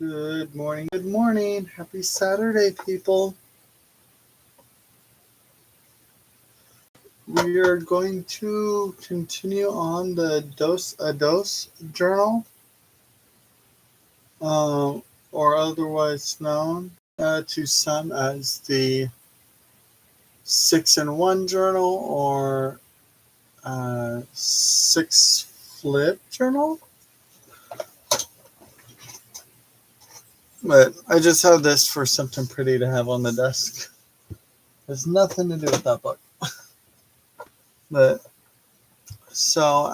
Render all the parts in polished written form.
Good morning. Good morning. Happy Saturday, people. We are going to continue on the Dos a Dos journal, or otherwise known to some as the 6-in-1 journal or 6-flip journal. But I just have this for something pretty to have on the desk. There's nothing to do with that book. But so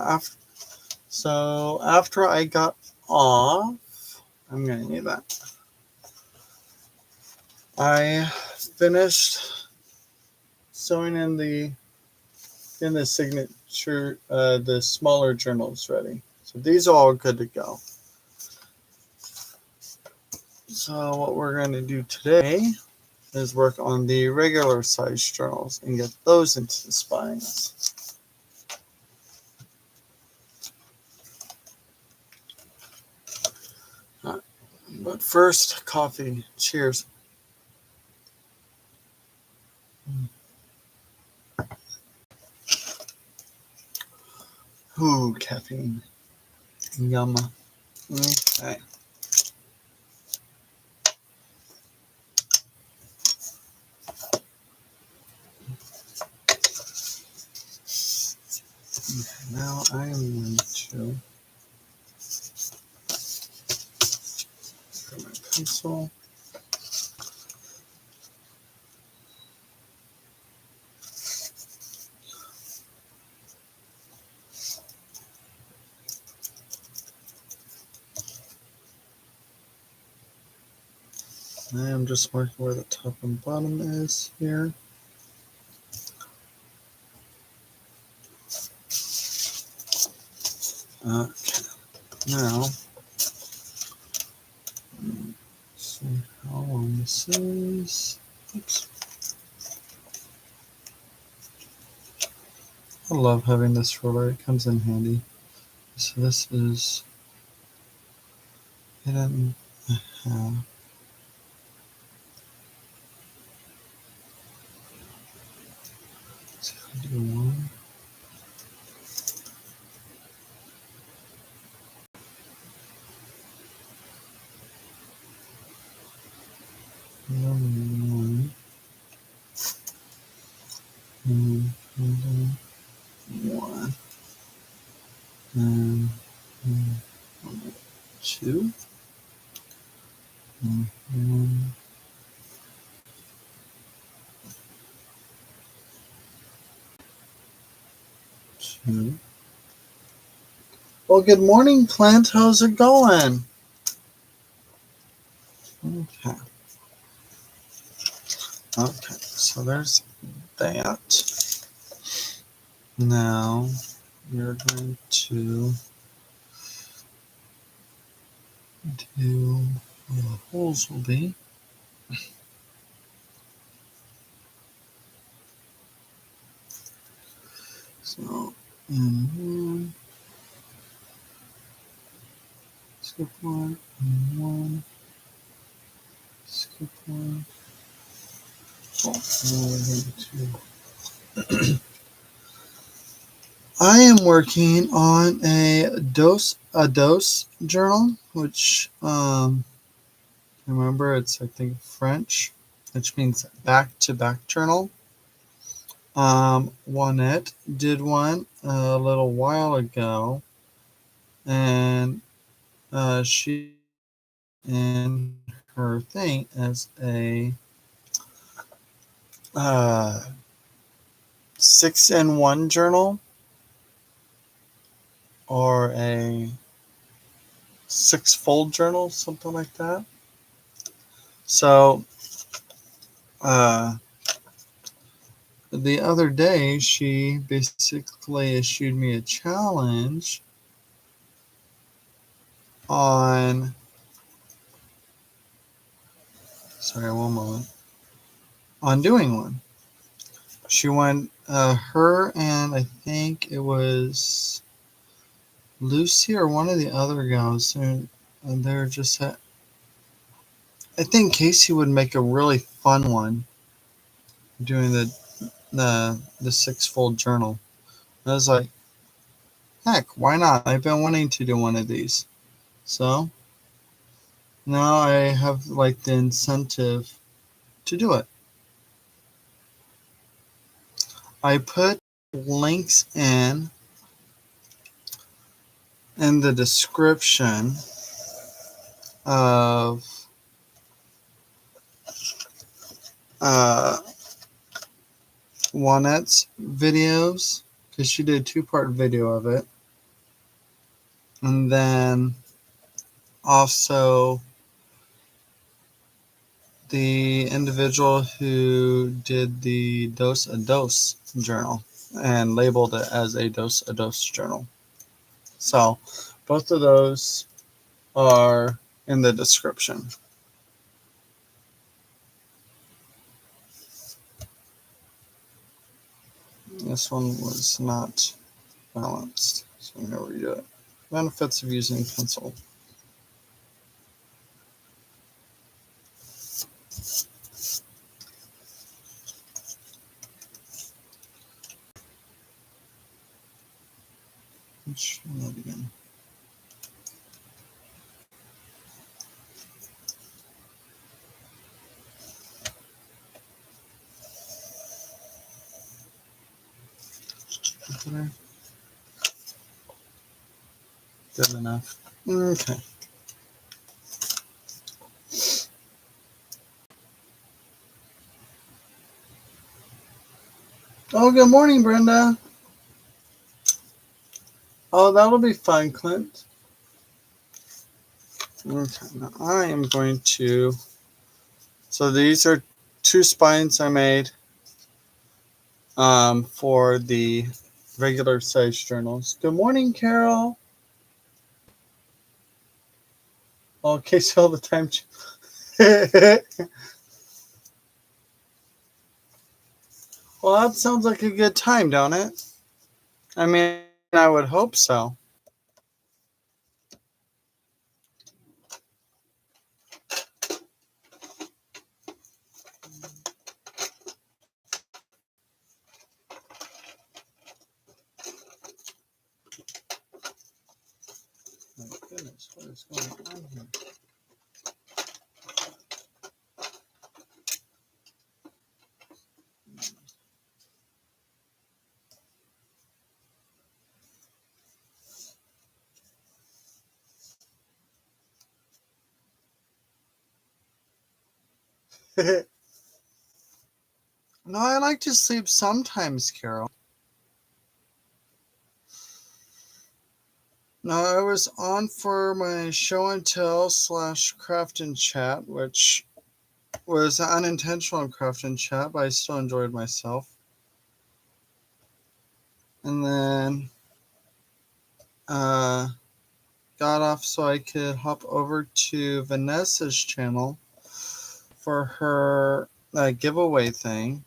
after I got off, I'm gonna need that. I finished sewing in the signature the smaller journals ready. So these are all good to go. So what we're going to do today is work on the regular size journals and get those into the spines. But first, coffee. Cheers. Ooh, caffeine. Yum. Okay. Now I am going to grab my pencil. I am just marking where the top and bottom is here. Okay. Now, let's see how long this is. Oops. I love having this ruler. It comes in handy. So this is 8.5. So I do one. One. And then one. And two. And one. Two. Well, good morning, Clint. How's it going? Okay. Okay, so there's that. Now you're going to do where the holes will be. So in one, skip one, and one, skip one. Oh, two. I am working on a dos journal, which remember it's I think French, which means back to back journal. Juanette did one a little while ago, and she in her thing as a 6-in-1 journal or a 6-fold journal, something like that. So the other day, she basically issued me a challenge on, sorry, one moment, on doing one. She went, her and I think it was Lucy or one of the other gals, and they're just I think Casey would make a really fun one doing the six-fold journal. And I was like, heck, why not? I've been wanting to do one of these. So now I have like the incentive to do it. I put links in the description of Juanette's videos, because she did a two-part video of it. And then also the individual who did the dose a dose journal and labeled it as a dose journal. So both of those are in the description. This one was not balanced, so I'm going to redo it. Benefits of using pencil. Let's try that again. Good enough. Okay. Oh, good morning, Brenda. Oh, that'll be fun, Clint. Okay, now I am going to. So these are two spines I made for the regular size journals. Good morning, Carol. Okay, so all the time. Well, that sounds like a good time, don't it? I mean, I would hope so. My goodness, what is going on here? No, I like to sleep sometimes, Carol. No, I was on for my show and tell / craft and chat, which was unintentional craft and chat, but I still enjoyed myself. And then got off so I could hop over to Vanessa's channel for her giveaway thing.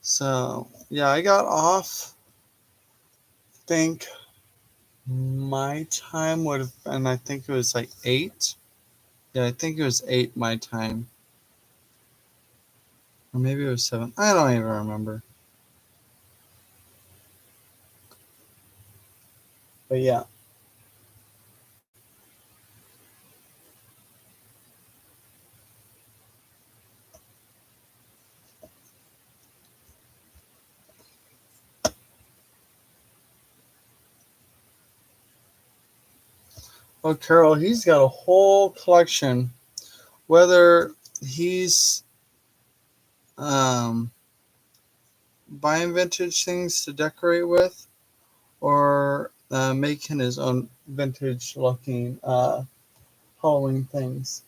So yeah, I got off. I think my time would have been, I think it was like 8. Yeah, I think it was 8 my time. Or maybe it was 7. I don't even remember. But yeah. Oh, Carol, he's got a whole collection. Whether he's buying vintage things to decorate with, or making his own vintage looking Halloween things.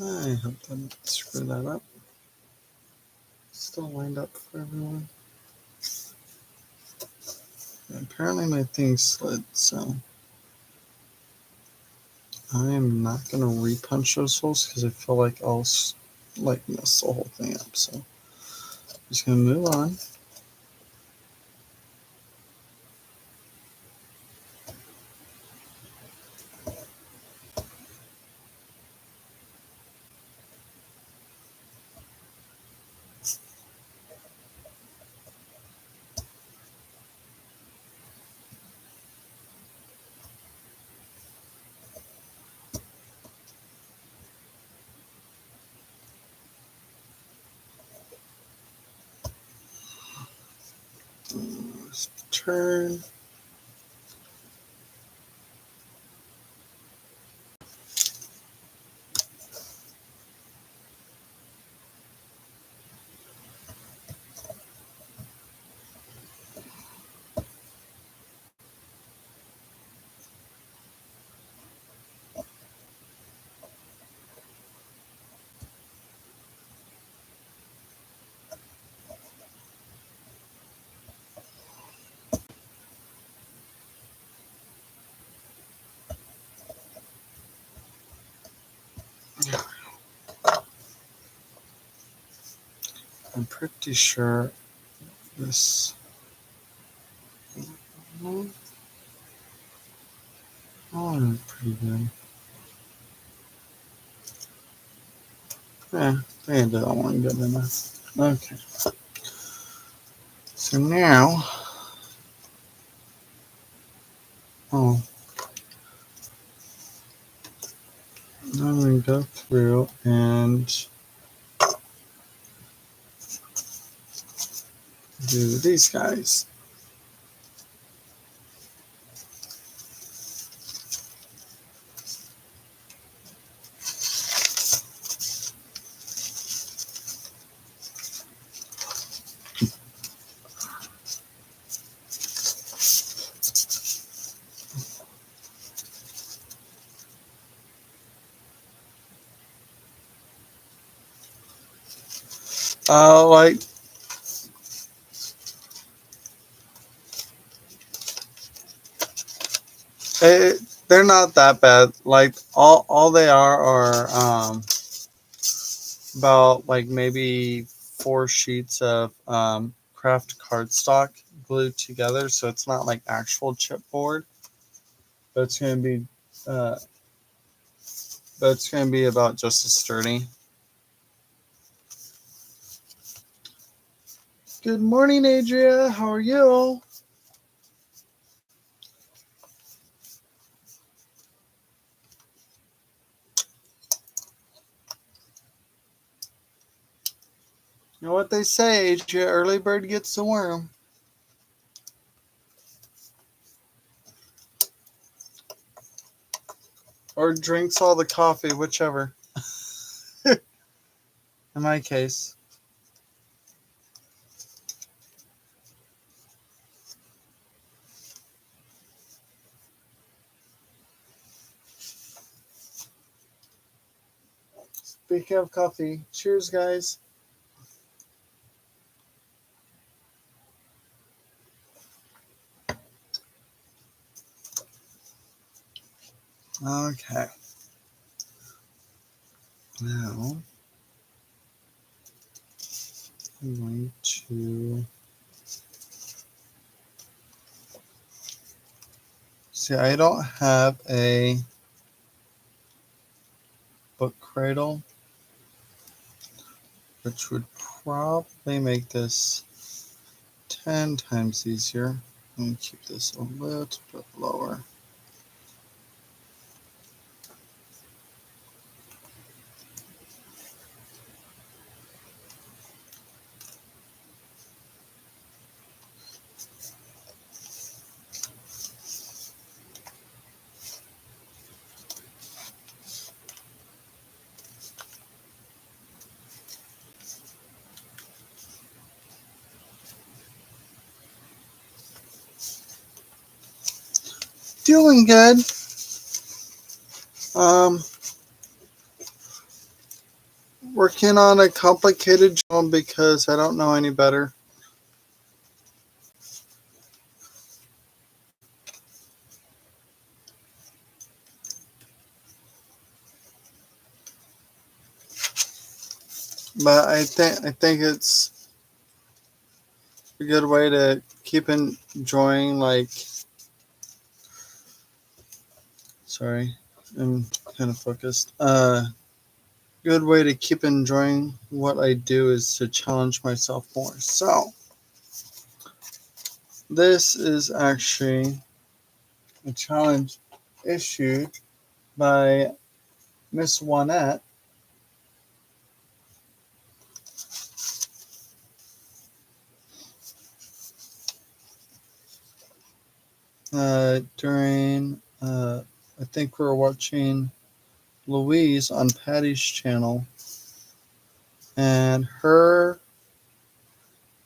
I hope I didn't screw that up. Still lined up for everyone. Apparently my thing slid, so I am not going to repunch those holes because I feel like I'll mess the whole thing up. So I'm just going to move on. Turn. I'm pretty sure this. Oh, pretty good. Yeah, I did that one good enough. Okay. So now, I'm going to go through and do these guys. Like they're not that bad. Like all they are about like maybe 4 sheets of craft cardstock glued together, so it's not like actual chipboard, but it's going to be uh, about just as sturdy. Good morning, Adria. How are you? You know what they say, Adria? Early bird gets the worm. Or drinks all the coffee, whichever. In my case. Speaking of coffee, cheers, guys. Okay. Now, I'm going to see. I don't have a book cradle, which would probably make this 10 times easier. Let me keep this a little bit lower. Doing good. Working on a complicated job because I don't know any better. But I think it's a good way to keep enjoying, like, sorry, I'm kind of focused. Good way to keep enjoying what I do is to challenge myself more. So this is actually a challenge issued by Miss Juanette during, I think we were watching Louise on Patty's channel, and her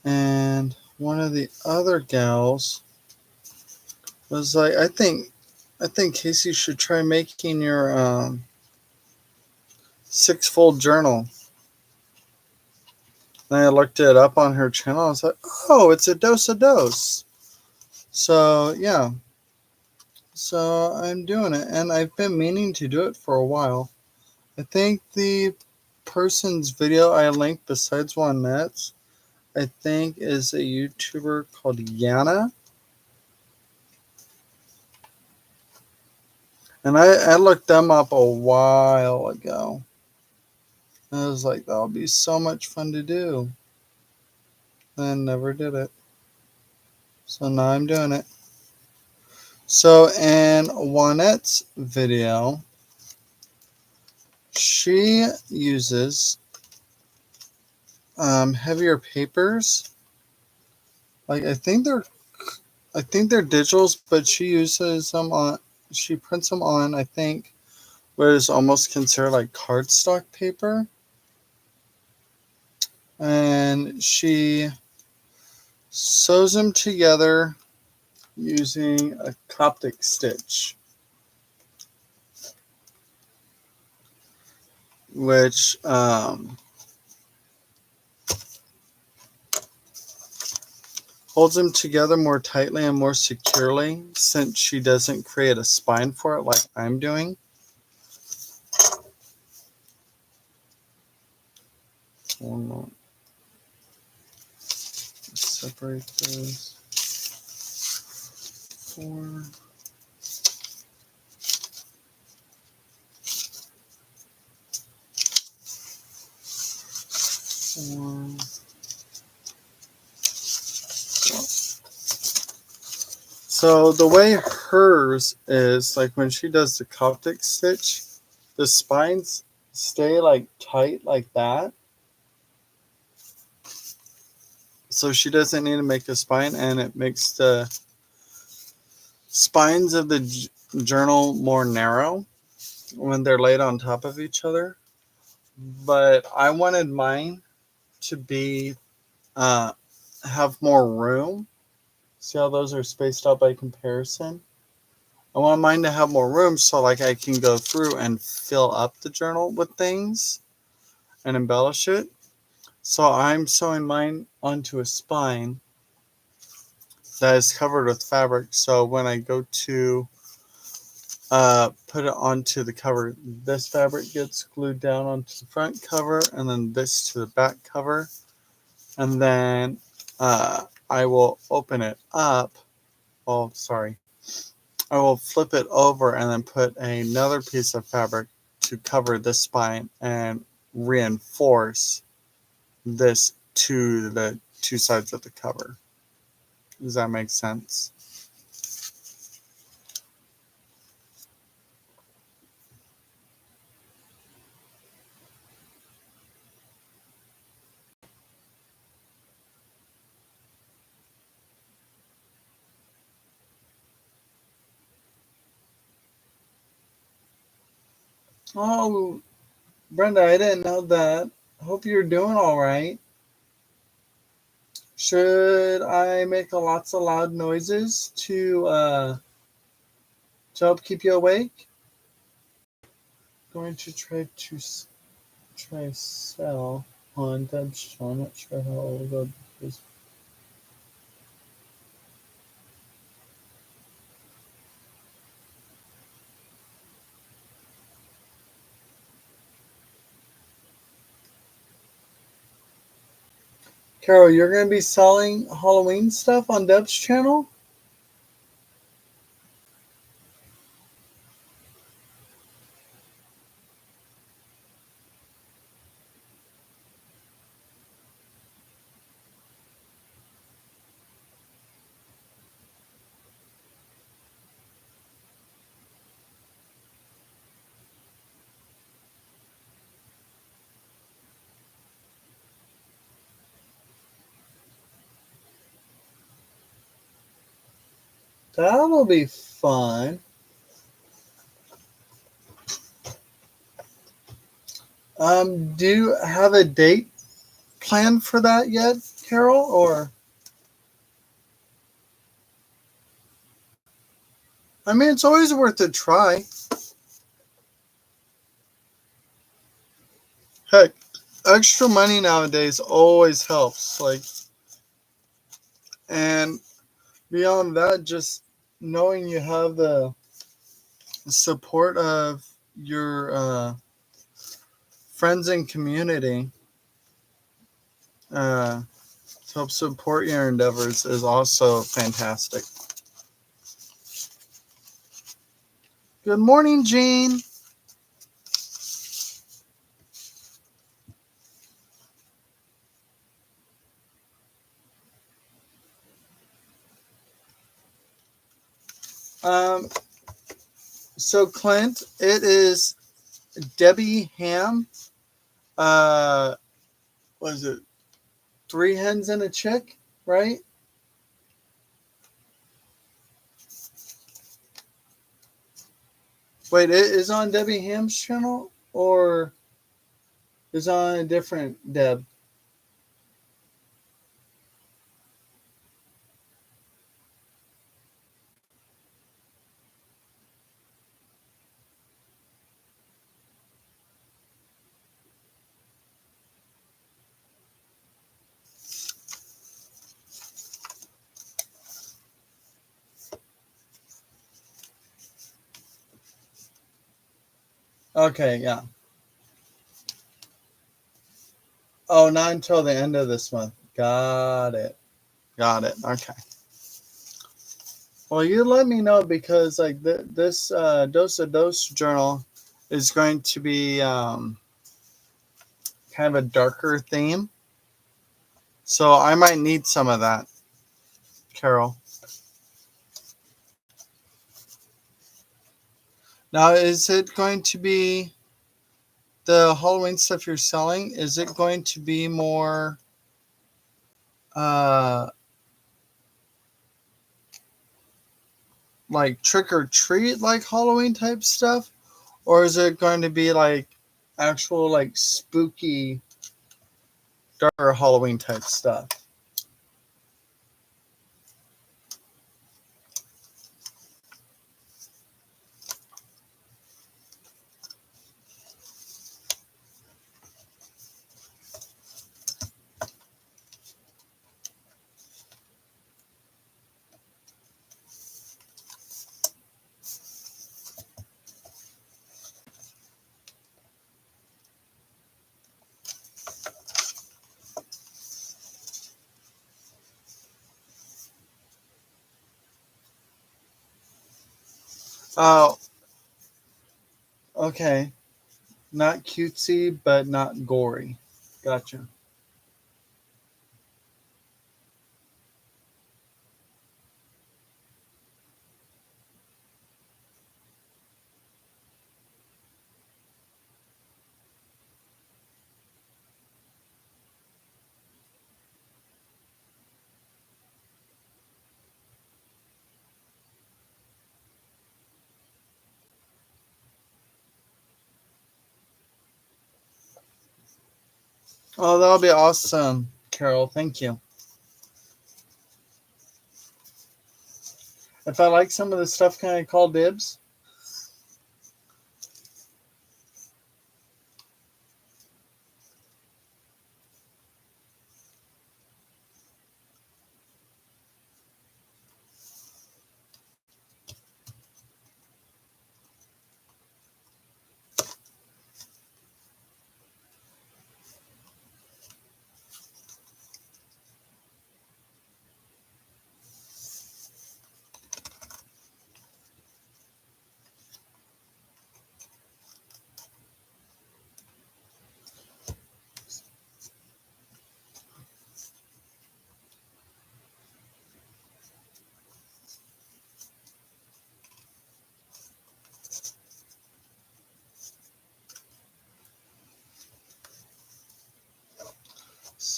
and one of the other gals was like, I think Casey should try making your six-fold journal. And I looked it up on her channel. I was like, oh, it's a dose. So yeah, so I'm doing it, and I've been meaning to do it for a while. I think the person's video I linked besides Juanette's, I think, is a YouTuber called Yana. And I looked them up a while ago. And I was like, that'll be so much fun to do. And never did it. So now I'm doing it. So in Juanette's video, she uses heavier papers. Like I think they're digitals, but she uses them on. She prints them on, I think, what is almost considered like cardstock paper, and she sews them together using a Coptic stitch, which holds them together more tightly and more securely, since she doesn't create a spine for it like I'm doing. Separate those. 4. 4. So the way hers is, like when she does the Coptic stitch, the spines stay like tight like that. So she doesn't need to make a spine, and it makes the spines of the journal more narrow when they're laid on top of each other. But I wanted mine to be have more room. See how those are spaced out by comparison? I want mine to have more room, so like I can go through and fill up the journal with things and embellish it. So I'm sewing mine onto a spine that is covered with fabric. So when I go to put it onto the cover, this fabric gets glued down onto the front cover, and then this to the back cover. And then I will open it up. Oh, sorry. I will flip it over and then put another piece of fabric to cover this spine and reinforce this to the two sides of the cover. Does that make sense? Oh, Brenda, I didn't know that. Hope you're doing all right. Should I make lots of loud noises to help keep you awake? Going to try sell on Deb's channel. I'm not sure how it will go because Carol, you're going to be selling Halloween stuff on Deb's channel? That'll be fun. Do you have a date planned for that yet, Carol? Or I mean, it's always worth a try. Heck, extra money nowadays always helps. Like, and beyond that, just knowing you have the support of your friends and community to help support your endeavors is also fantastic. Good morning, Jean. Um, so Clint, it is Debbie Ham. Was it 3 hens and a chick, right? Wait, it is on Debbie Ham's channel or is on a different Deb? Okay, yeah. Oh, not until the end of this month. Got it. Got it. Okay. Well, you let me know because like this dose of dose journal is going to be kind of a darker theme, so I might need some of that, Carol. Now, is it going to be the Halloween stuff you're selling? Is it going to be more uh like trick or treat like Halloween type stuff, or is it going to be like actual like spooky darker Halloween type stuff? Oh, okay. Not cutesy, but not gory. Gotcha. Oh, that'll be awesome, Carol. Thank you. If I like some of the stuff, can I call dibs?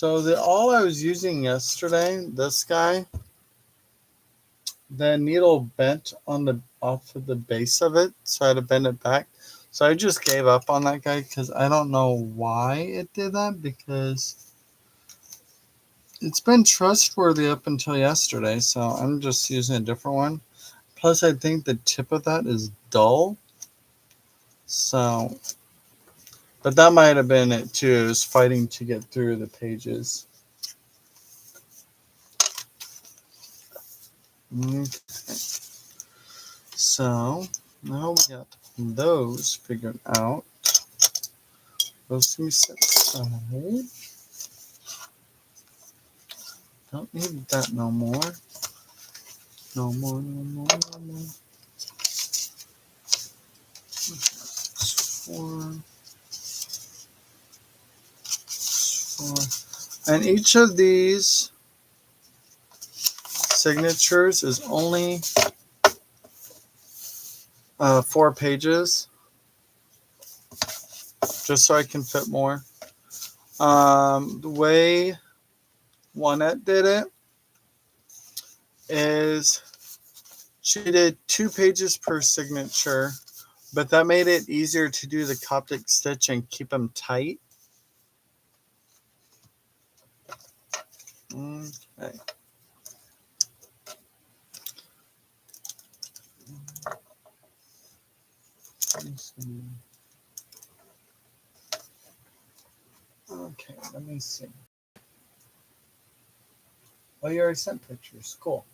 So the awl I was using yesterday, this guy, the needle bent off of the base of it, so I had to bend it back. So I just gave up on that guy because I don't know why it did that, because it's been trustworthy up until yesterday, so I'm just using a different one. Plus, I think the tip of that is dull. So, but that might have been it too. It was fighting to get through the pages. Okay. So, now we got those figured out. Those can be set aside. Don't need that no more. No more, no more, no more. 4, 4. And each of these signatures is only 4 pages, just so I can fit more. The way Juanette did it is she did 2 pages per signature, but that made it easier to do the Coptic stitch and keep them tight. Okay. Okay, let me see. Oh, you already sent pictures. Cool.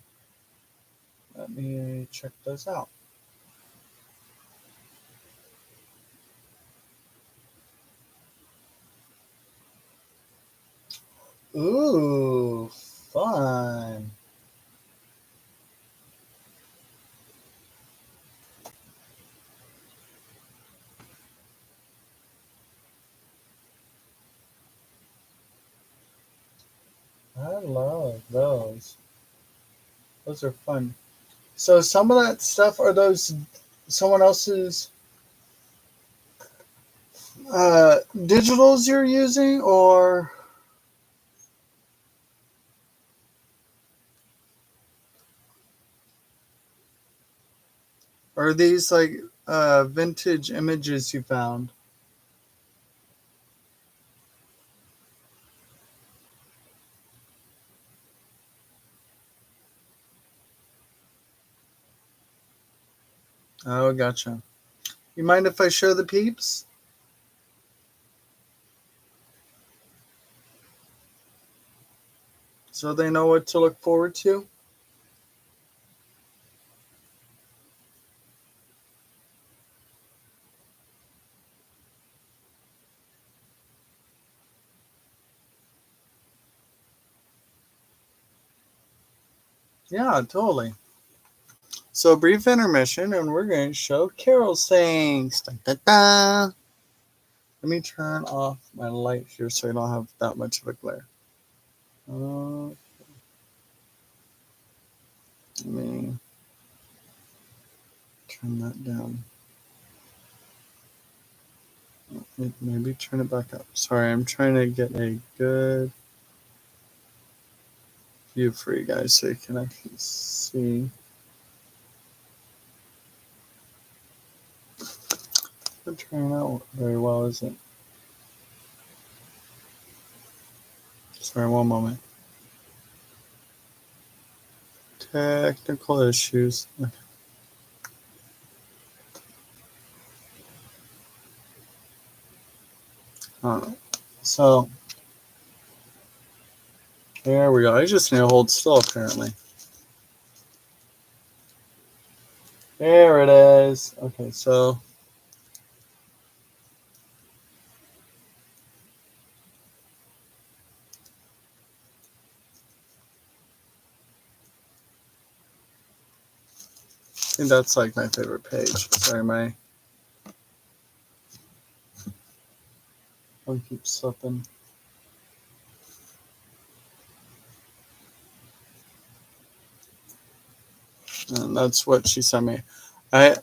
Let me check those out. Ooh, fun. I love those. Those are fun. So some of that stuff, are those someone else's digitals you're using, or are these like vintage images you found? Oh, gotcha. You mind if I show the peeps so they know what to look forward to? Yeah, totally. So brief intermission, and we're going to show Carol sings. Da, da, da. Let me turn off my light here so I don't have that much of a glare. Let me turn that down. Maybe turn it back up. Sorry, I'm trying to get a good view for you guys so you can actually see. It's not turning out very well, is it? Sorry, one moment. Technical issues. So there we go. I just need to hold still apparently. There it is. Okay, so I think that's like my favorite page. Sorry, my one keeps slipping. And that's what she sent me. I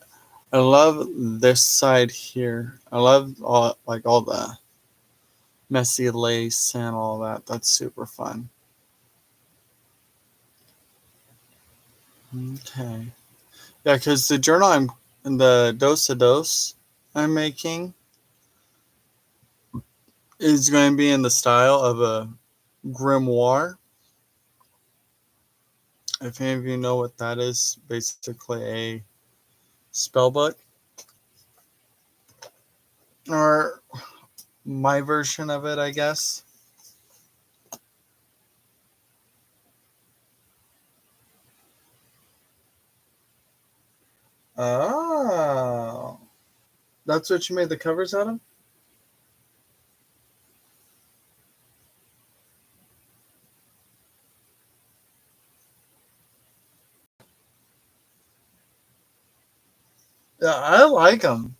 love this side here. I love all the messy lace and all that. That's super fun. Okay. Yeah, because the journal the dos I'm making is going to be in the style of a grimoire. If any of you know what that is, basically a spell book. Or my version of it, I guess. Oh. That's what you made the covers out of? Yeah, I like them.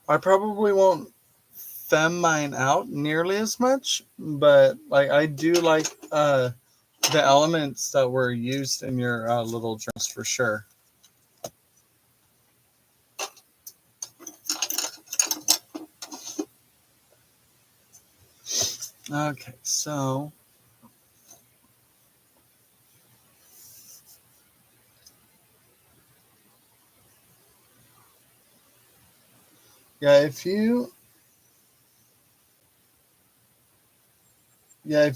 I probably won't fem mine out nearly as much, but like I do like the elements that were used in your little journals for sure. Okay, so yeah, if you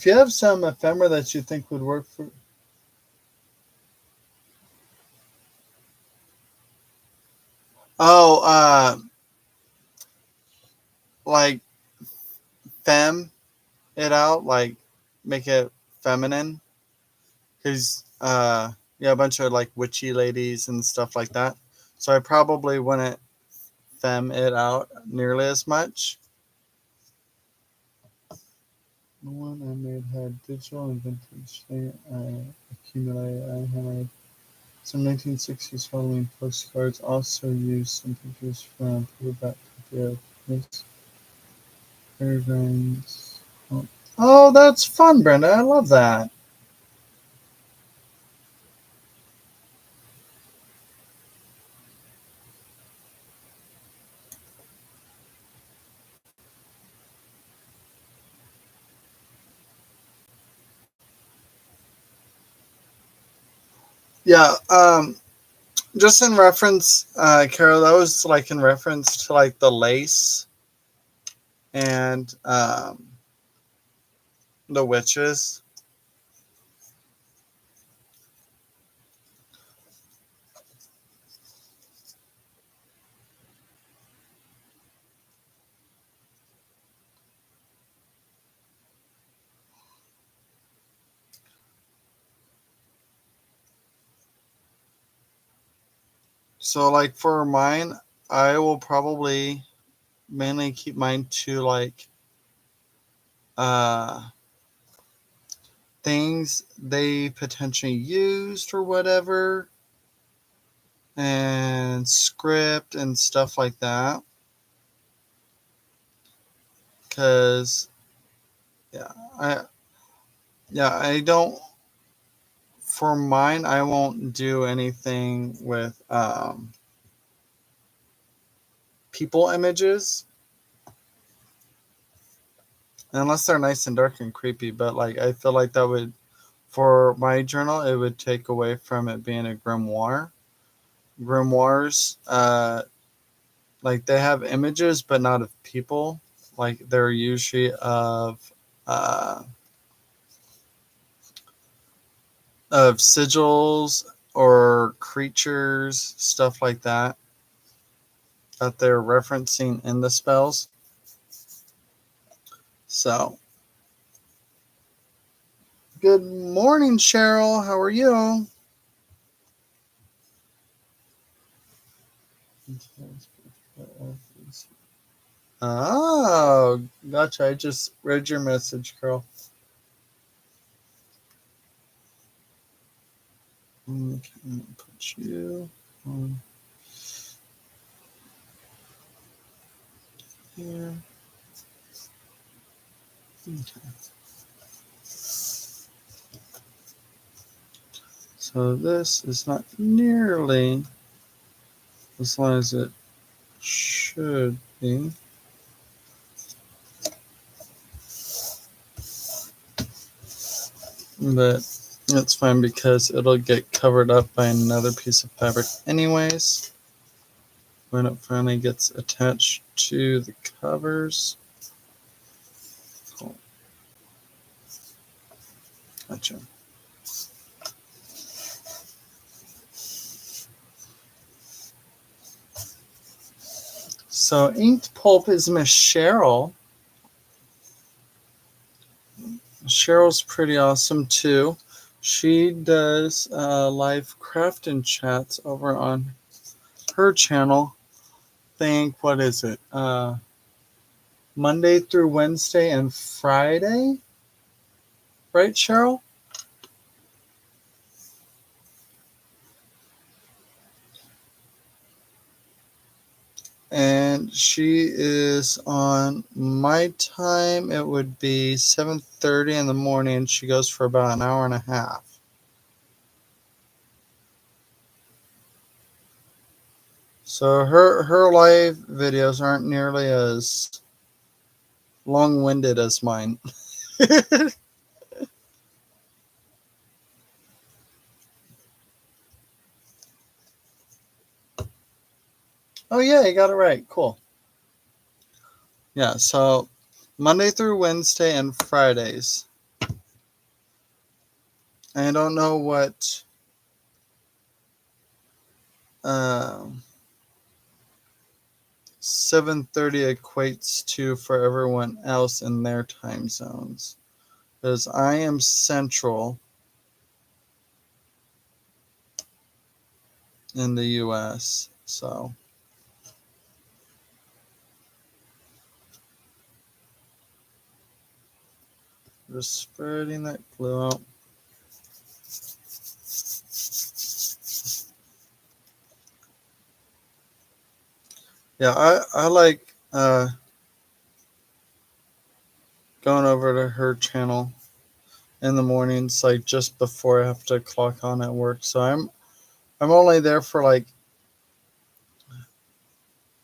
have some ephemera that you think would work for. Oh, like fem it out, like make it feminine, because yeah, a bunch of like witchy ladies and stuff like that. So I probably wouldn't fem it out nearly as much. The one I made had digital and vintage. I accumulated. I had some 1960s Halloween postcards. Also used some pictures from paperback copy of Miss Peregrine's. Oh, that's fun, Brenda. I love that. Yeah. Just in reference, Carol, that was like in reference to like the lace and the witches. So like for mine, I will probably mainly keep mine to like uh things they potentially used or whatever, and script and stuff like that. Cause yeah, I I don't, for mine I won't do anything with people images unless they're nice and dark and creepy. But like I feel like that would, for my journal, it would take away from it being a grimoire. Grimoires, like they have images, but not of people. Like they're usually uh, of sigils or creatures, stuff like that, that they're referencing in the spells. So, good morning, Cheryl. How are you? Oh, gotcha. I just read your message, Carl. Okay, put you on here. Okay. So this is not nearly as long as it should be. But that's fine because it'll get covered up by another piece of fabric anyways when it finally gets attached to the covers. Cool. Gotcha. So inked pulp is Miss Cheryl. Cheryl's pretty awesome too. She does live craft and chats over on her channel. What is it? Monday through Wednesday and Friday? Right, Cheryl? And she is on my time. It would be 7:30 in the morning. She goes for about an hour and a half. So her live videos aren't nearly as long-winded as mine. Oh yeah, you got it right. Cool. Yeah, so Monday through Wednesday and Fridays. I don't know what 7:30 equates to for everyone else in their time zones. Because I am central in the US, so just spreading that glue out. Yeah, I like going over to her channel in the mornings, like just before I have to clock on at work. So I'm only there for like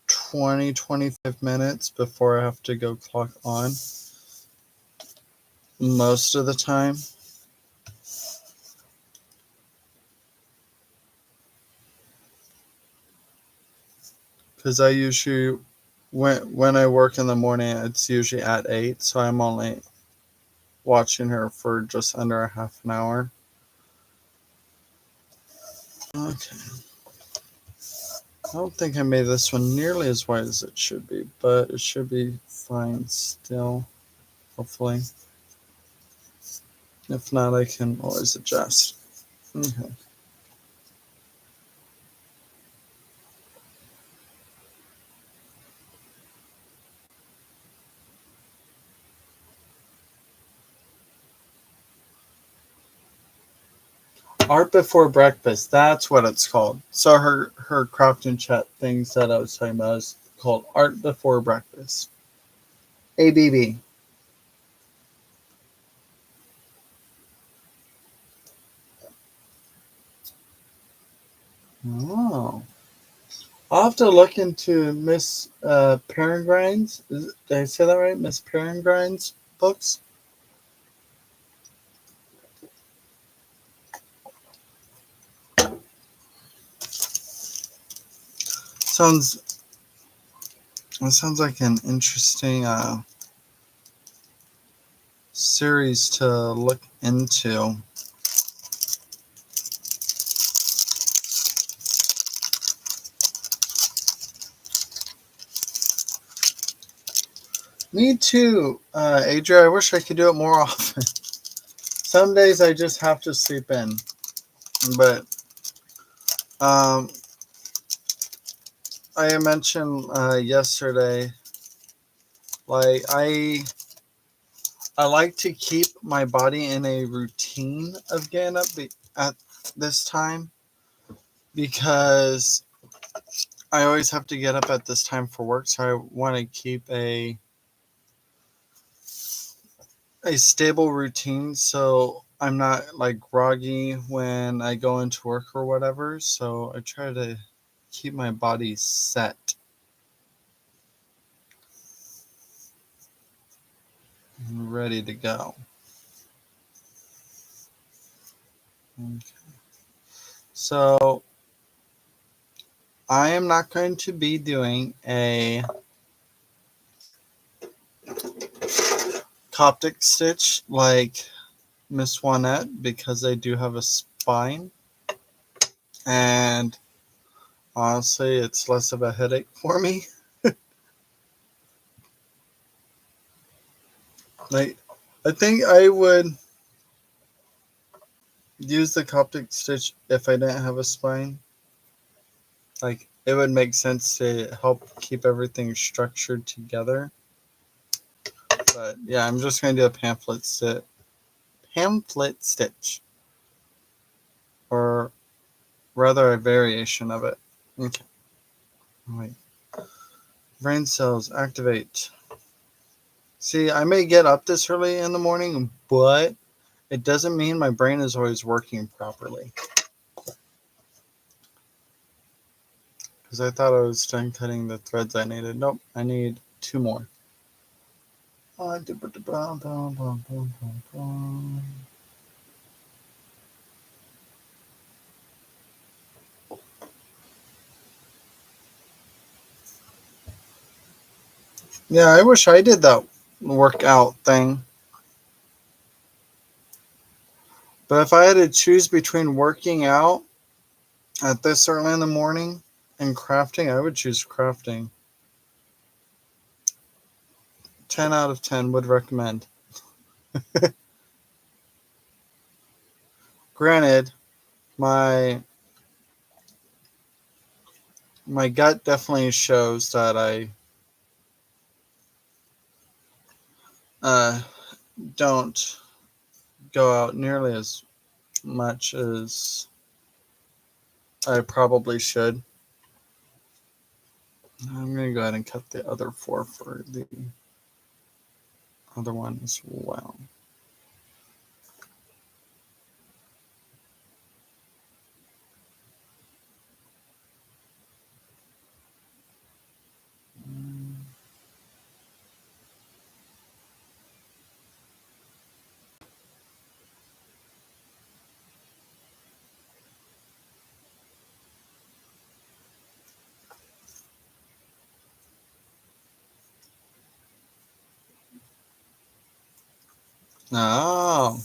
25 minutes before I have to go clock on most of the time. Because I usually, when I work in the morning, it's usually at 8, so I'm only watching her for just under a half an hour. Okay. I don't think I made this one nearly as wide as it should be, but it should be fine still, hopefully. If not, I can always adjust. Okay. Art Before Breakfast, that's what it's called. So her craft and chat things that I was talking about is called Art Before Breakfast. ABB. Oh. I'll have to look into Miss Perengrine's. Did I say that right? Miss Perengrine's books? Sounds like an interesting series to look into. Me too, Adria. I wish I could do it more often. Some days I just have to sleep in, but I mentioned yesterday, like I like to keep my body in a routine of getting up at this time because I always have to get up at this time for work, so I want to keep a stable routine. So I'm not like groggy when I go into work or whatever, so I try to keep my body set and ready to go. Okay. So I am not going to be doing a Coptic stitch like Miss Juanette because I do have a spine, and honestly, it's less of a headache for me. Like, I think I would use the Coptic stitch if I didn't have a spine. Like, it would make sense to help keep everything structured together. But yeah, I'm just going to do a pamphlet stitch, or rather a variation of it. Okay. Wait. Brain cells activate. See, I may get up this early in the morning, but it doesn't mean my brain is always working properly. Because I thought I was done cutting the threads I needed. Nope, I need 2 more. Yeah, I wish I did that workout thing. But if I had to choose between working out at this early in the morning and crafting, I would choose crafting. 10 out of 10 would recommend. Granted, my gut definitely shows that I uh, don't go out nearly as much as I probably should. I'm going to go ahead and cut the other 4 for the other one as well. Oh,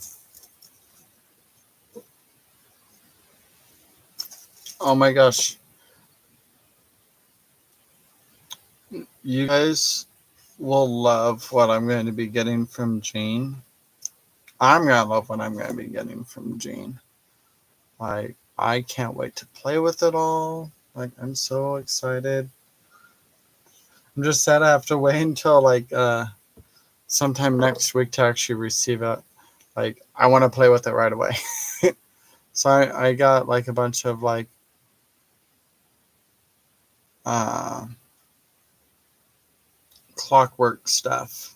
oh my gosh. You guys will love what I'm going to be getting from Jean. I'm going to love what I'm going to be getting from Jean. Like, I can't wait to play with it all. Like, I'm so excited. I'm just sad I have to wait until like sometime next week to actually receive it. Like, I want to play with it right away. So I got like a bunch of like uh, clockwork stuff.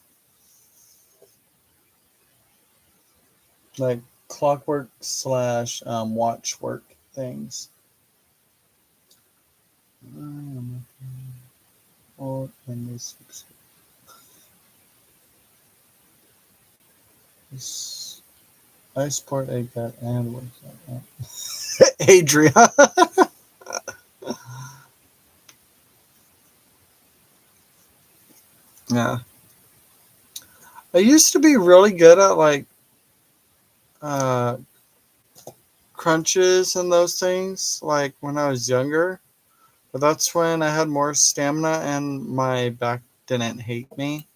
Like clockwork slash watchwork things. Oh, and this I support a gut and work. Adria. Yeah. I used to be really good at like uh, crunches and those things, like when I was younger. But that's when I had more stamina and my back didn't hate me.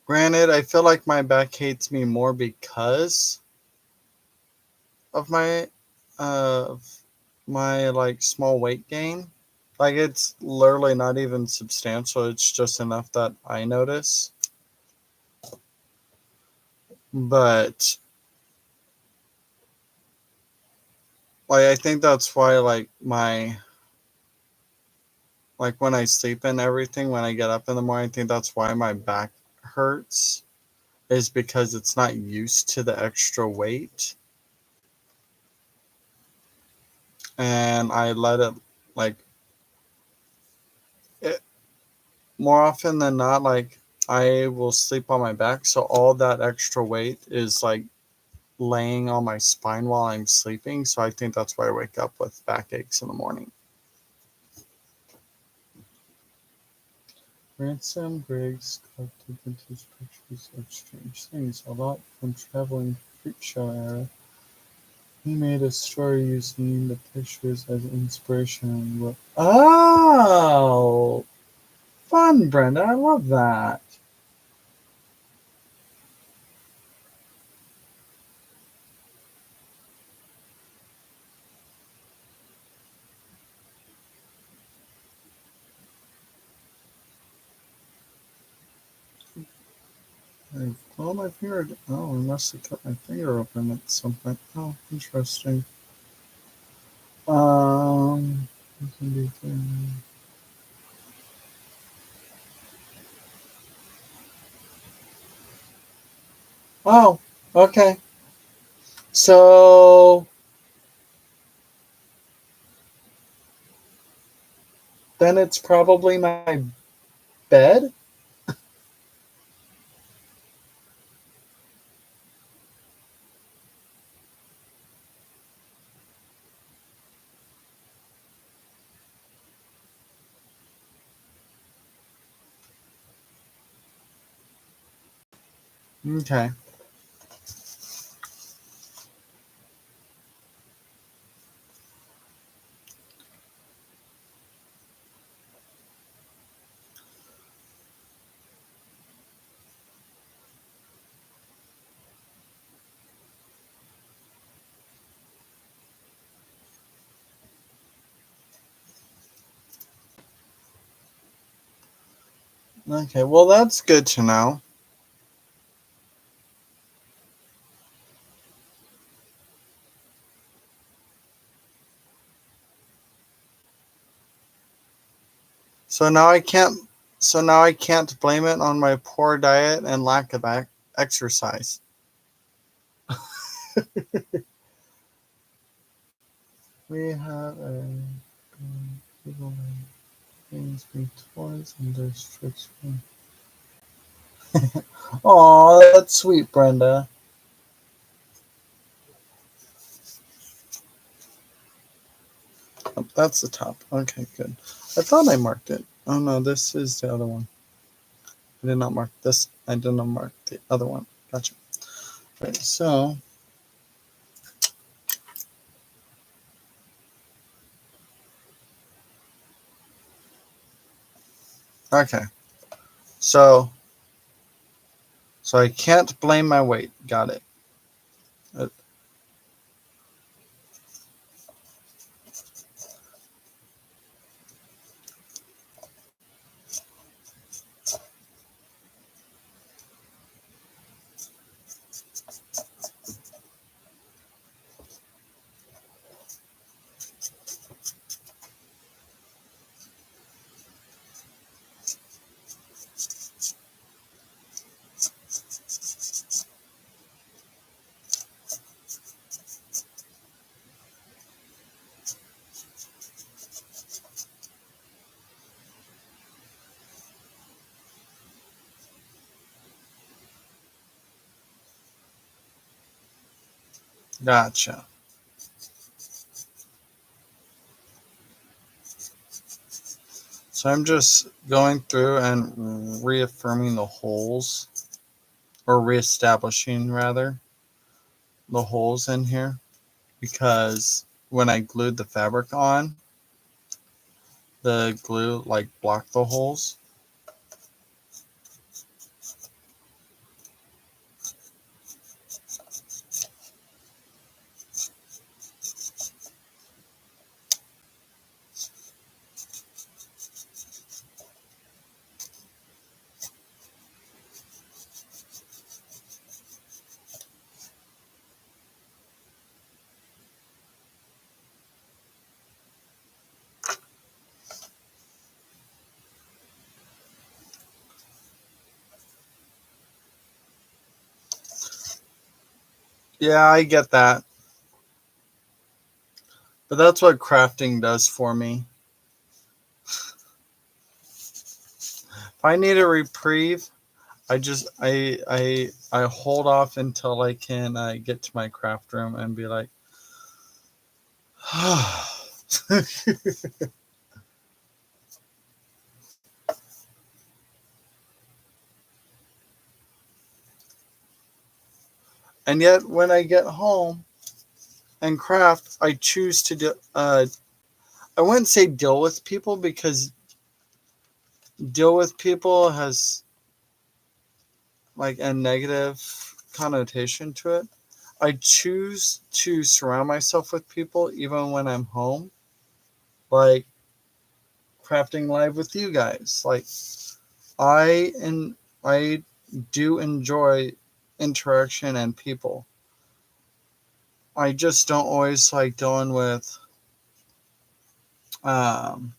Granted, I feel like my back hates me more because of uh, my like small weight gain. Like it's literally not even substantial. It's just enough that I notice. But like I think that's why like when I sleep and everything, when I get up in the morning, I think that's why my back hurts. is because it's not used to the extra weight. And I let it, like, it, more often than not, like, I will sleep on my back. So all that extra weight is like laying on my spine while I'm sleeping. So I think that's why I wake up with backaches in the morning. Ransom Briggs collected vintage pictures of strange things, a lot from traveling freak show era. He made a story using the pictures as inspiration. Oh, fun, Brenda! I love that. Oh, my finger. Oh, I must have cut my finger open at some point. Oh, interesting. Um. Oh, okay. So then it's probably my bed. Okay. Okay. Well, that's good to know. So now I can't. So now I can't blame it on my poor diet and lack of exercise. We have a people things being toys and there's tricks. Aw, that's sweet, Brenda. Oh, that's the top. Okay, good. I thought I marked it. Oh no, this is the other one. I did not mark this. I did not mark the other one. Gotcha. Right, so okay. So I can't blame my weight. Got it. Uh, Gotcha. So I'm just going through and reaffirming the holes, or reestablishing rather, the holes in here, because when I glued the fabric on, the glue like blocked the holes. Yeah, I get that. But that's what crafting does for me. If I need a reprieve, I hold off until I can get to my craft room and be like, and yet when I get home and craft, I choose to do. I wouldn't say deal with people because deal with people has like a negative connotation to it. I choose to surround myself with people even when I'm home, like crafting live with you guys. Like I do enjoy interaction and people. I just don't always like dealing with um,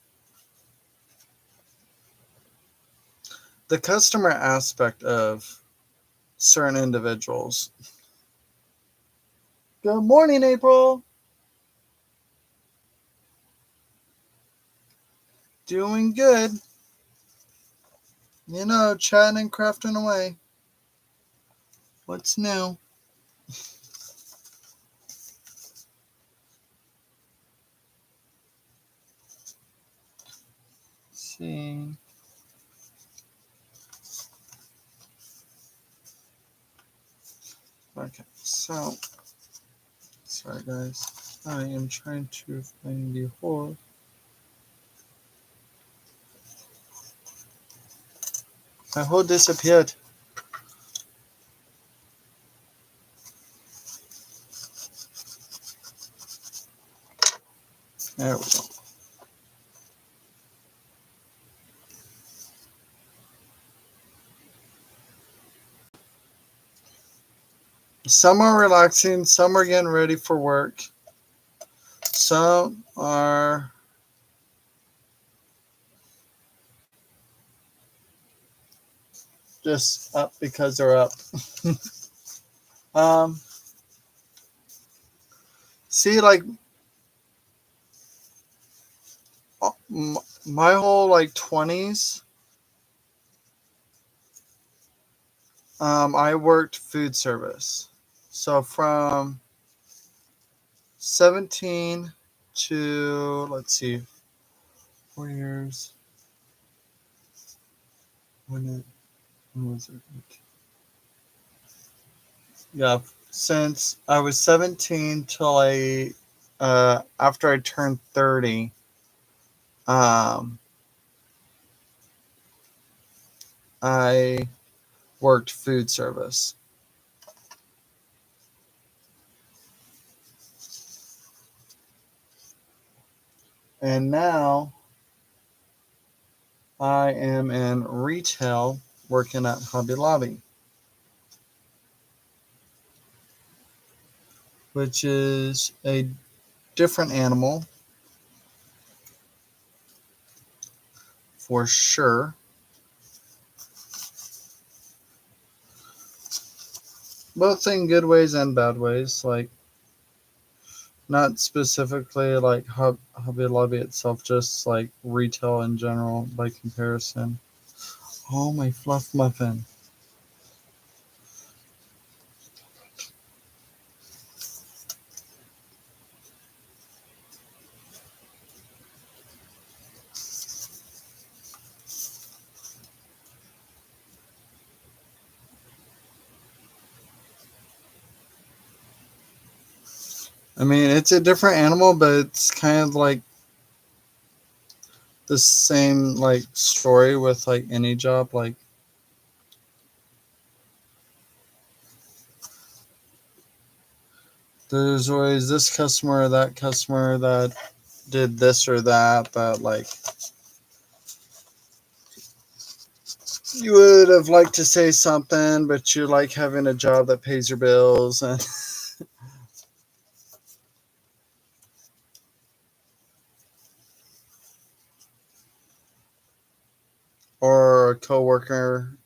the customer aspect of certain individuals. Good morning, April. Doing good. You know, chatting and crafting away. What's new? Let's see. Okay, so sorry guys. I am trying to find the hole. My hole disappeared. There we go. Some are relaxing, some are getting ready for work. Some are just up because they're up. um, See, like my whole like 20s, I worked food service. So from 17 to, let's see, 4 years. When was it? Yeah, since I was 17 till after I turned 30, um, I worked food service. And now I am in retail working at Hobby Lobby, which is a different animal for sure. Both in good ways and bad ways. Like, not specifically like Hobby Lobby itself, just like retail in general by comparison. Oh, my fluff muffin. I mean, it's a different animal, but it's kind of like the same like story with like any job. Like, there's always this customer or that customer that did this or that like you would have liked to say something, but you like having a job that pays your bills, and or a coworker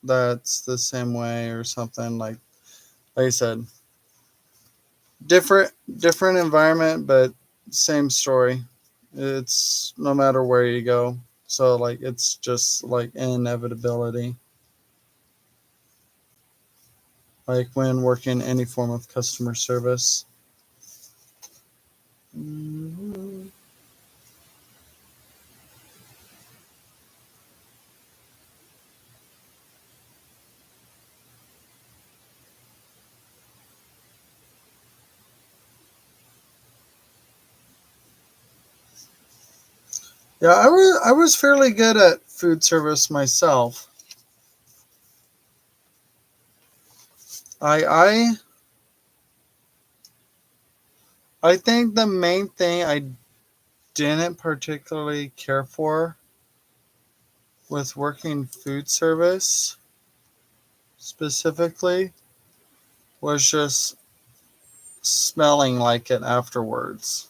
that's the same way or something. Like I said, different environment, but same story. It's no matter where you go. So like it's just like inevitability. Like when working any form of customer service. Mhm. Yeah, I was fairly good at food service myself. I I think the main thing I didn't particularly care for with working food service specifically was just smelling like it afterwards.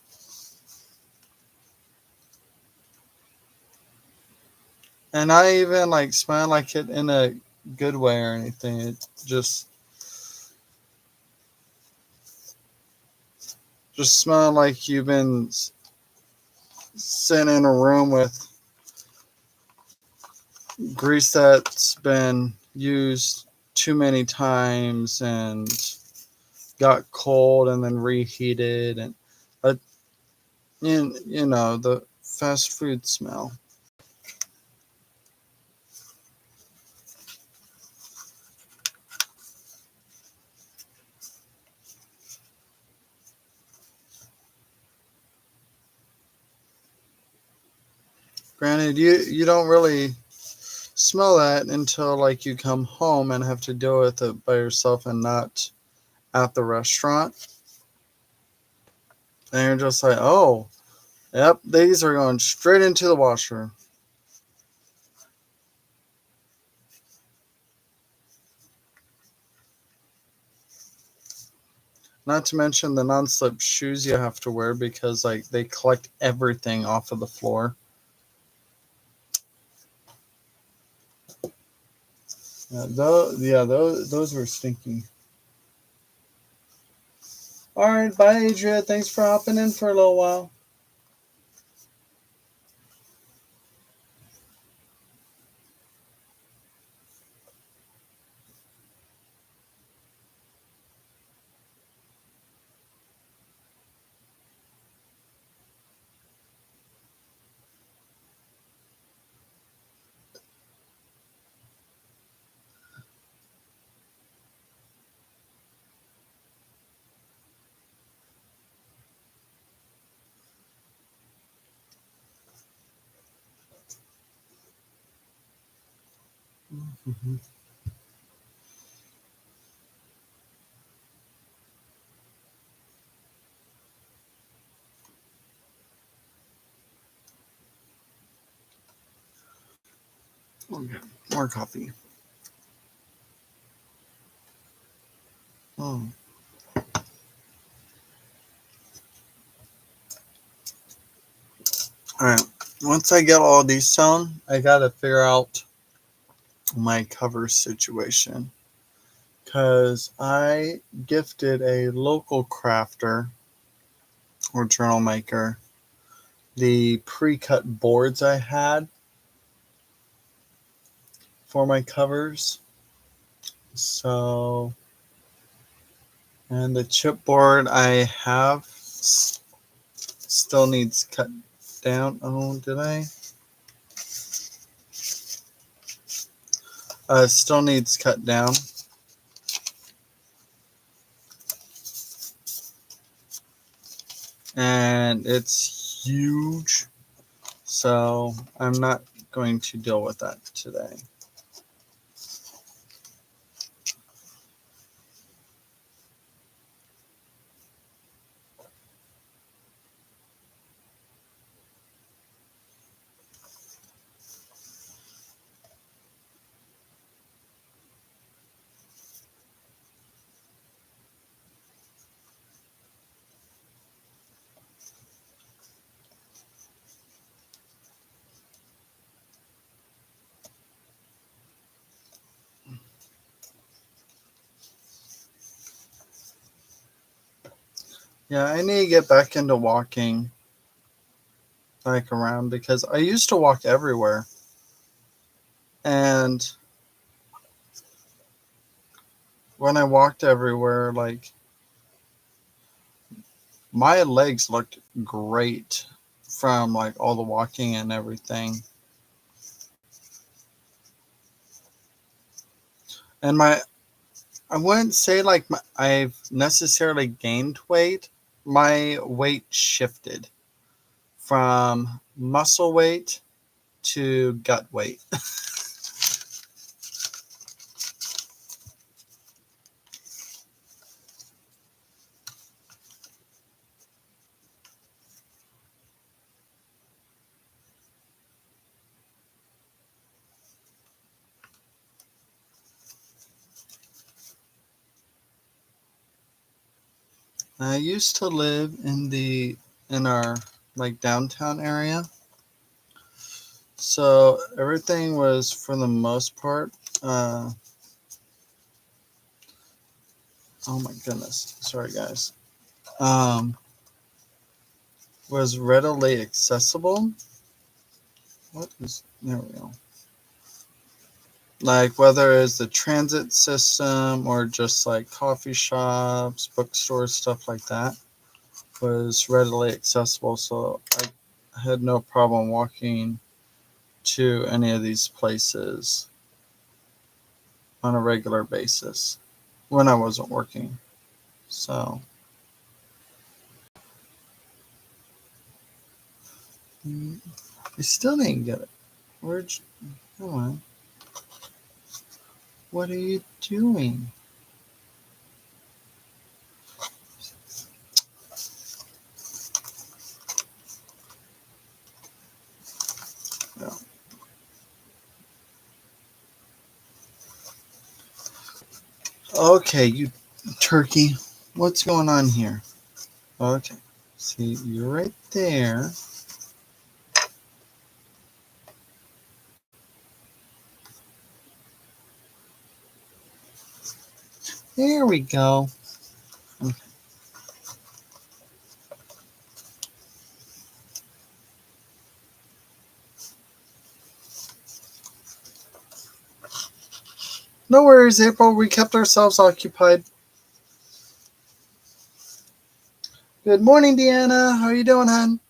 And I even like smell like it in a good way or anything. It just smell like you've been sitting in a room with grease that's been used too many times and got cold and then reheated and uh, the fast food smell. Granted, you don't really smell that until like you come home and have to deal with it by yourself and not at the restaurant. And you're just like, oh, yep, these are going straight into the washer. Not to mention the non-slip shoes you have to wear because like they collect everything off of the floor. Those were stinky. All right, bye, Adria. Thanks for hopping in for a little while. Mhm. Okay, more coffee. Oh. All right. Once I get all these done, I gotta figure out my cover situation because I gifted a local crafter or journal maker the pre-cut boards I had for my covers. So, and the chipboard I have still needs cut down. Oh, did I? Still needs cut down. And it's huge. So I'm not going to deal with that today. Yeah, I need to get back into walking like around because I used to walk everywhere. And when I walked everywhere, like my legs looked great from like all the walking and everything. And I wouldn't say like I've necessarily gained weight. My weight shifted from muscle weight to gut weight. I used to live in our like downtown area. So everything was for the most part uh oh my goodness. Sorry guys. Um was readily accessible. What is there we go. Like whether it's the transit system or just like coffee shops, bookstores, stuff like that was readily accessible. So I had no problem walking to any of these places on a regular basis when I wasn't working. So I still didn't get it. Where'd you, come on. What are you doing? No. Okay, you turkey. What's going on here? Okay. See, you're right there. There we go. Okay. No worries, April. We kept ourselves occupied. Good morning, Deanna. How are you doing, hon?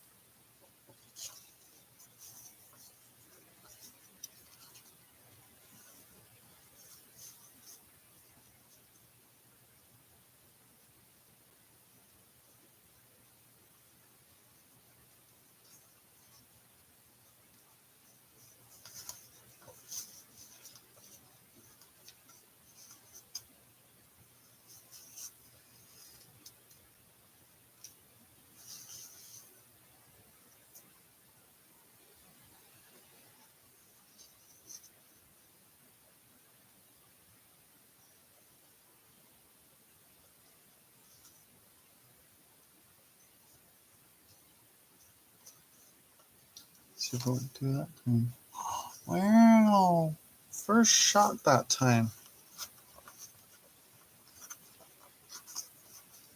See if I would do that time. Wow. First shot that time.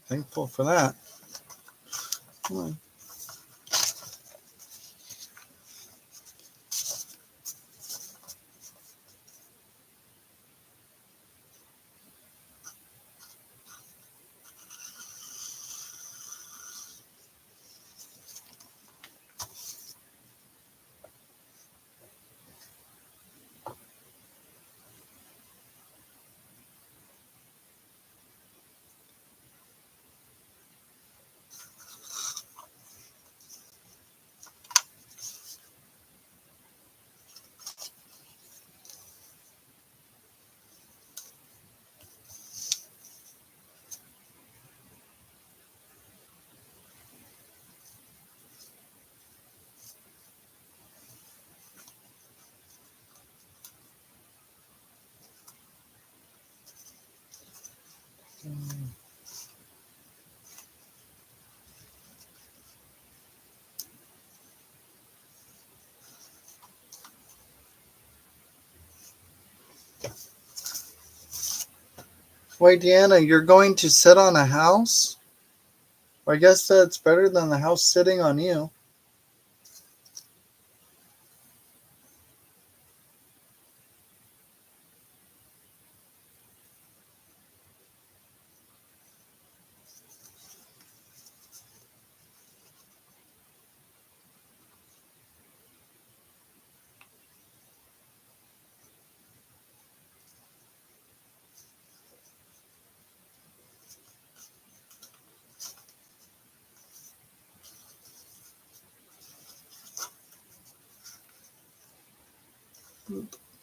Thankful for that. Come on. Wait, Deanna, you're going to sit on a house? I guess that's better than the house sitting on you.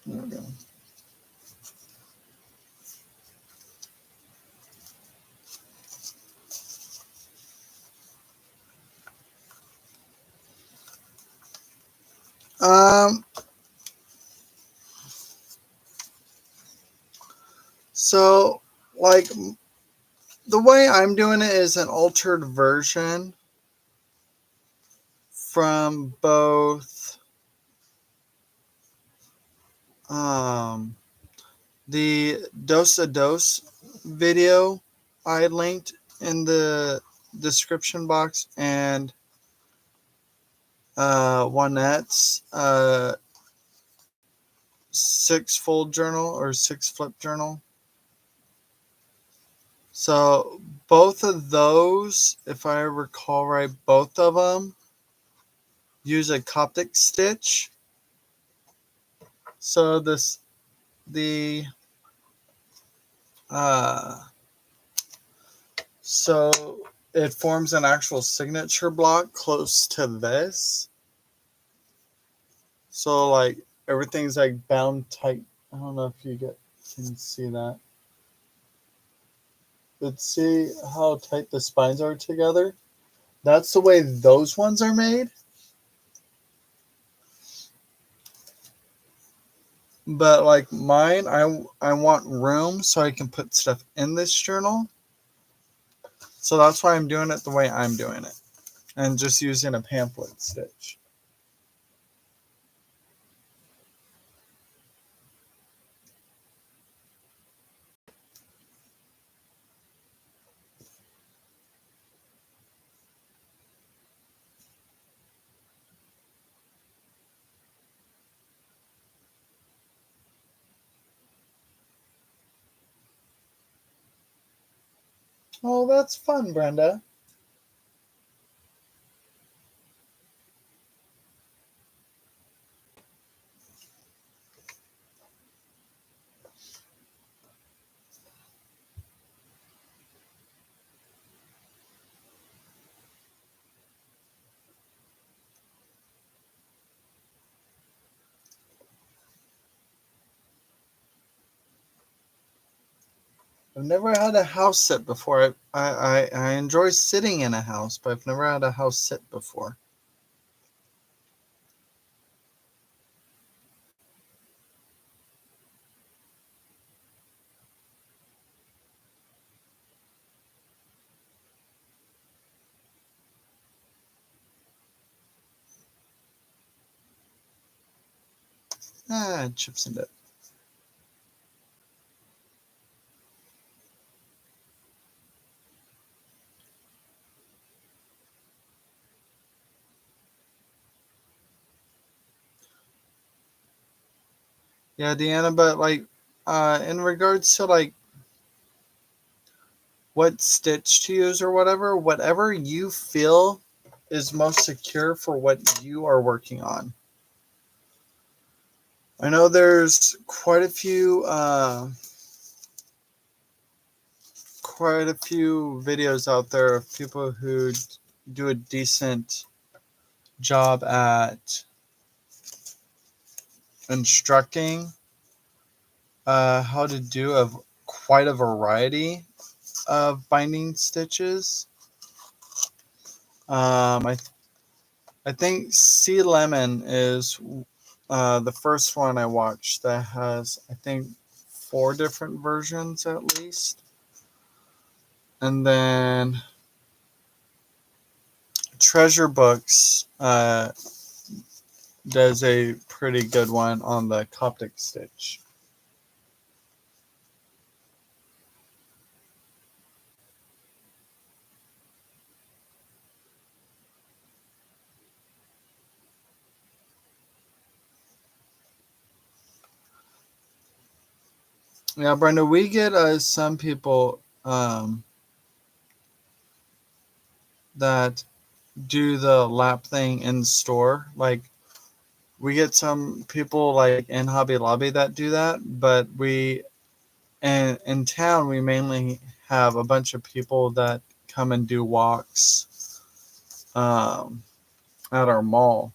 There we go. Um, so, like, the way I'm doing it is an altered version from both the Dos a Dos video I linked in the description box and Juanette's 6-fold journal or 6-flip journal. So both of those, if I recall right, both of them use a Coptic stitch. So the uh, so it forms an actual signature block close to this. So like everything's like bound tight. I don't know if you can see that. But see how tight the spines are together? That's the way those ones are made. But like mine, I want room so I can put stuff in this journal. So that's why I'm doing it the way I'm doing it. And just using a pamphlet stitch. Oh, that's fun, Brenda. I've never had a house sit before. I enjoy sitting in a house, but I've never had a house sit before. Chips and dip. Yeah, Deanna, but like in regards to like what stitch to use or whatever you feel is most secure for what you are working on. I know there's quite a few videos out there of people who do a decent job at instructing how to do quite a variety of binding stitches. I think Sea Lemon is the first one I watched that has, I think, 4 different versions at least. And then Treasure Books does a pretty good one on the Coptic stitch. Yeah, Brenda, we get some people that do the lap thing in store. Like, we get some people like in Hobby Lobby that do that, but in town we mainly have a bunch of people that come and do walks at our mall,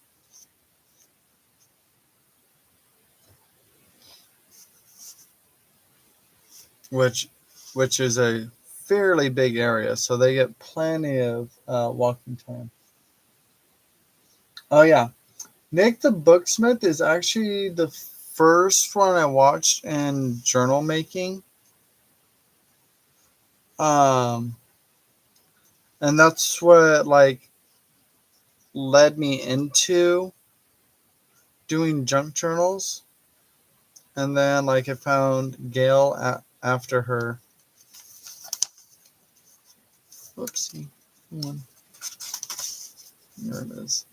which which is a fairly big area, so they get plenty of walking time. Oh yeah, Nick the Booksmith is actually the first one I watched in journal making. Um, and that's what like led me into doing junk journals. And then like I found Gail after her. Whoopsie. Come on. There it is.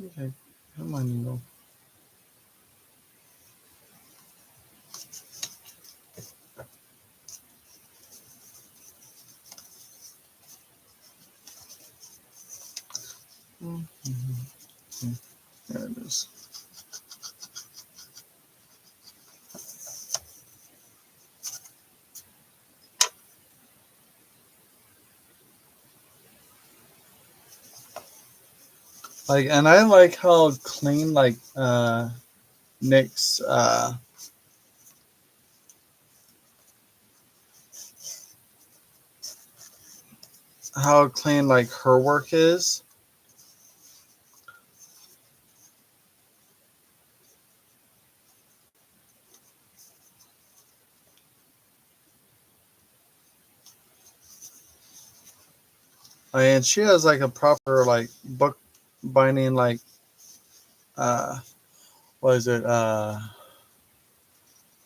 Okay. Come on, needle. Mm-hmm. There it is. Like, and I like how clean like Nick's how clean like her work is. And she has like a proper like book binding like uh what is it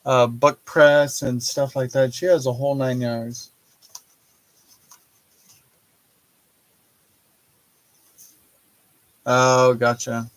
book press and stuff like that. She has a whole 9 yards. Oh, gotcha.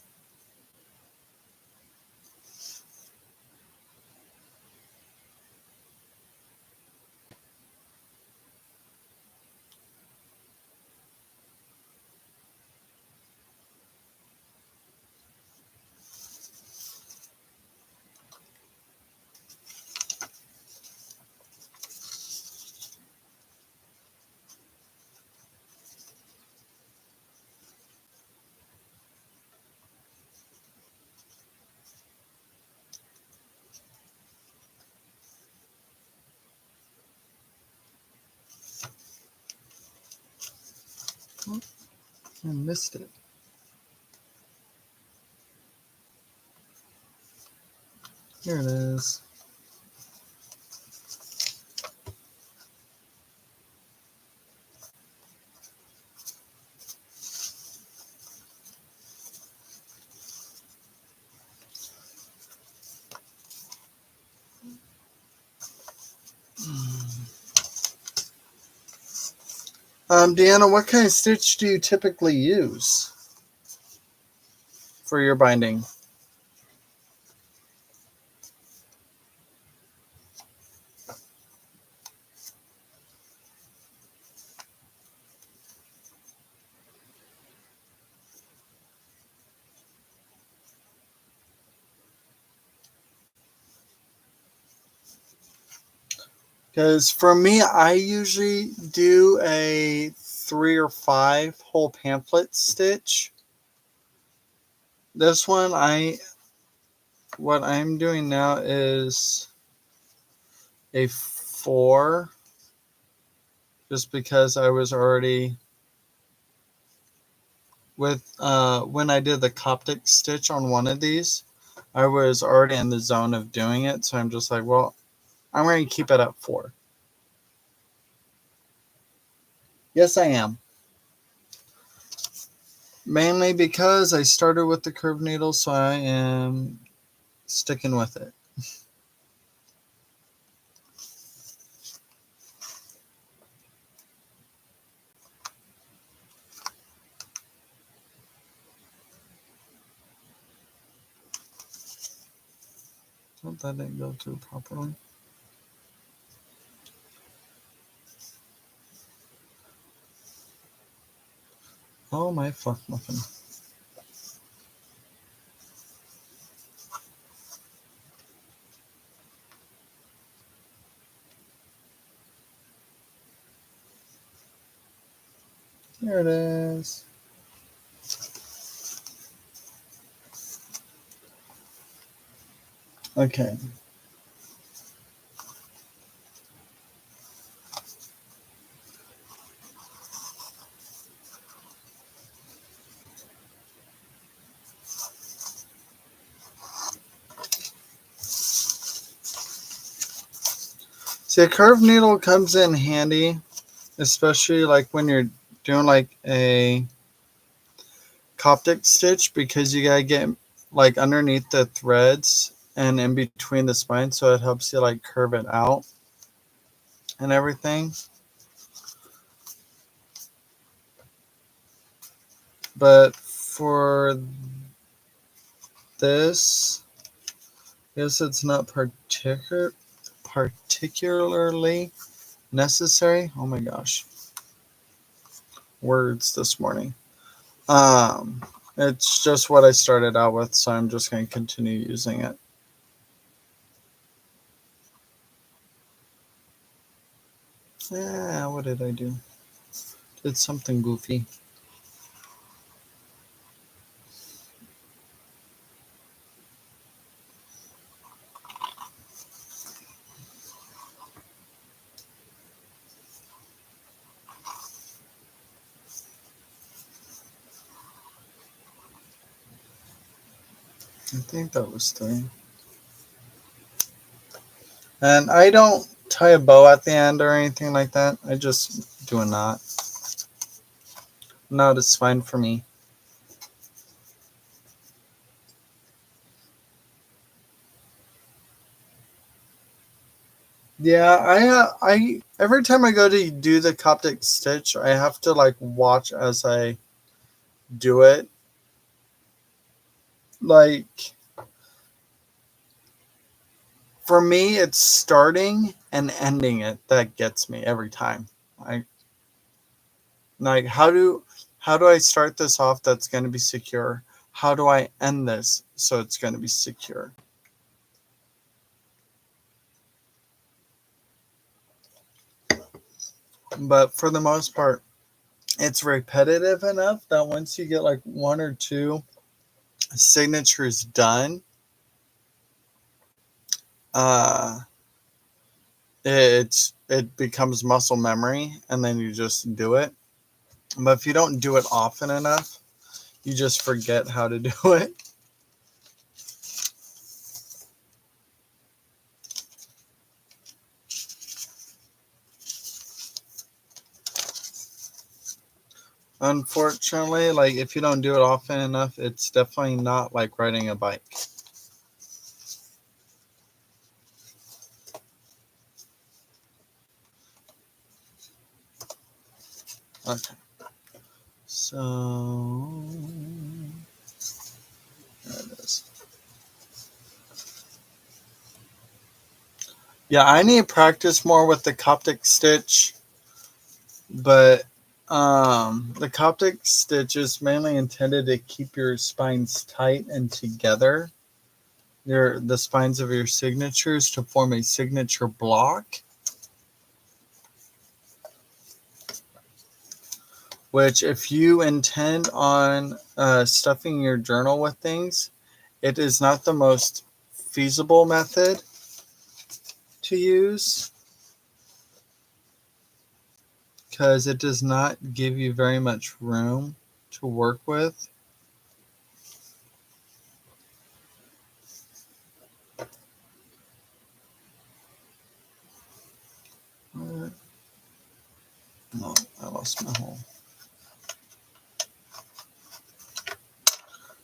Oh, I missed it. Here it is. Deanna, what kind of stitch do you typically use for your binding? Because for me, I usually do a 3 or 5 whole pamphlet stitch. This one, what I'm doing now is a 4, just because I was already with when I did the Coptic stitch on one of these, I was already in the zone of doing it, so I'm just like, well, I'm going to keep it at 4. Yes, I am. Mainly because I started with the curved needle, so I am sticking with it. Oh, that didn't go through properly. Oh, my fluff muffin. There it is. Okay. See, a curved needle comes in handy, especially like when you're doing like a Coptic stitch, because you gotta get like underneath the threads and in between the spine, so it helps you like curve it out and everything. But for this, I guess it's not particularly necessary. Oh my gosh, words this morning. It's just what I started out with, so I'm just going to continue using it. Yeah, what did I do? Did something goofy. I think that was 3. And I don't tie a bow at the end or anything like that. I just do a knot. Knot is fine for me. Yeah, I every time I go to do the Coptic stitch, I have to like watch as I do it. Like for me, it's starting and ending it that gets me every time. I like how do I start this off that's going to be secure? How do I end this so it's going to be secure? But for the most part, it's repetitive enough that once you get like 1 or 2 signatures done, uh, it becomes muscle memory, and then you just do it. But if you don't do it often enough, you just forget how to do it. Unfortunately, like if you don't do it often enough, it's definitely not like riding a bike. Okay. So there it is. Yeah, I need to practice more with the Coptic stitch, but the Coptic stitch is mainly intended to keep your spines tight and together. The spines of your signatures to form a signature block, which if you intend on stuffing your journal with things, it is not the most feasible method to use because it does not give you very much room to work with. No, I lost my hole.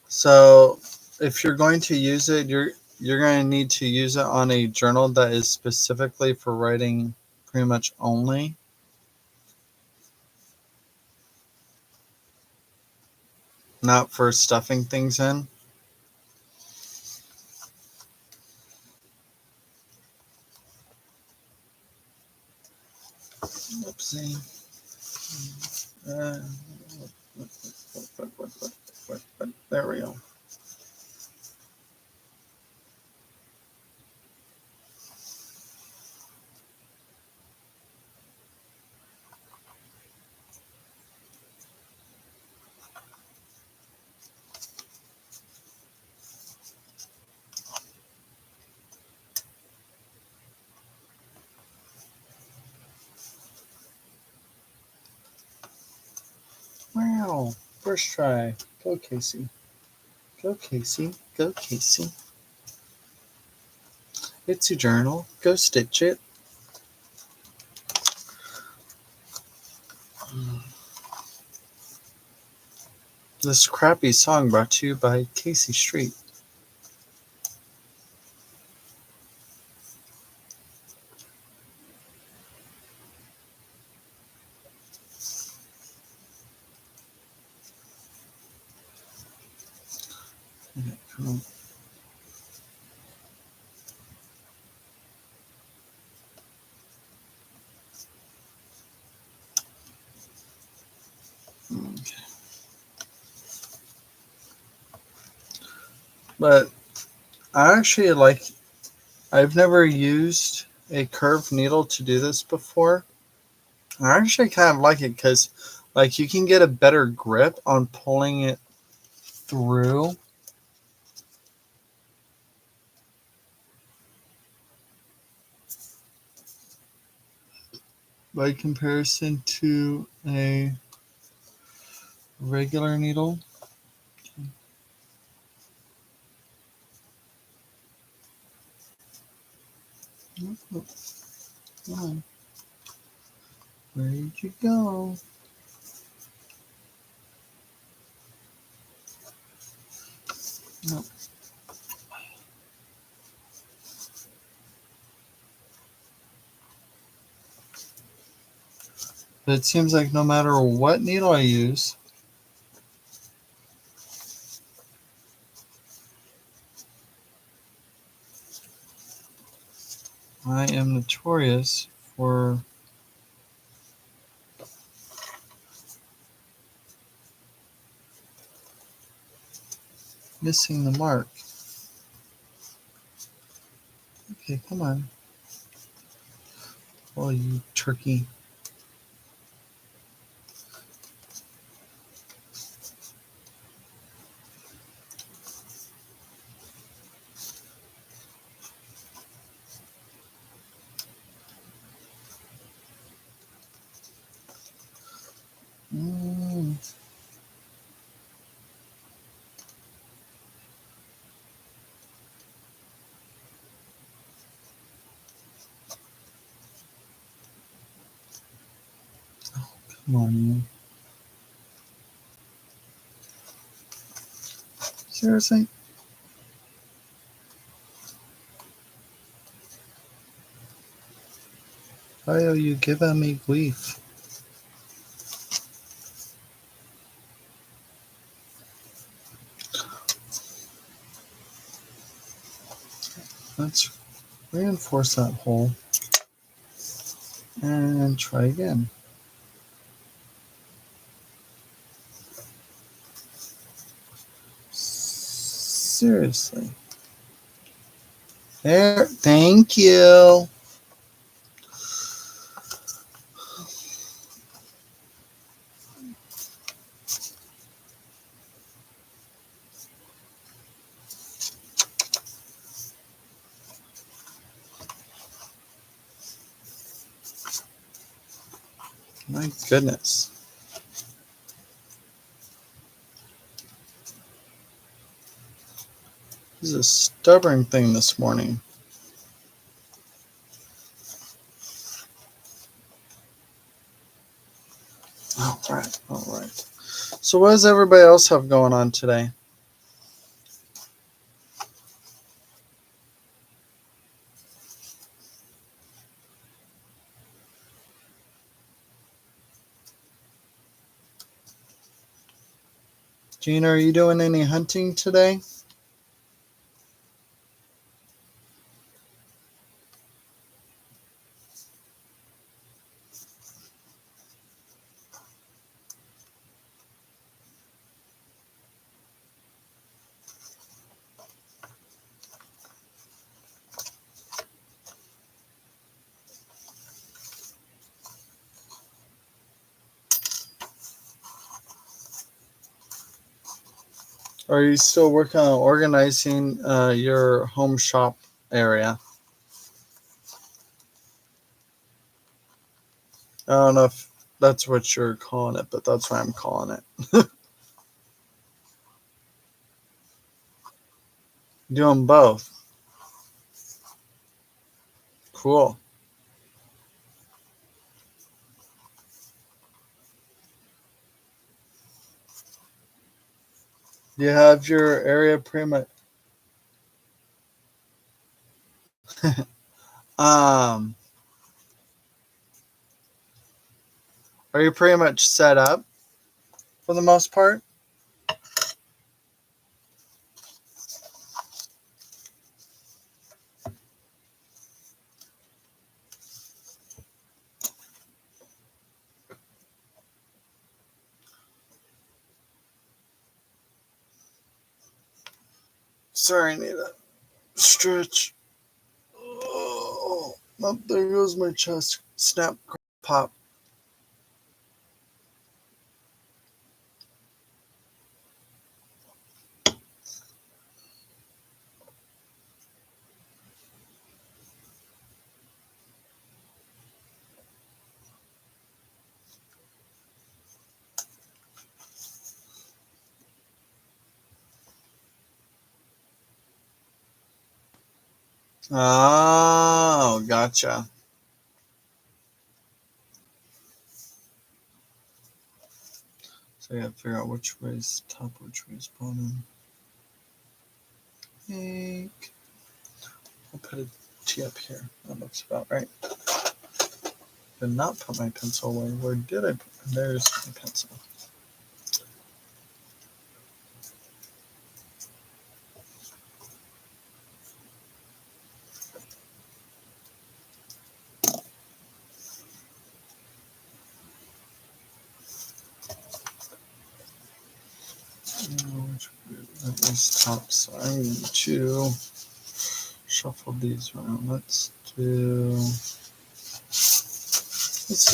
So if you're going to use it, you're going to need to use it on a journal that is specifically for writing pretty much only. Not for stuffing things in. There we go. Wow. First try. Go, Casey. Go, Casey. Go, Casey. It's your journal. Go stitch it. This crappy song brought to you by Casey Street. Okay, come on. Okay. But I actually I've never used a curved needle to do this before. I actually kind of like it because you can get a better grip on pulling it through. By comparison to a regular needle. Oh, come on. Where did you go? No. But it seems like no matter what needle I use, I am notorious for missing the mark. Okay, come on. Oh, you turkey. Mm. Oh, come on, you. Seriously? Why are you giving me grief? Let's reinforce that hole and try again. Seriously. There. Thank you. My goodness. This is a stubborn thing this morning. All right, all right. So what does everybody else have going on today? Gina, are you doing any hunting today? Are you still working on organizing your home shop area? I don't know if that's what you're calling it, but that's what I'm calling it. Doing both. Cool. You have your area pretty much. um, are you pretty much set up for the most part? Sorry, I need a stretch. Oh, there goes my chest. Snap, pop. Oh, gotcha. So I gotta figure out which way is top, which way is bottom. Think. I'll put a T up here. That looks about right. Did not put my pencil away. Where did I put? There's my pencil. That was top, so I'm going to shuffle these around. Let's do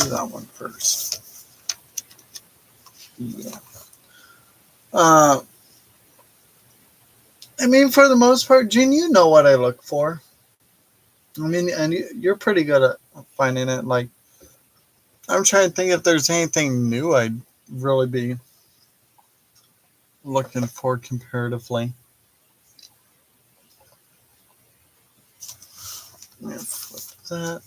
that one first. Yeah. I mean, for the most part, Gene, you know what I look for. I mean, and you're pretty good at finding it. Like, I'm trying to think if there's anything new I'd really be looking for comparatively. Let me flip that.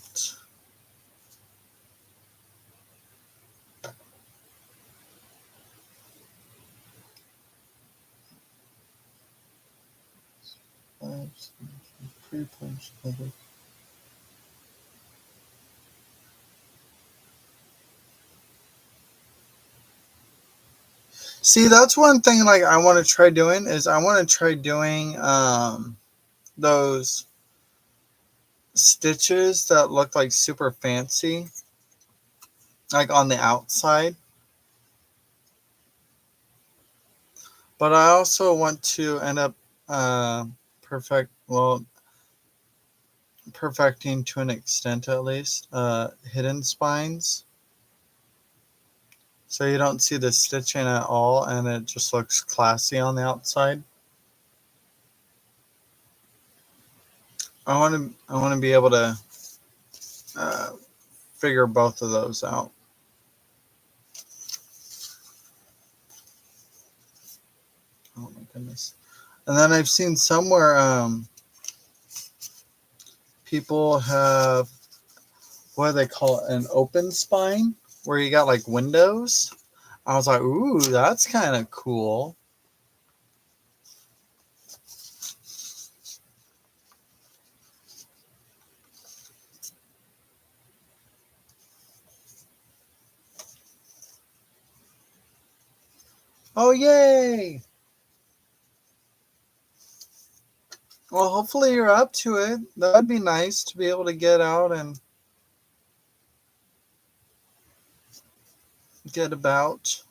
Pre-punch level. See, that's one thing like I want to try doing is I want to try doing those stitches that look like super fancy, like on the outside. But I also want to end up perfecting to an extent at least hidden spines. So you don't see the stitching at all and it just looks classy on the outside. I want to be able to uh, figure both of those out. Oh my goodness. And then I've seen somewhere people have, what do they call it, an open spine where you got like windows. I was like, ooh, that's kind of cool. Oh, yay. Well, hopefully you're up to it. That'd be nice to be able to get out and get about.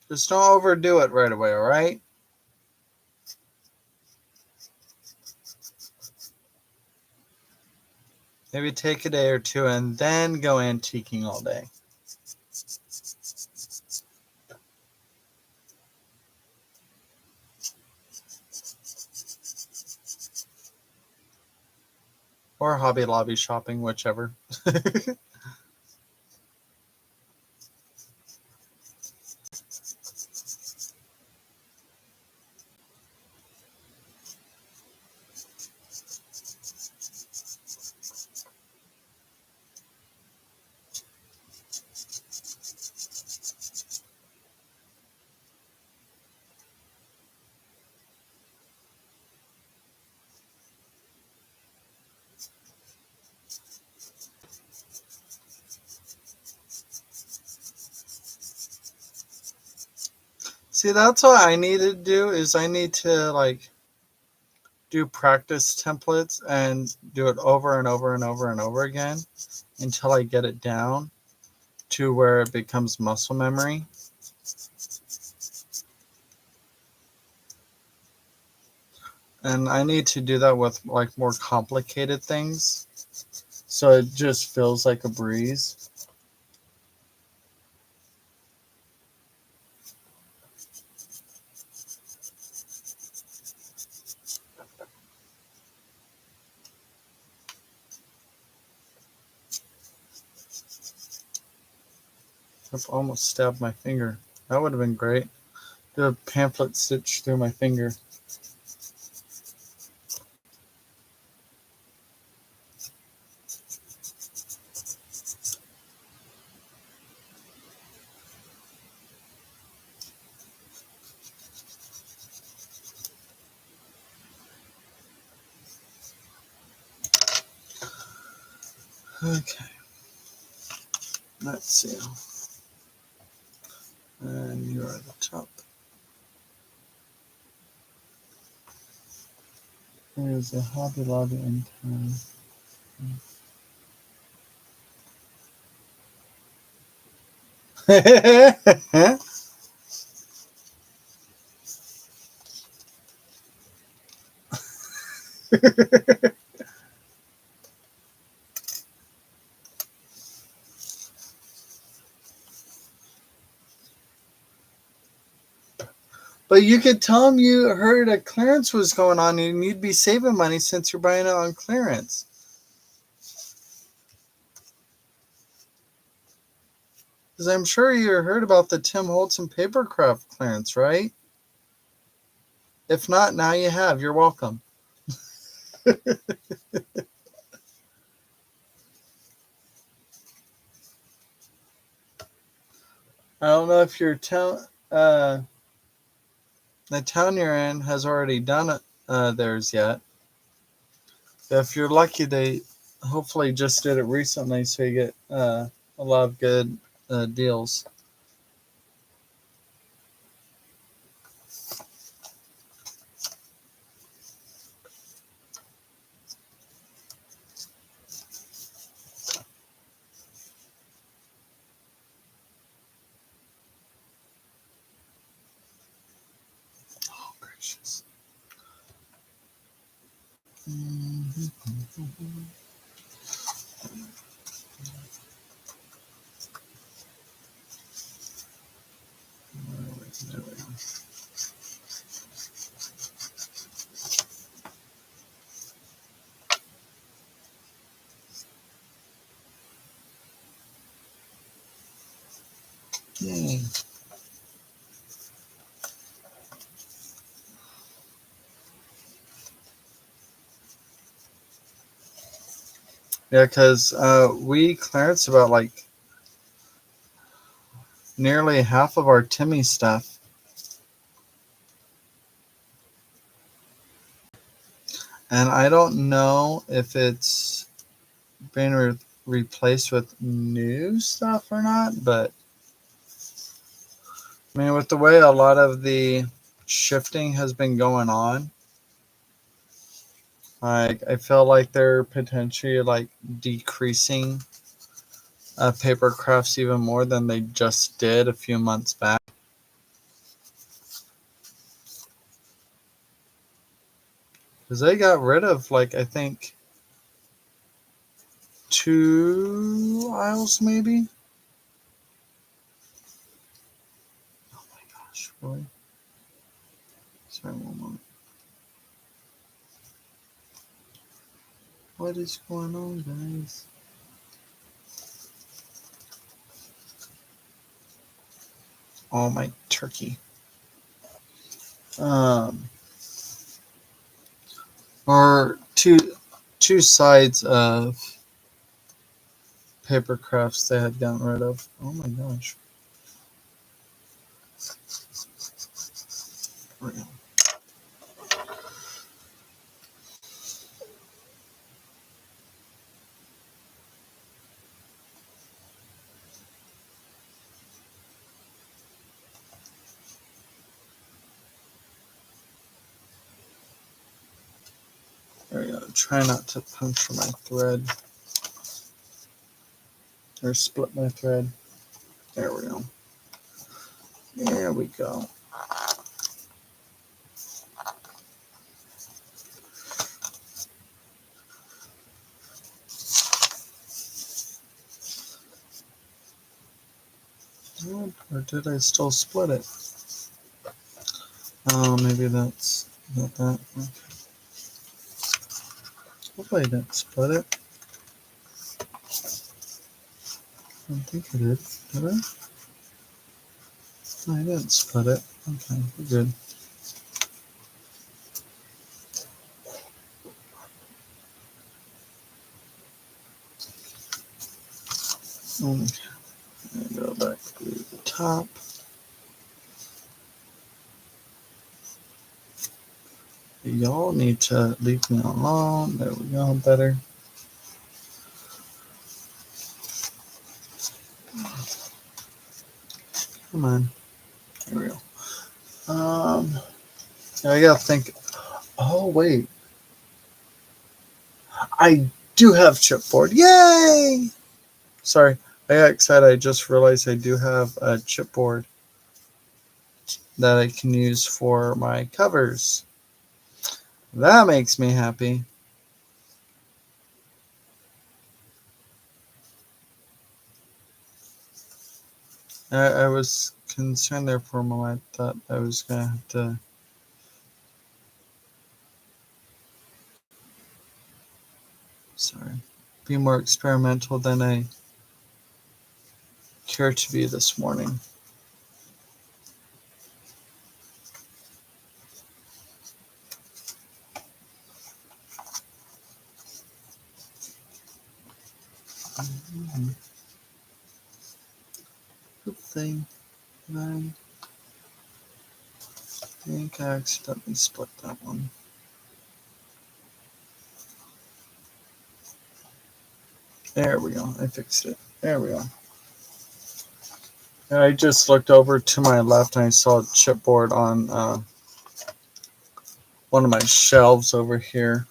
Just don't overdo it right away, all right? Maybe take a day or two and then go antiquing all day. Or Hobby Lobby shopping, whichever. See, that's what I need to do is I need to like do practice templates and do it over and over and over and over again until I get it down to where it becomes muscle memory. And I need to do that with like more complicated things so it just feels like a breeze. I've almost stabbed my finger. That would have been great. Do a pamphlet stitch through my finger. Okay. Let's see. And you are the top. There's a Hobby Lobby in town. But you could tell them you heard a clearance was going on and you'd be saving money since you're buying it on clearance. Because I'm sure you heard about the Tim Holtz and Papercraft clearance, right? If not, now you have. You're welcome. I don't know if your town, the town you're in has already done it, theirs yet. If you're lucky, they hopefully just did it recently, so you get a lot of good deals. Oh, gracious. There we go. Yay. Yeah, because we clearance about like nearly half of our Timmy stuff. And I don't know if it's being replaced with new stuff or not, but I mean, with the way a lot of the shifting has been going on, I feel like they're potentially like decreasing paper crafts even more than they just did a few months back. Because they got rid of like I think 2 aisles maybe. Oh my gosh, really? Sorry, one moment. What is going on, guys? Oh, my turkey. Or two sides of paper crafts they had gotten rid of. Oh my gosh. There we go. There we go. Try not to puncture my thread. Or split my thread. There we go. There we go. Or did I still split it? Oh, maybe that's not that. Okay. Hopefully I didn't split it. I don't think I did. Did I? No, I didn't split it. Okay, we're good. Okay. Go back to the top. Y'all need to leave me alone. There we go. Better. Come on. There we go. I gotta think. Oh wait, I do have chipboard. Yay! Sorry, I got excited. I just realized I do have a chipboard that I can use for my covers. That makes me happy. I was concerned there for a moment. I thought I was gonna have to. Sorry, be more experimental than I care to be this morning. Good thing. I think I accidentally split that one. There we go. I fixed it. There we go. And I just looked over to my left and I saw a chipboard on one of my shelves over here.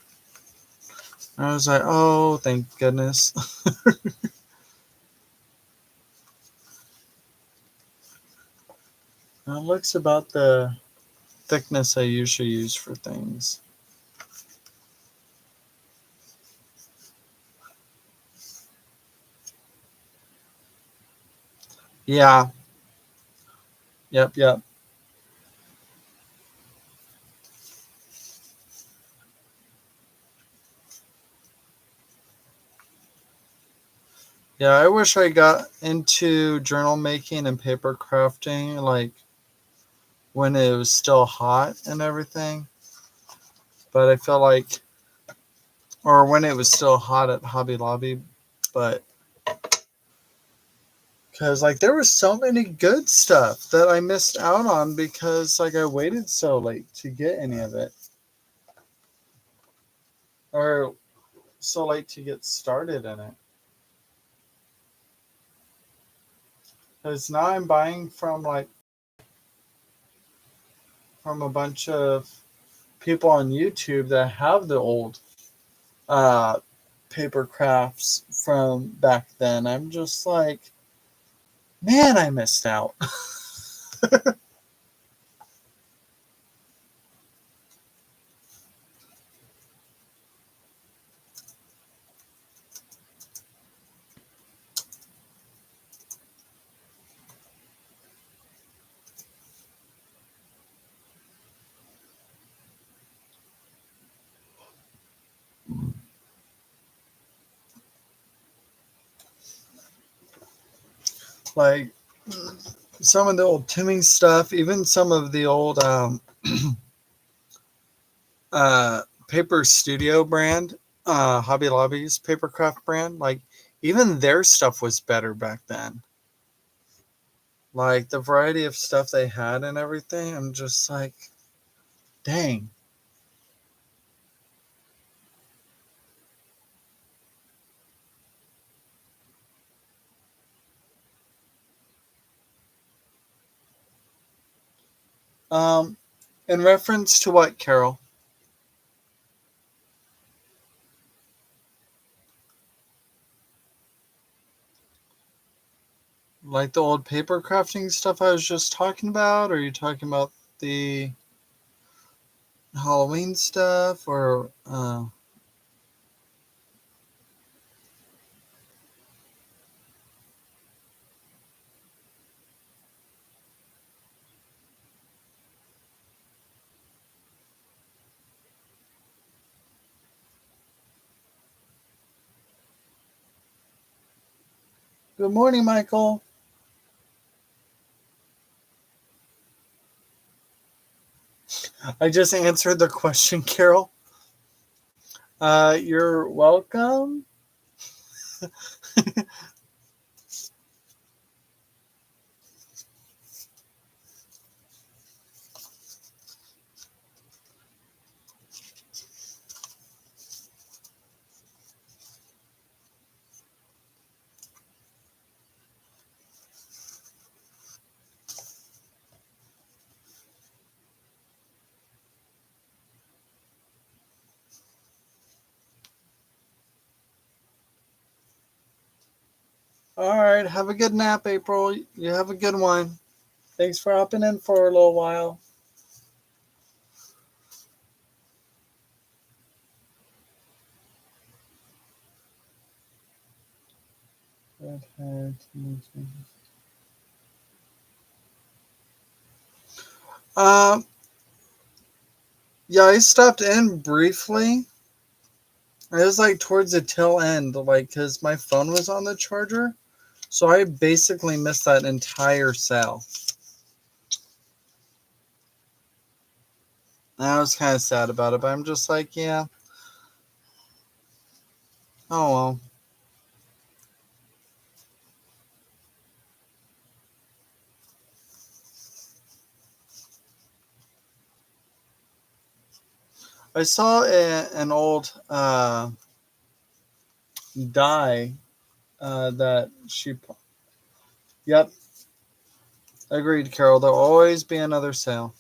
I was like, oh, thank goodness. It looks about the thickness I usually use for things. Yeah. Yep. Yeah, I wish I got into journal making and paper crafting like when it was still hot and everything. But I feel like, or when it was still hot at Hobby Lobby, but because like there was so many good stuff that I missed out on because like I waited so late to get any of it. Or so late to get started in it. Because now I'm buying from a bunch of people on YouTube that have the old uh, paper crafts from back then. I'm just like, man, I missed out. Like some of the old Timming stuff, even some of the old Paper Studio brand, Hobby Lobby's Papercraft brand, like even their stuff was better back then. Like the variety of stuff they had and everything, I'm just like, dang. In reference to what, Carol? Like the old paper crafting stuff I was just talking about? Or are you talking about the Halloween stuff? Or good morning, Michael. I just answered the question, Carol. You're welcome. All right, have a good nap, April. You have a good one. Thanks for hopping in for a little while. Um, yeah, I stopped in briefly. It was like towards the tail end, like, because my phone was on the charger. So I basically missed that entire sale. And I was kind of sad about it, but I'm just like, yeah. Oh well. I saw an old die that she. Yep, agreed, Carol. There'll always be another sale.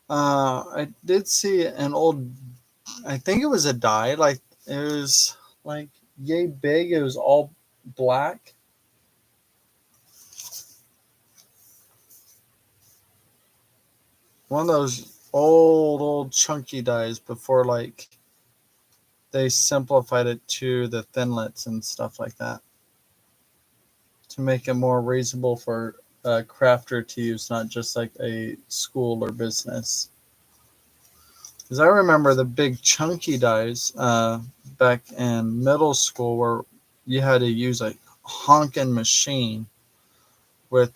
I did see an old. I think it was a die. Like it was like yay big. It was all black. One of those old chunky dies before like they simplified it to the thinlits and stuff like that to make it more reasonable for a crafter to use, not just like a school or business. Because I remember the big chunky dies back in middle school where you had to use a honking machine with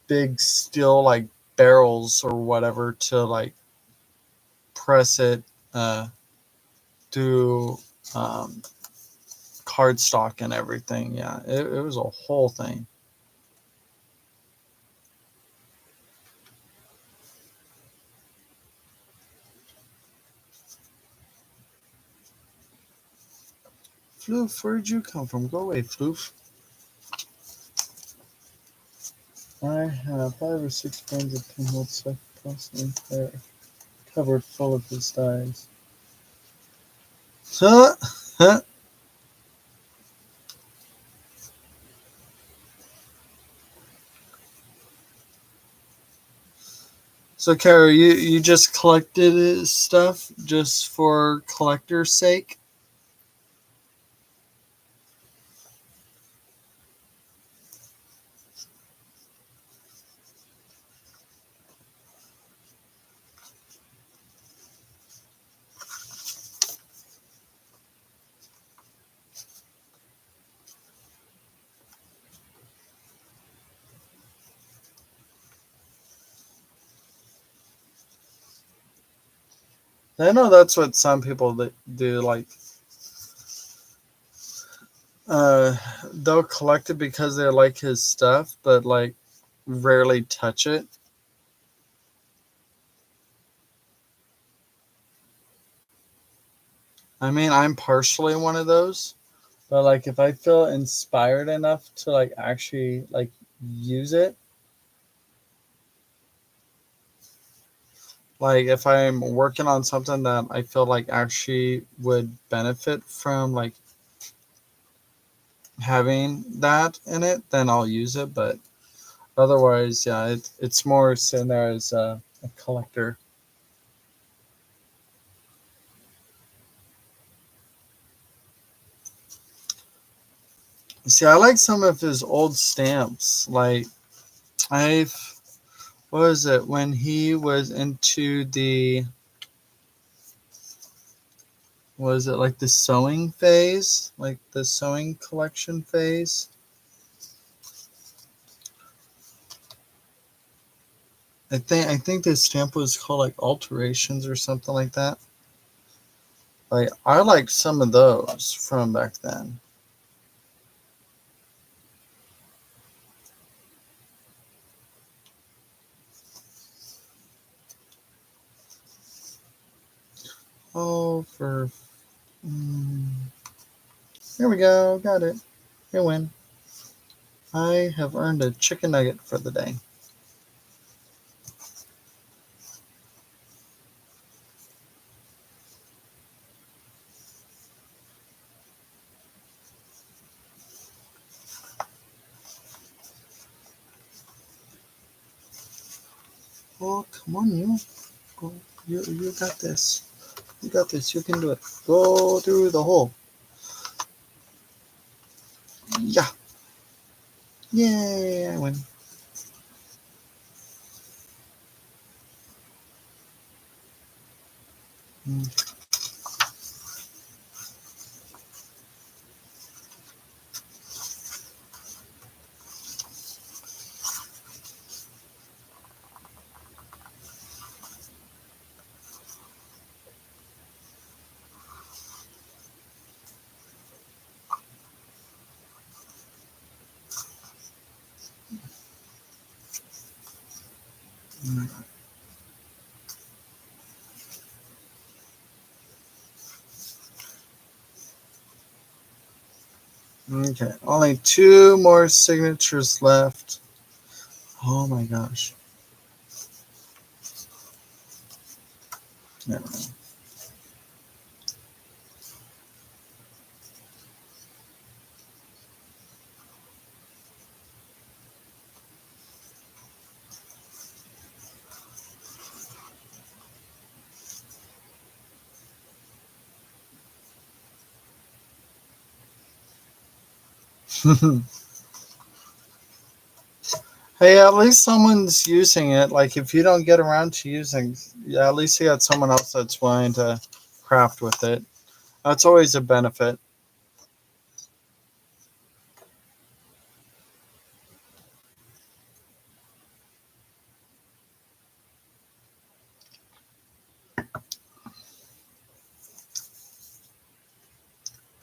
big steel like barrels or whatever to like press it through cardstock and everything. Yeah, it was a whole thing. Floof, where'd you come from? Go away, Floof. I have 5 or 6 pens of pinhole stuck constantly there, covered full of his dies. Huh? Huh? So, Kara, you just collected his stuff just for collector's sake? I know that's what some people do. Like, they'll collect it because they like his stuff, but like rarely touch it. I mean, I'm partially one of those, but like if I feel inspired enough to like actually like use it, like if I'm working on something that I feel like actually would benefit from like having that in it, then I'll use it. But otherwise, yeah, it's more sitting there as a collector. See, I like some of his old stamps. Like I've what was it when he was into the was it like the sewing phase, like the sewing collection phase? I think the stamp was called like alterations or something like that. Like I like some of those from back then. Oh, for mm, here we go, got it. You win. I have earned a chicken nugget for the day. Oh, come on, you. Go, you got this. You got this. You can do it. Go through the hole. Yeah. Yay, I win. Mm. Okay, only two more signatures left. Oh my gosh. Never mind. Hey, at least someone's using it. Like, if you don't get around to using, yeah, at least you got someone else that's willing to craft with it. That's always a benefit.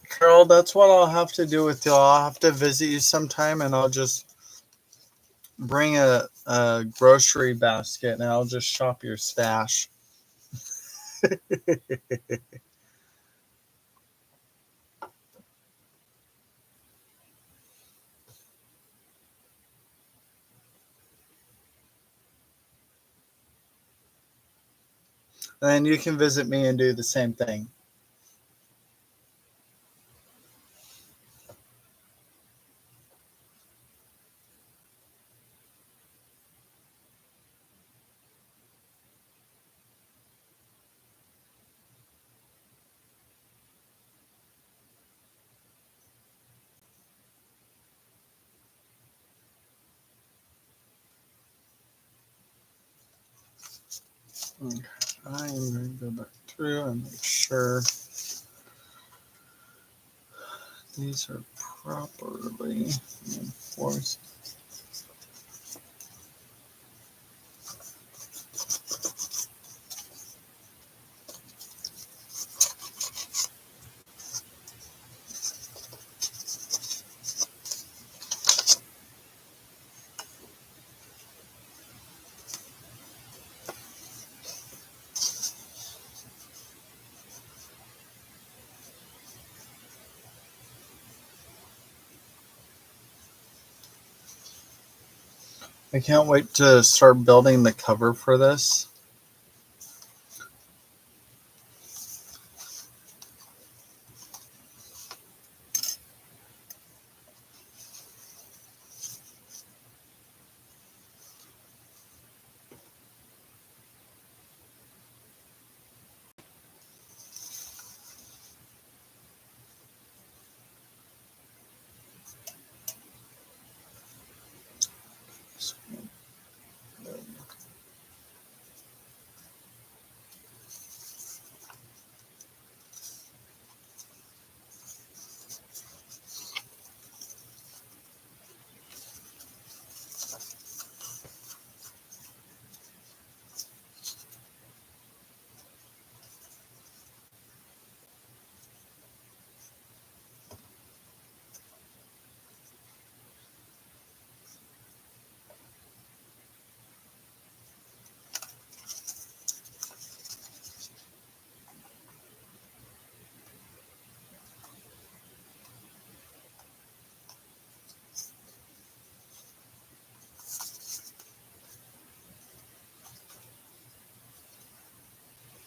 Carol, that's what I'll have to do with you. I'll have to visit you sometime and I'll just bring a grocery basket and I'll just shop your stash. And then you can visit me and do the same thing. Okay. I am going to go back through and make sure these are properly enforced. I can't wait to start building the cover for this.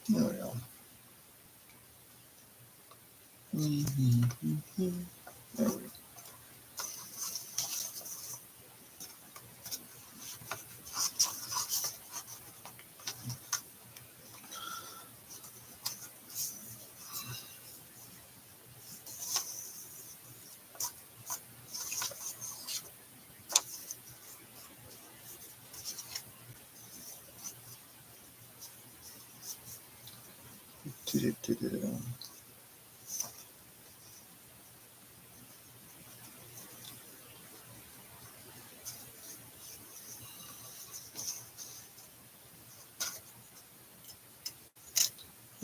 There we go. There we go.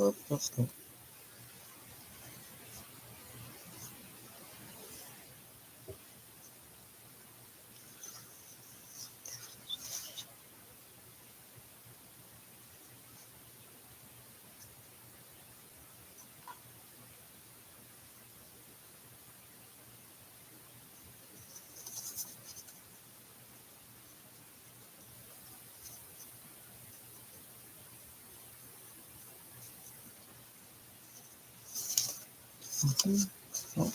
Oh, let's go. Oh.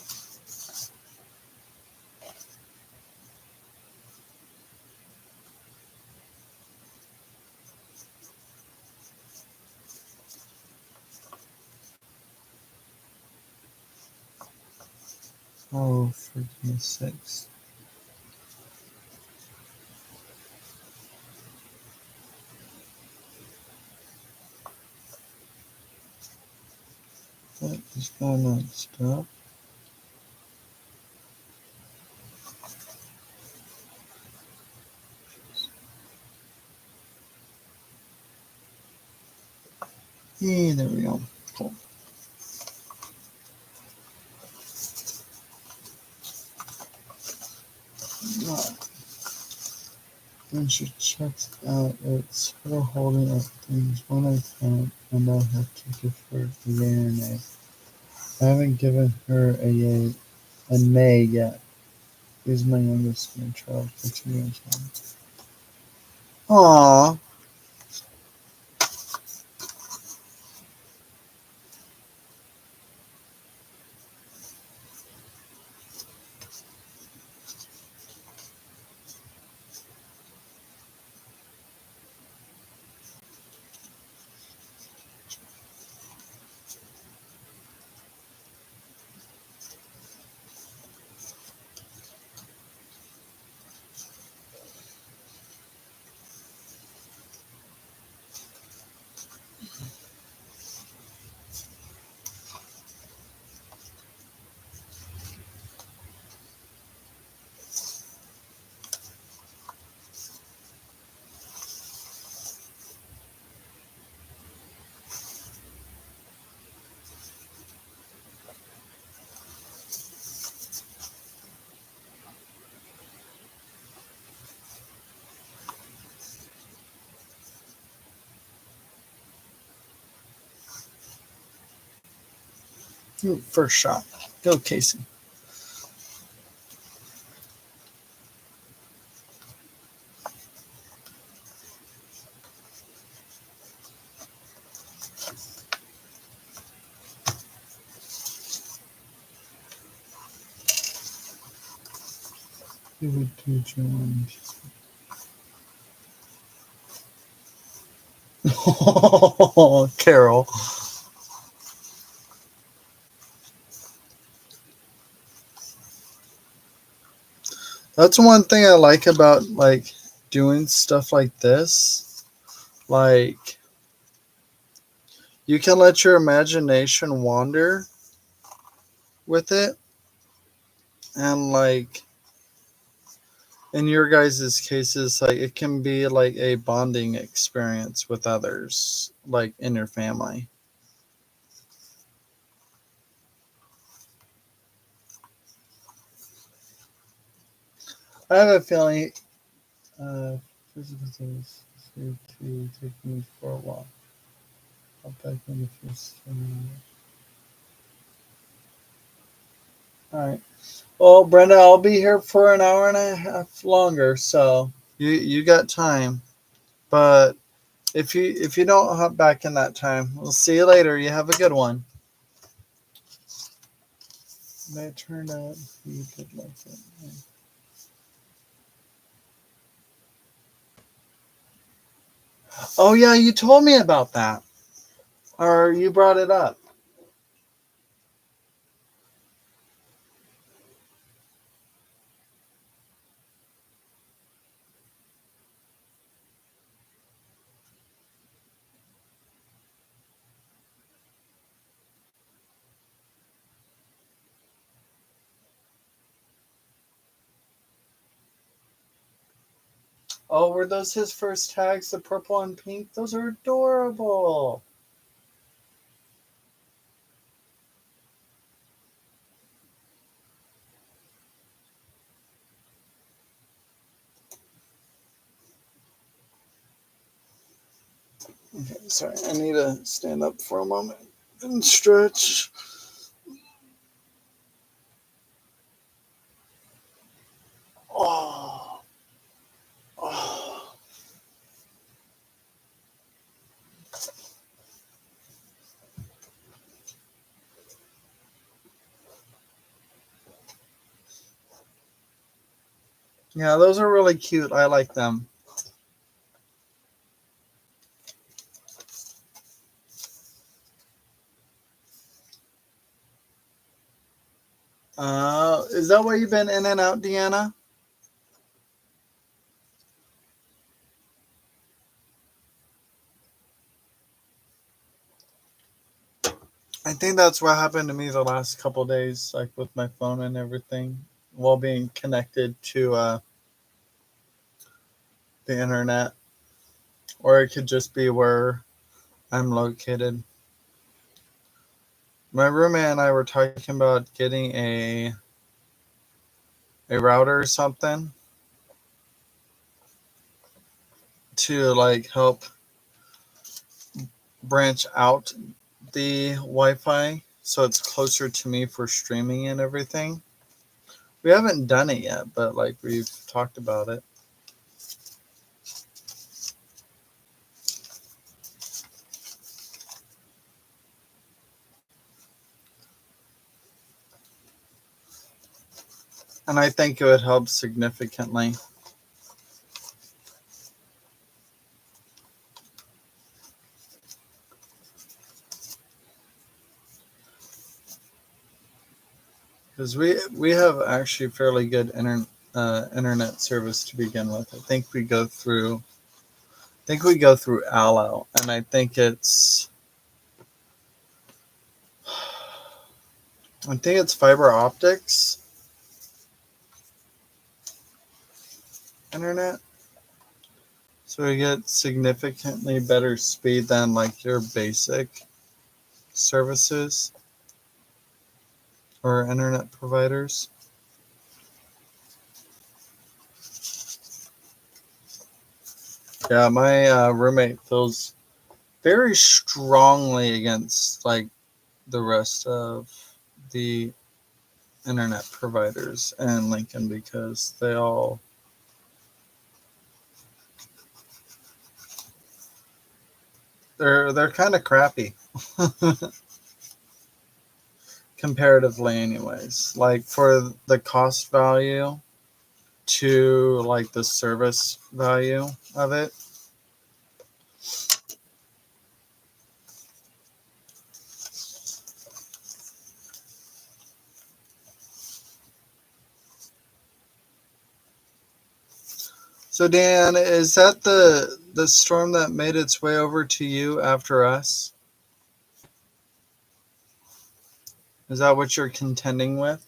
Oh, for goodness sakes. That is going on stop. Yeah, there we go. Cool. Now, when she checks out, it's her holding up things when I can, and I have to give her a yay or nay. I haven't given her a nay yet. He's my youngest grandchild for 2 years now. Aww. Ooh, first shot. Go, Casey. Oh, Carol. That's one thing I like about like doing stuff like this. Like you can let your imagination wander with it, and like in your guys' cases, like it can be like a bonding experience with others, like in your family. I have a feeling physical things to take me for a while. I'll back in the first. All right. Well, Brenda, I'll be here for an hour and a half longer, so you got time. But if you don't hop back in that time, we'll see you later. You have a good one. That turned out you did like it. Oh yeah, you told me about that, or you brought it up. Oh, were those his first tags, the purple and pink? Those are adorable. Okay, sorry, I need to stand up for a moment and stretch. Oh, oh. Yeah, those are really cute. I like them. Is that why you've been in and out, Deanna? I think that's what happened to me the last couple days, like with my phone and everything, while being connected to the internet, or it could just be where I'm located. My roommate and I were talking about getting a router or something to like help branch out the Wi-Fi so it's closer to me for streaming and everything. We haven't done it yet, but like we've talked about it. And I think it would help significantly. Because we have actually fairly good internet service to begin with. I think we go through Allo, and I think it's fiber optics internet. So we get significantly better speed than like your basic services or internet providers. Yeah, my roommate feels very strongly against like the rest of the internet providers in Lincoln because they're kind of crappy comparatively anyways. Like for the cost value to like the service value of it. So Dan, is that the storm that made its way over to you after us? Is that what you're contending with?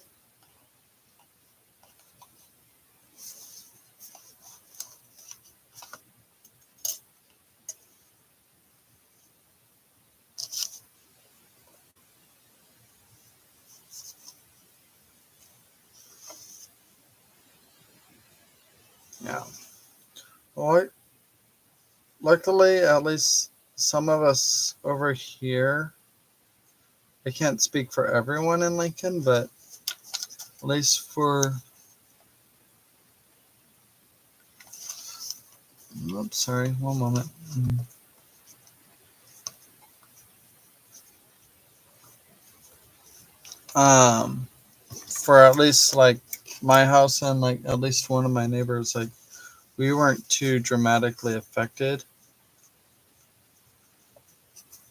Yeah. Well, luckily, at least some of us over here, I can't speak for everyone in Lincoln, but at least for, oops, sorry, one moment. Um, for at least like my house and like at least one of my neighbors, like we weren't too dramatically affected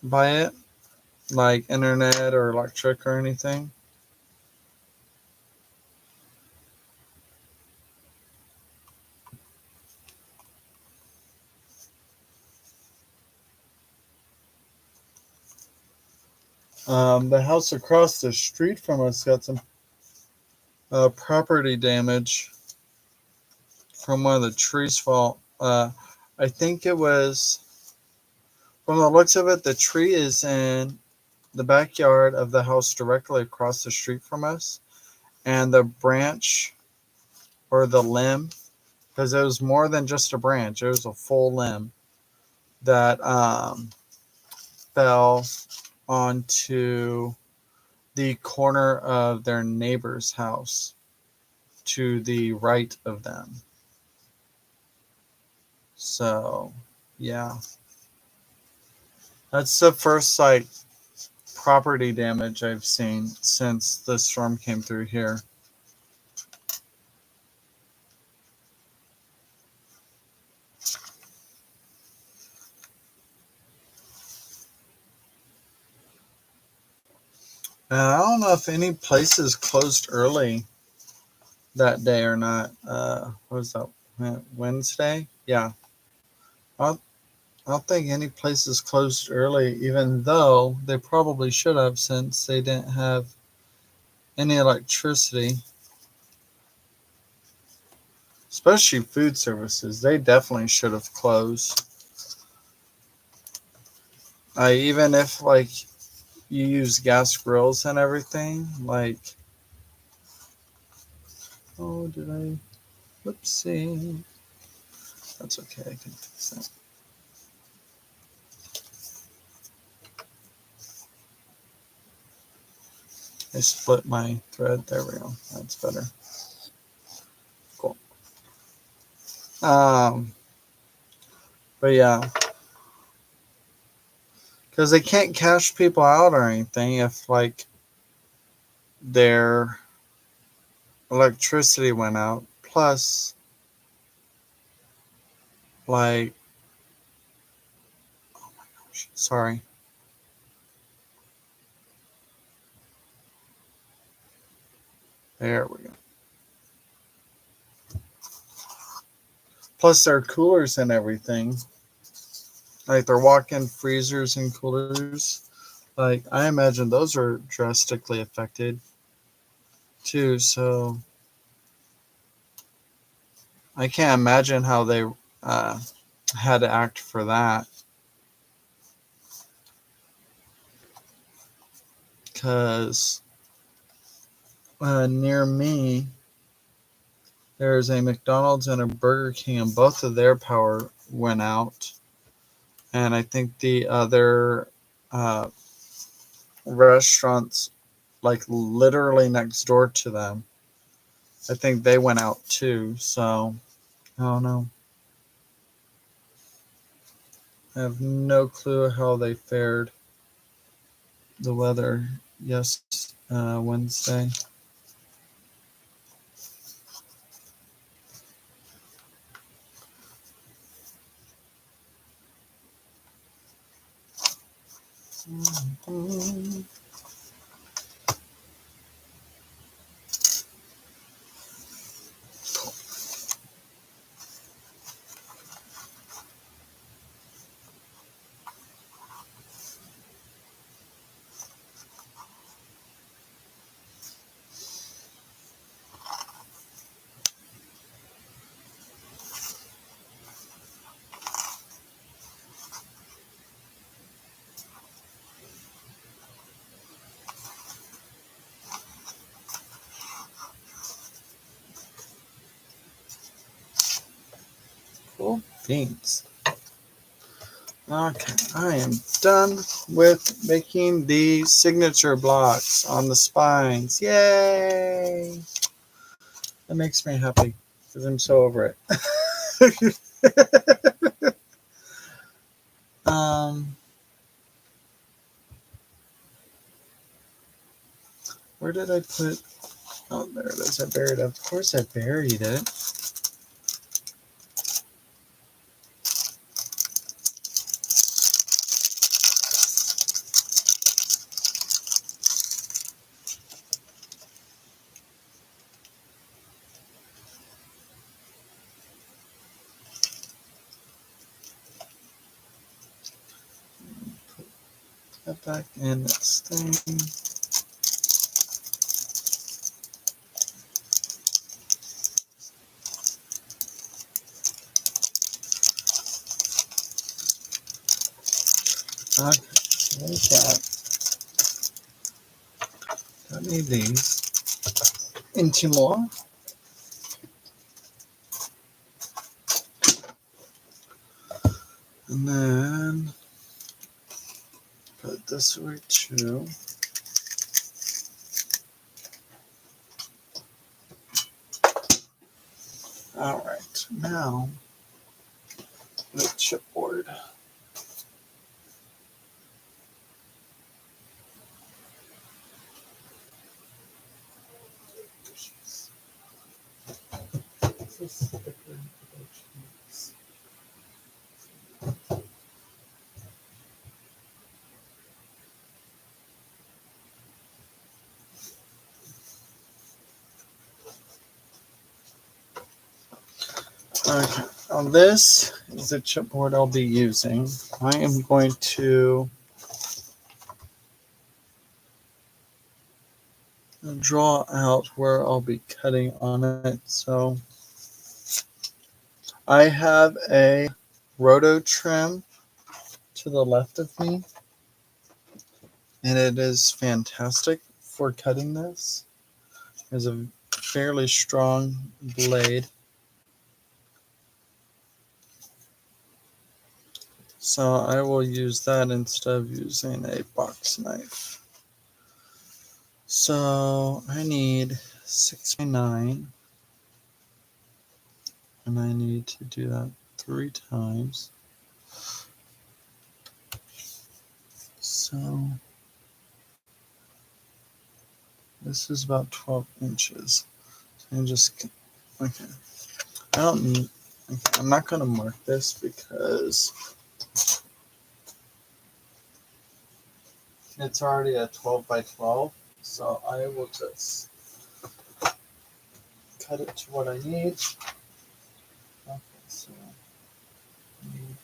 by it, like internet or electric or anything. The house across the street from us got some property damage from one of the trees fall. I think it was, from the looks of it, the tree is in the backyard of the house directly across the street from us, and the branch or the limb, because it was more than just a branch, it was a full limb that fell onto the corner of their neighbor's house to the right of them. So, yeah, that's the first like property damage I've seen since the storm came through here. And I don't know if any places closed early that day or not. What was that? Wednesday? Yeah. I don't think any places closed early, even though they probably should have since they didn't have any electricity. Especially food services. They definitely should have closed. Even if like you use gas grills and everything, like, oh, did I? Whoopsie. That's okay. I can fix that. I split my thread. There we go. That's better. Cool. But yeah, because they can't cash people out or anything if like their electricity went out. Plus, like, oh my gosh, sorry. There we go. Plus, their coolers and everything. Like their walk-in freezers and coolers. Like I imagine those are drastically affected too. So I can't imagine how they had to act for that. Because near me, there's a McDonald's and a Burger King, and both of their power went out. And I think the other uh, restaurants, like literally next door to them, I think they went out too. So I don't know. I have no clue how they fared. The weather, yes, Wednesday. Cool beans. Okay, I am done with making the signature blocks on the spines. Yay! That makes me happy because I'm so over it. Where did I put? Oh, there it is. I buried it. Of course, I buried it. Put that back in this thing. Okay, like that. Don't need these. Into more. And then put this way too. All right, now the chipboard. Okay, now this is the chipboard I'll be using. I am going to draw out where I'll be cutting on it. So I have a roto trim to the left of me, and it is fantastic for cutting this. It's a fairly strong blade. So I will use that instead of using a box knife. So I need 6 by 9, and I need to do that 3 times. So this is about 12 inches. So I'm just, okay. I don't need, okay, I'm not going to mark this because it's already a 12 by 12. So I will just cut it to what I need. Okay, so I need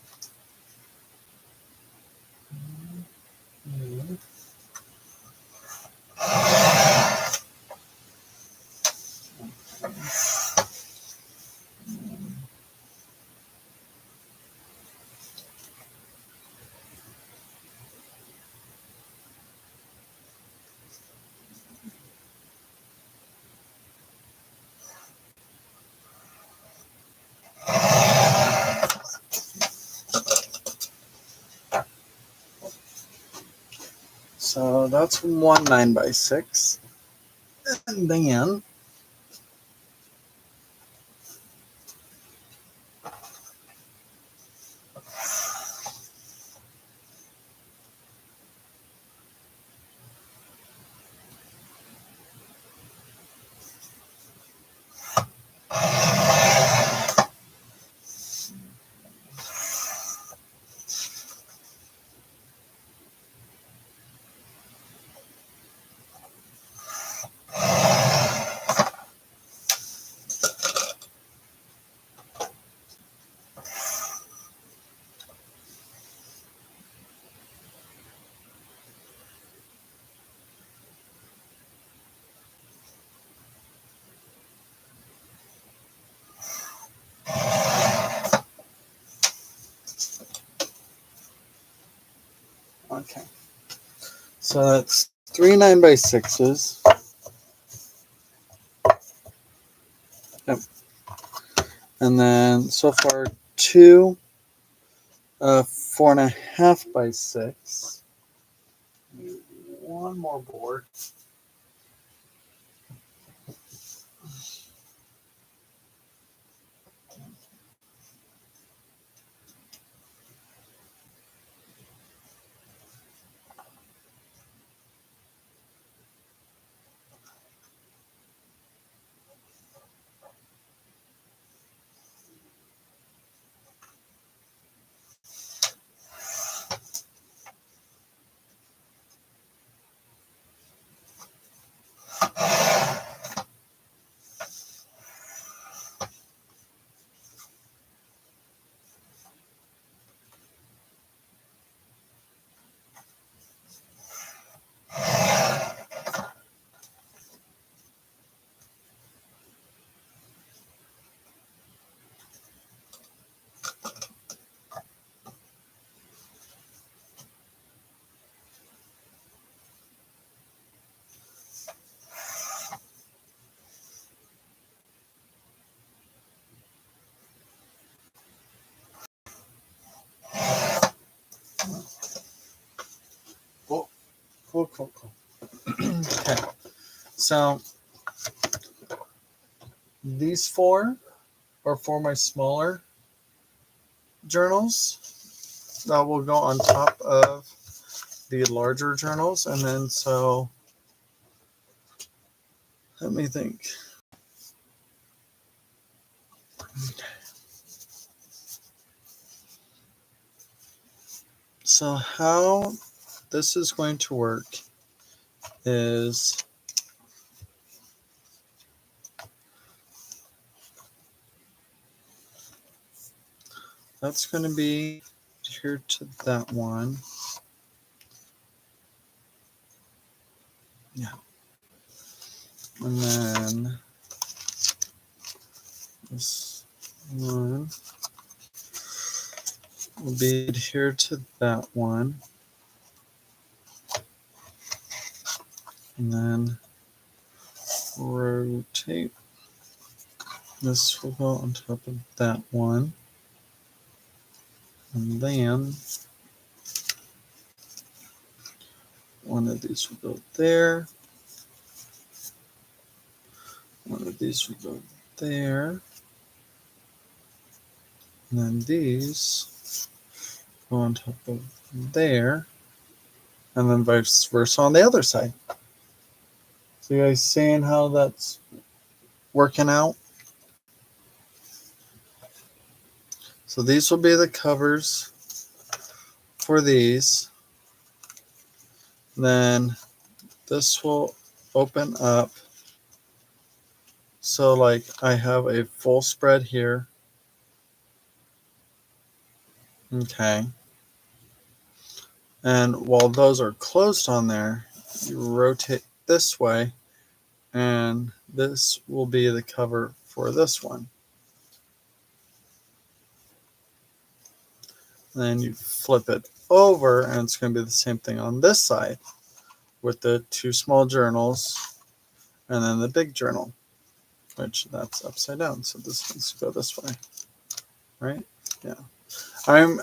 So that's one 9 by 6. And then Okay. So that's 3 9x6s. Yep. And then so far 2 4.5x6. One more board. Cool. Cool. Okay. So these 4 are for my smaller journals that will go on top of the larger journals. And then so let me think. So how this is going to work is that's going to be here to that one. Yeah. And then this one will be adhered to that one. And then rotate. This will go on top of that one. And then one of these will go there. One of these will go there. And then these go on top of there. And then vice versa on the other side. So you guys seeing how that's working out? So these will be the covers for these. Then this will open up. So like I have a full spread here. Okay. And while those are closed on there, you rotate this way and this will be the cover for this one. Then you flip it over and it's going to be the same thing on this side with the 2 small journals and then the big journal, which that's upside down. So this needs to go this way, right? Yeah. I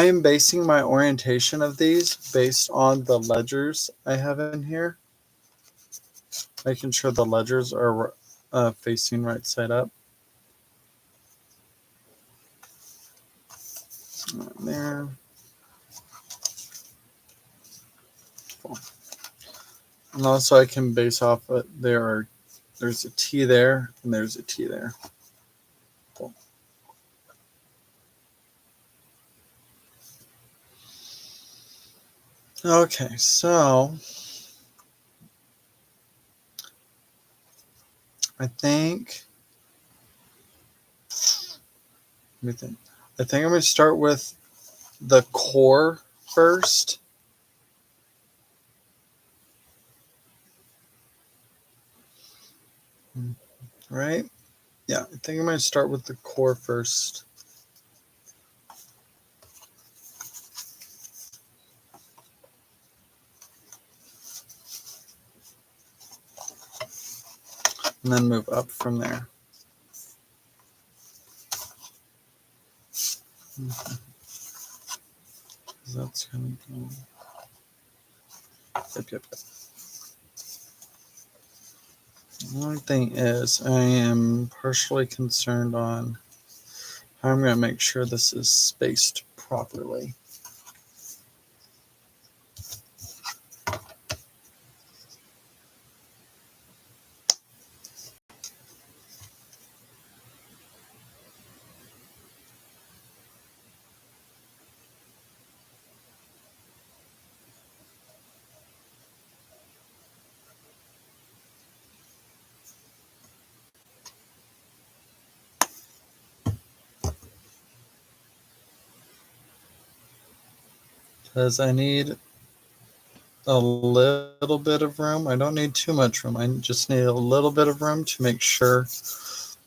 am basing my orientation of these based on the ledgers I have in here, making sure the ledgers are facing right side up. Right there. Cool. And also I can base off it. There's a T there and there's a T there. Cool. Okay, so I think I'm going to start with the core first. Right? Yeah, I think I'm going to start with the core first. and then move up from there. That's going to go. Yep. The only thing is, I am partially concerned on how I'm going to make sure this is spaced properly. Because I need a little bit of room. I don't need too much room. I just need a little bit of room to make sure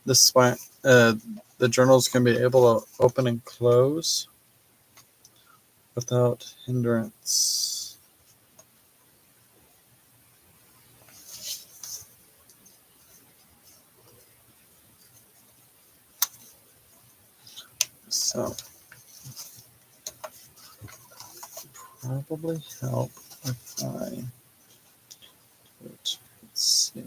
the journals can be able to open and close without hindrance. So, probably help if I let's see.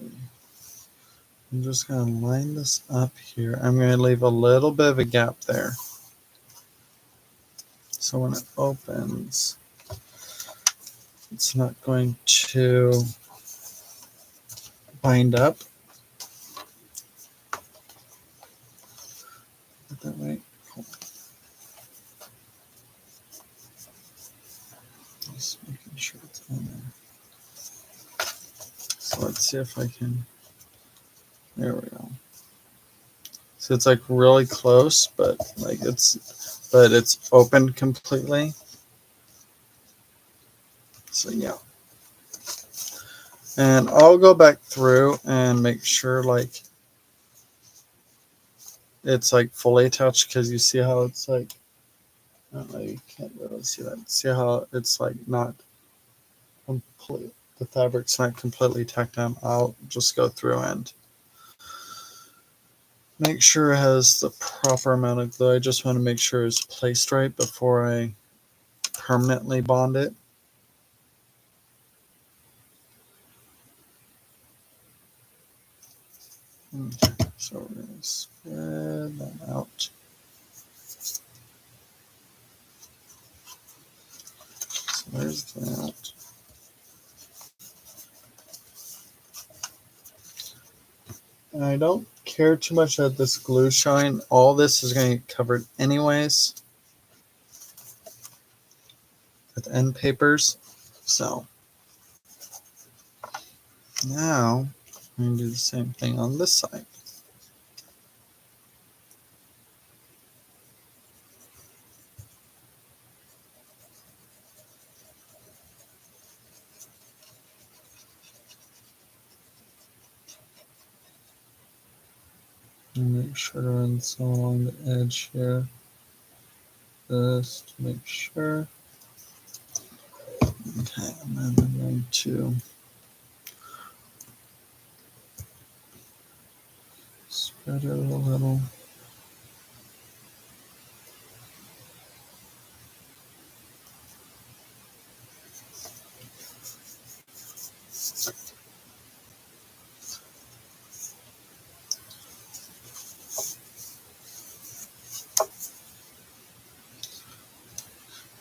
I'm just going to line this up here. I'm going to leave a little bit of a gap there. So when it opens, it's not going to bind up. Put that way. Cool. Just making sure it's on there. So let's see if I can. There we go. So it's like really close, but it's open completely. So yeah. And I'll go back through and make sure like it's like fully attached, because you see how it's like, I don't know, you can't really see that. See how it's like not complete, the fabric's not completely tacked down. I'll just go through and make sure it has the proper amount of glue. I just want to make sure it's placed right before I permanently bond it. Okay, so we're going to spread that out. So there's that. And I don't care too much that this glue showing. All this is going to get covered anyways with end papers. So now I'm going to do the same thing on this side. And make sure to run some along the edge here, just to make sure. Okay, and then I'm going to spread it a little.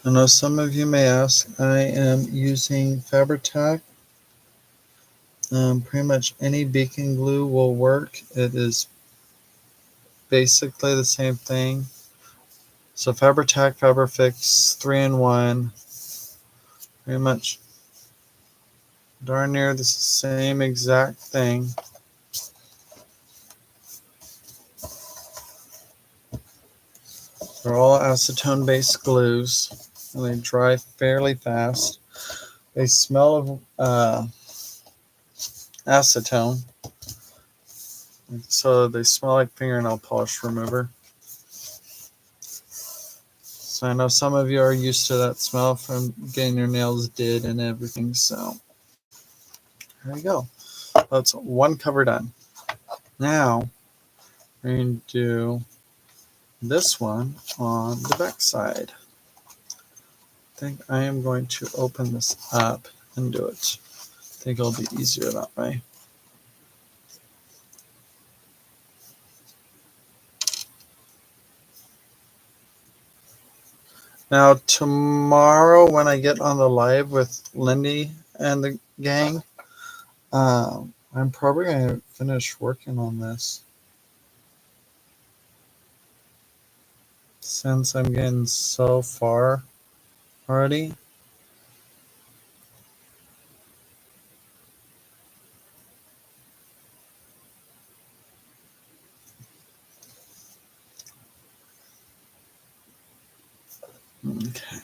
I know some of you may ask, I am using Fabri-Tac. Pretty much any beacon glue will work. It is basically the same thing. So Fabri-Tac, Fabri-Fix, 3-in-1, pretty much darn near the same exact thing. They're all acetone-based glues, and they dry fairly fast. They smell of acetone, so they smell like fingernail polish remover. So I know some of you are used to that smell from getting your nails did and everything. So there you go. That's one cover done. Now we're going to do this one on the back side. I think I am going to open this up and do it. I think it'll be easier that way. Now tomorrow when I get on the live with Lindy and the gang, I'm probably going to finish working on this. Since I'm getting so far already. Okay.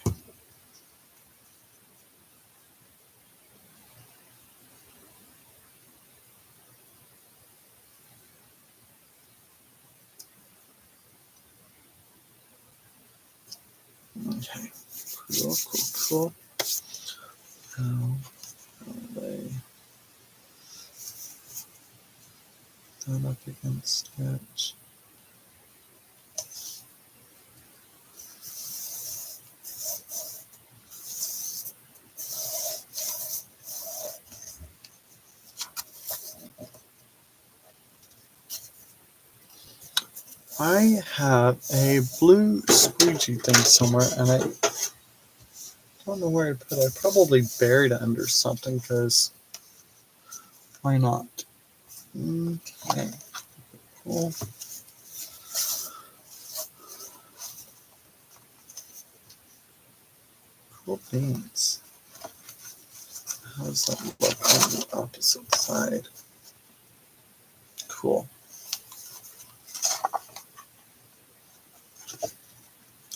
Okay. Cool. Now, lay that up against it. I have a blue squeegee thing somewhere, and I don't know where I put it. I probably buried it under something, because why not? Okay. Cool. Cool beans. How does that look on the opposite side? Cool.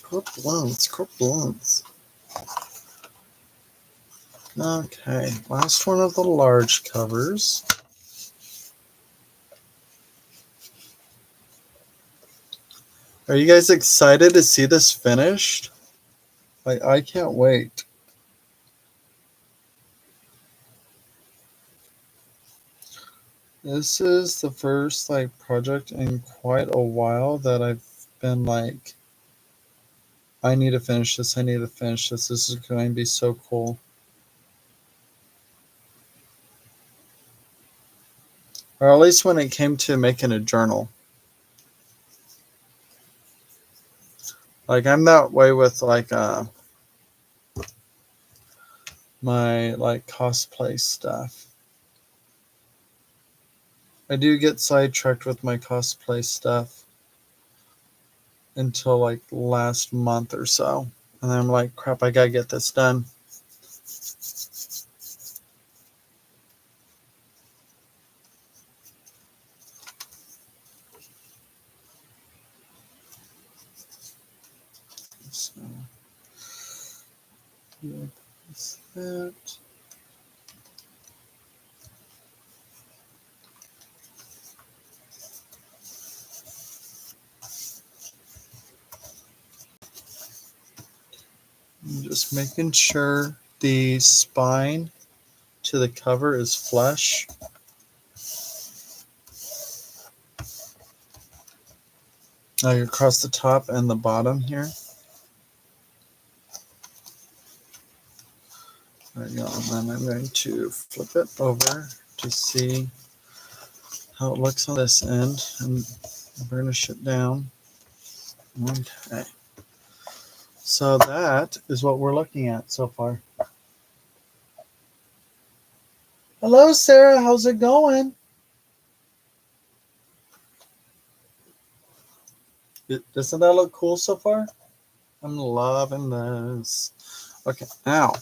Cool balloons. Okay, last one of the large covers. Are you guys excited to see this finished? I can't wait. This is the first project in quite a while that I've been like, I need to finish this. This is going to be so cool. Or at least when it came to making a journal. Like I'm that way with my cosplay stuff. I do get sidetracked with my cosplay stuff until last month or so. And then I'm like, crap, I gotta get this done. So, that's that. I'm just making sure the spine to the cover is flush. Across the top and the bottom here. There you go. And then I'm going to flip it over to see how it looks on this end and burnish it down. Okay. So that is what we're looking at so far. Hello, Sarah. How's it going? Doesn't that look cool so far? I'm loving this. Okay, now.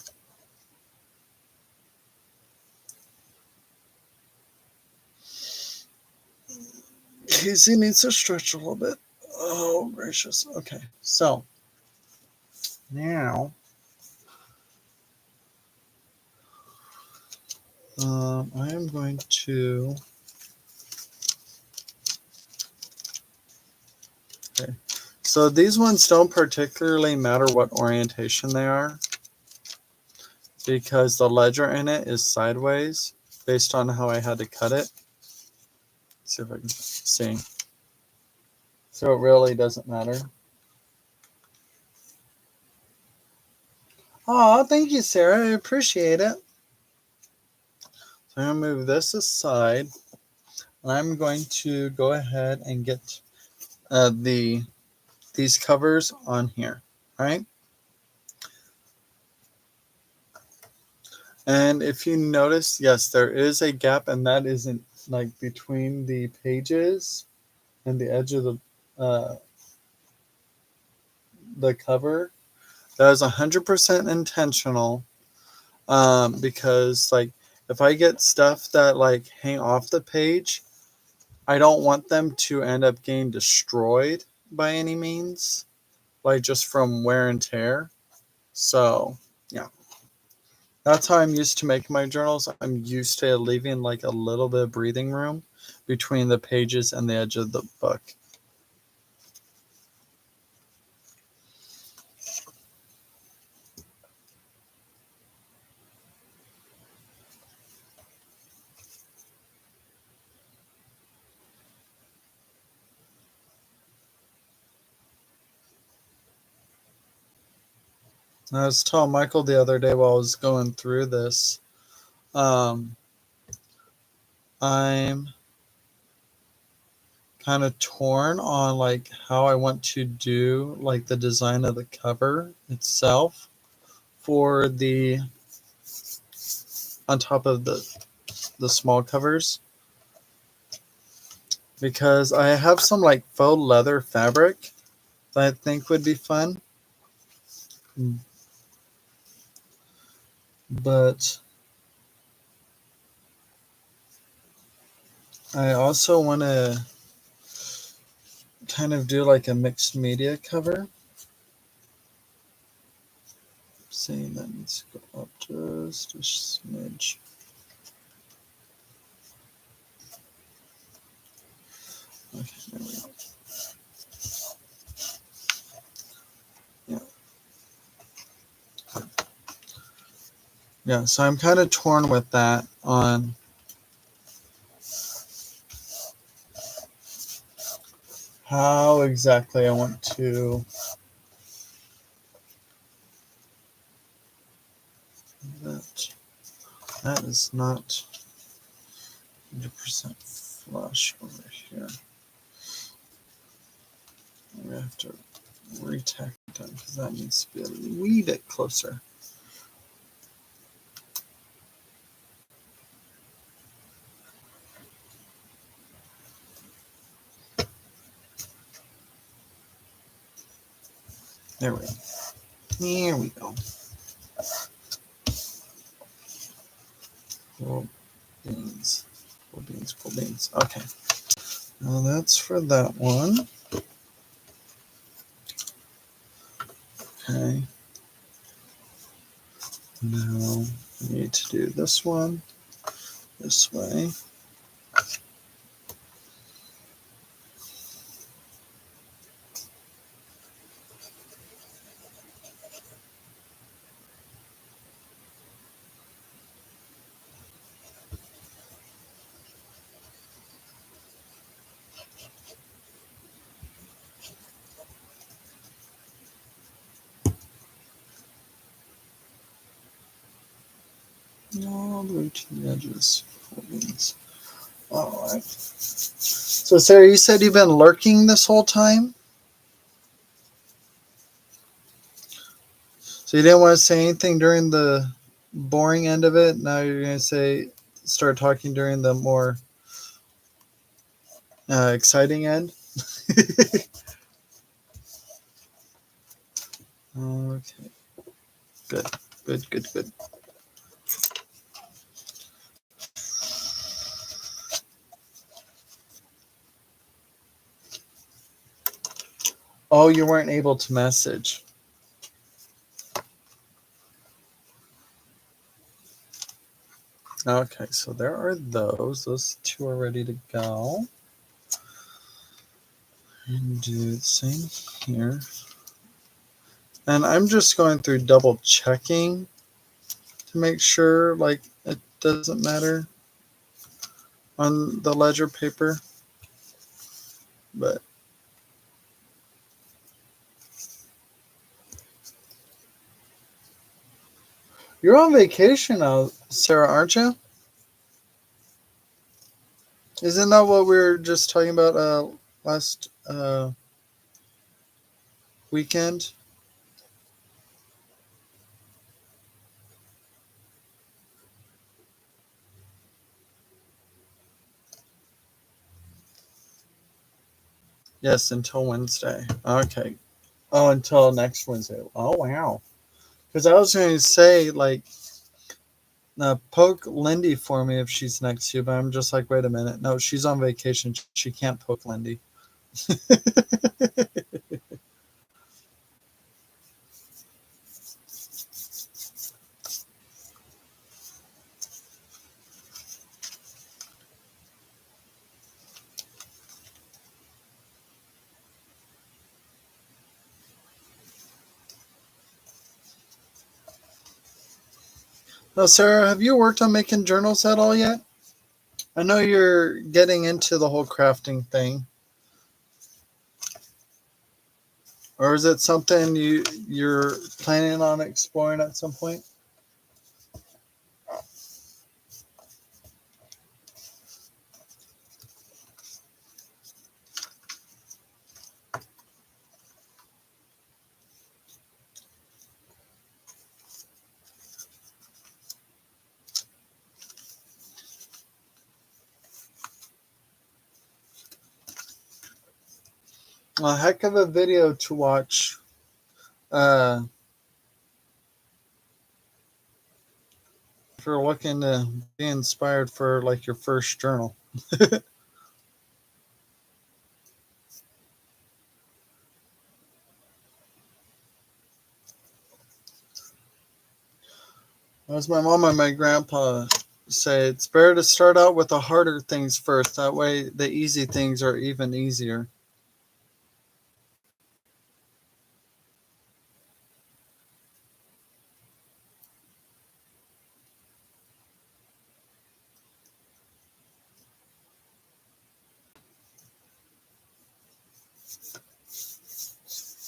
Casey needs to stretch a little bit. Oh, gracious. Okay, so now I am going to. Okay, so these ones don't particularly matter what orientation they are because the ledger in it is sideways based on how I had to cut it. See if I can see. So it really doesn't matter. Oh, thank you, Sarah. I appreciate it. So I'm going to move this aside. And I'm going to go ahead and get these covers on here. All right. And if you notice, yes, there is a gap, and that isn't like between the pages and the edge of the cover. That is 100% intentional, because like if I get stuff that like hang off the page, I don't want them to end up getting destroyed by any means, like just from wear and tear. So yeah, that's how I'm used to making my journals. I'm used to leaving like a little bit of breathing room between the pages and the edge of the book. I was telling Michael the other day while I was going through this, I'm kind of torn on like how I want to do like the design of the cover itself for the on top of the small covers, because I have some like faux leather fabric that I think would be fun. But I also want to kind of do like a mixed media cover. See, that needs to go up just a smidge. Okay, there we go. Yeah. Yeah, so I'm kind of torn with that on how exactly I want to that is not 100% flush over here. We have to retack it down because that needs to be a wee bit closer. There we go. Here we go. Cool beans. Cool beans. Cool beans. Okay. Now that's for that one. Okay. Now we need to do this one this way. All the way to the edges. Cool beans. All right. So Sarah, you said you've been lurking this whole time? So you didn't want to say anything during the boring end of it. Now you're going to start talking during the more exciting end. Okay. Good. Good. Good. Good. Oh, you weren't able to message. Okay, so there are those. Those two are ready to go. And do the same here. And I'm just going through double checking to make sure like it doesn't matter on the ledger paper. But you're on vacation now, Sarah, aren't you? Isn't that what we were just talking about last weekend? Yes, until Wednesday. Okay. Oh, until next Wednesday. Oh, wow. Because I was going to say, like, poke Lindy for me if she's next to you, but I'm just like, wait a minute. No, she's on vacation. She can't poke Lindy. Now, Sarah, have you worked on making journals at all yet? I know you're getting into the whole crafting thing. Or is it something you're planning on exploring at some point? A heck of a video to watch. Uh, if you're looking to be inspired for like your first journal. As my mom and my grandpa say, it's better to start out with the harder things first. That way, the easy things are even easier.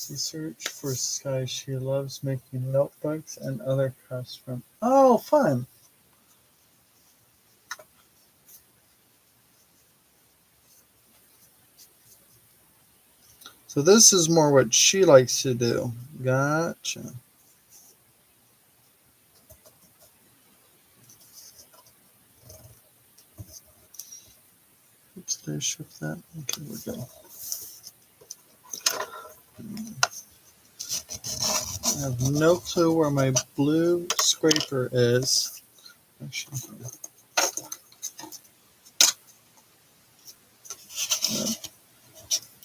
She searched for Sky. She loves making notebooks and other crafts from. Oh, fun! So this is more what she likes to do. Gotcha. Oops, did I shift that? Okay, we go. I have no clue where my blue scraper is. Actually,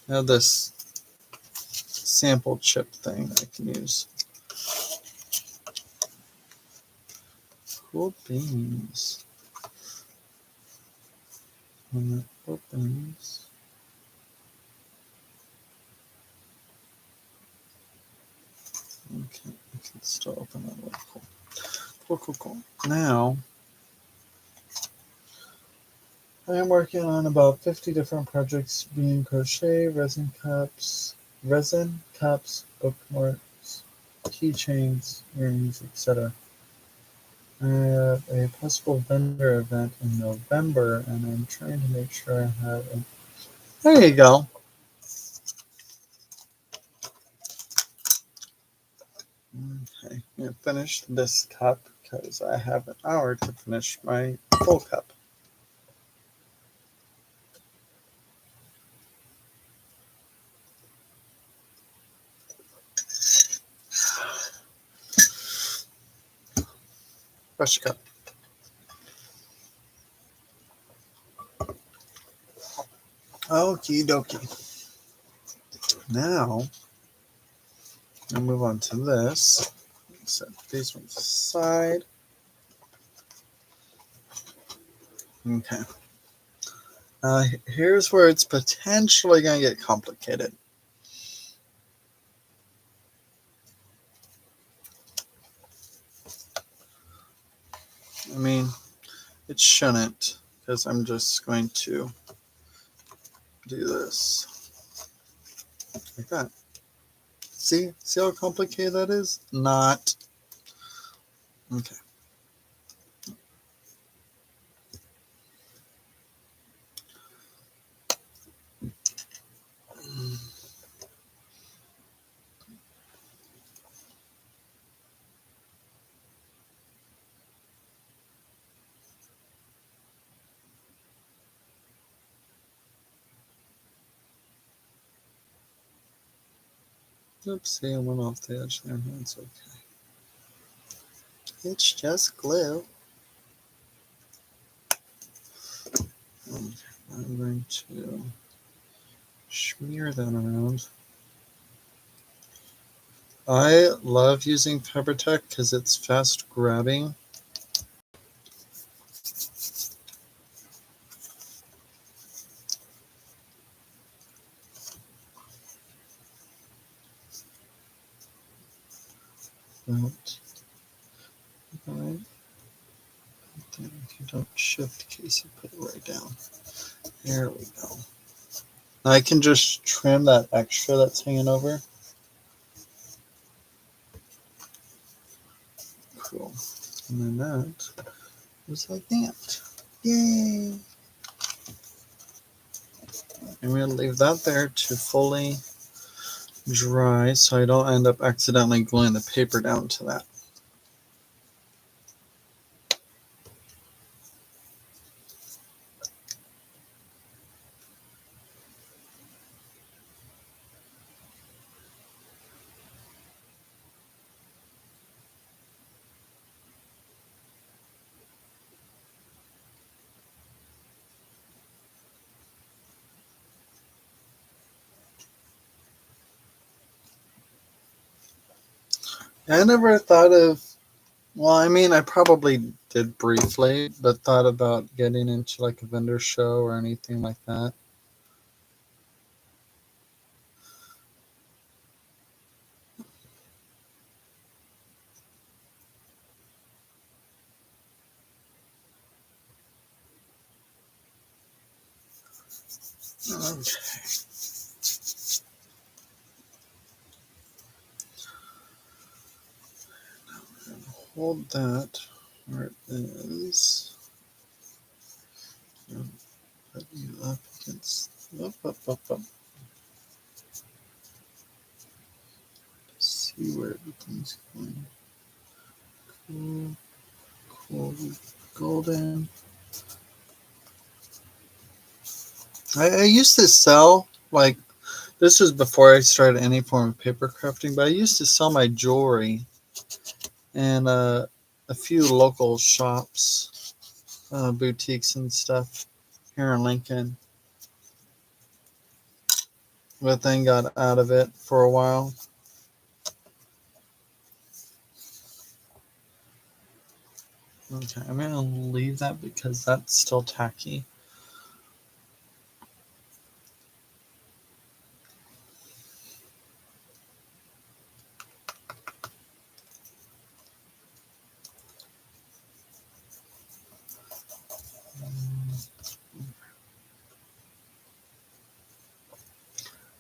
I have this sample chip thing I can use. Cool beans. When it opens. Okay, I can still open that one. Cool. Cool, cool, cool. Now, I am working on about 50 different projects being crochet, resin cups, bookmarks, keychains, earrings, etc. I have a possible vendor event in November, and I'm trying to make sure I have it. There you go. Okay, I'm going to finish this cup because I have an hour to finish my full cup. Brush cup. Okie dokie. Now, I'll move on to this. Set these ones aside. Okay. Here's where it's potentially going to get complicated. I mean, it shouldn't, because I'm just going to do this. like that. See how complicated that is? Not. Okay. Oopsie, I went off the edge there. That's okay. It's just glue. Okay, I'm going to smear that around. I love using Fabri-Tac because it's fast grabbing. But right, if you don't shift case, you put it right down. There we go. Now I can just trim that extra that's hanging over. Cool. And then that was like that. Yay! I'm going to leave that there to fully dry so I don't end up accidentally gluing the paper down to that. I never thought of, well, I mean, I probably did briefly, but thought about getting into like a vendor show or anything like that. Okay. Hold that where it is. Put you up against, up. See where everything's going. Cool, golden. I used to sell, like, this was before I started any form of paper crafting, but I used to sell my jewelry in a few local shops, boutiques and stuff here in Lincoln. But then got out of it for a while. Okay, I'm going to leave that because that's still tacky.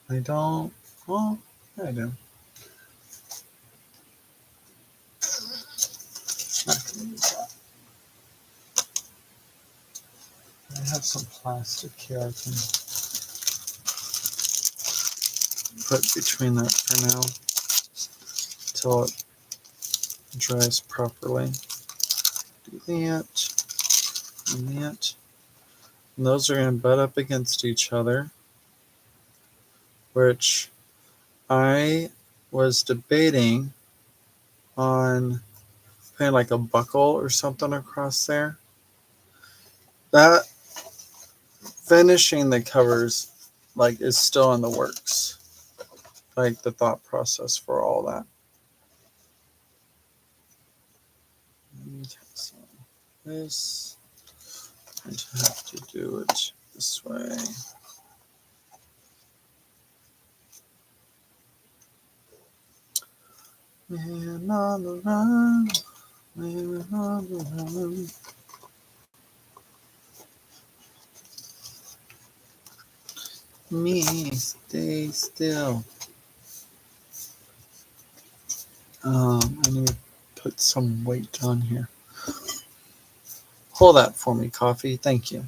I don't, well, I do. I have some plastic here I can put between that for now until it dries properly. Do that and that. And those are going to butt up against each other, which I was debating on putting like a buckle or something across there. That finishing the covers like is still in the works. Like the thought process for all that. Okay, so this, I have to do it this way. Man on the run, man on the run. Me, stay still. I need to put some weight on here. Hold that for me, coffee. Thank you.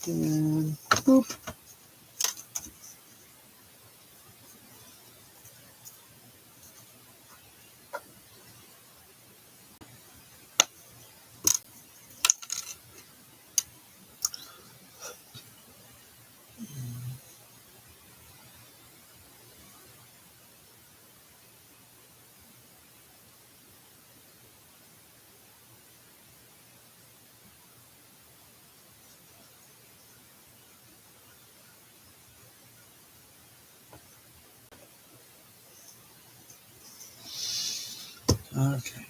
And boop. Okay,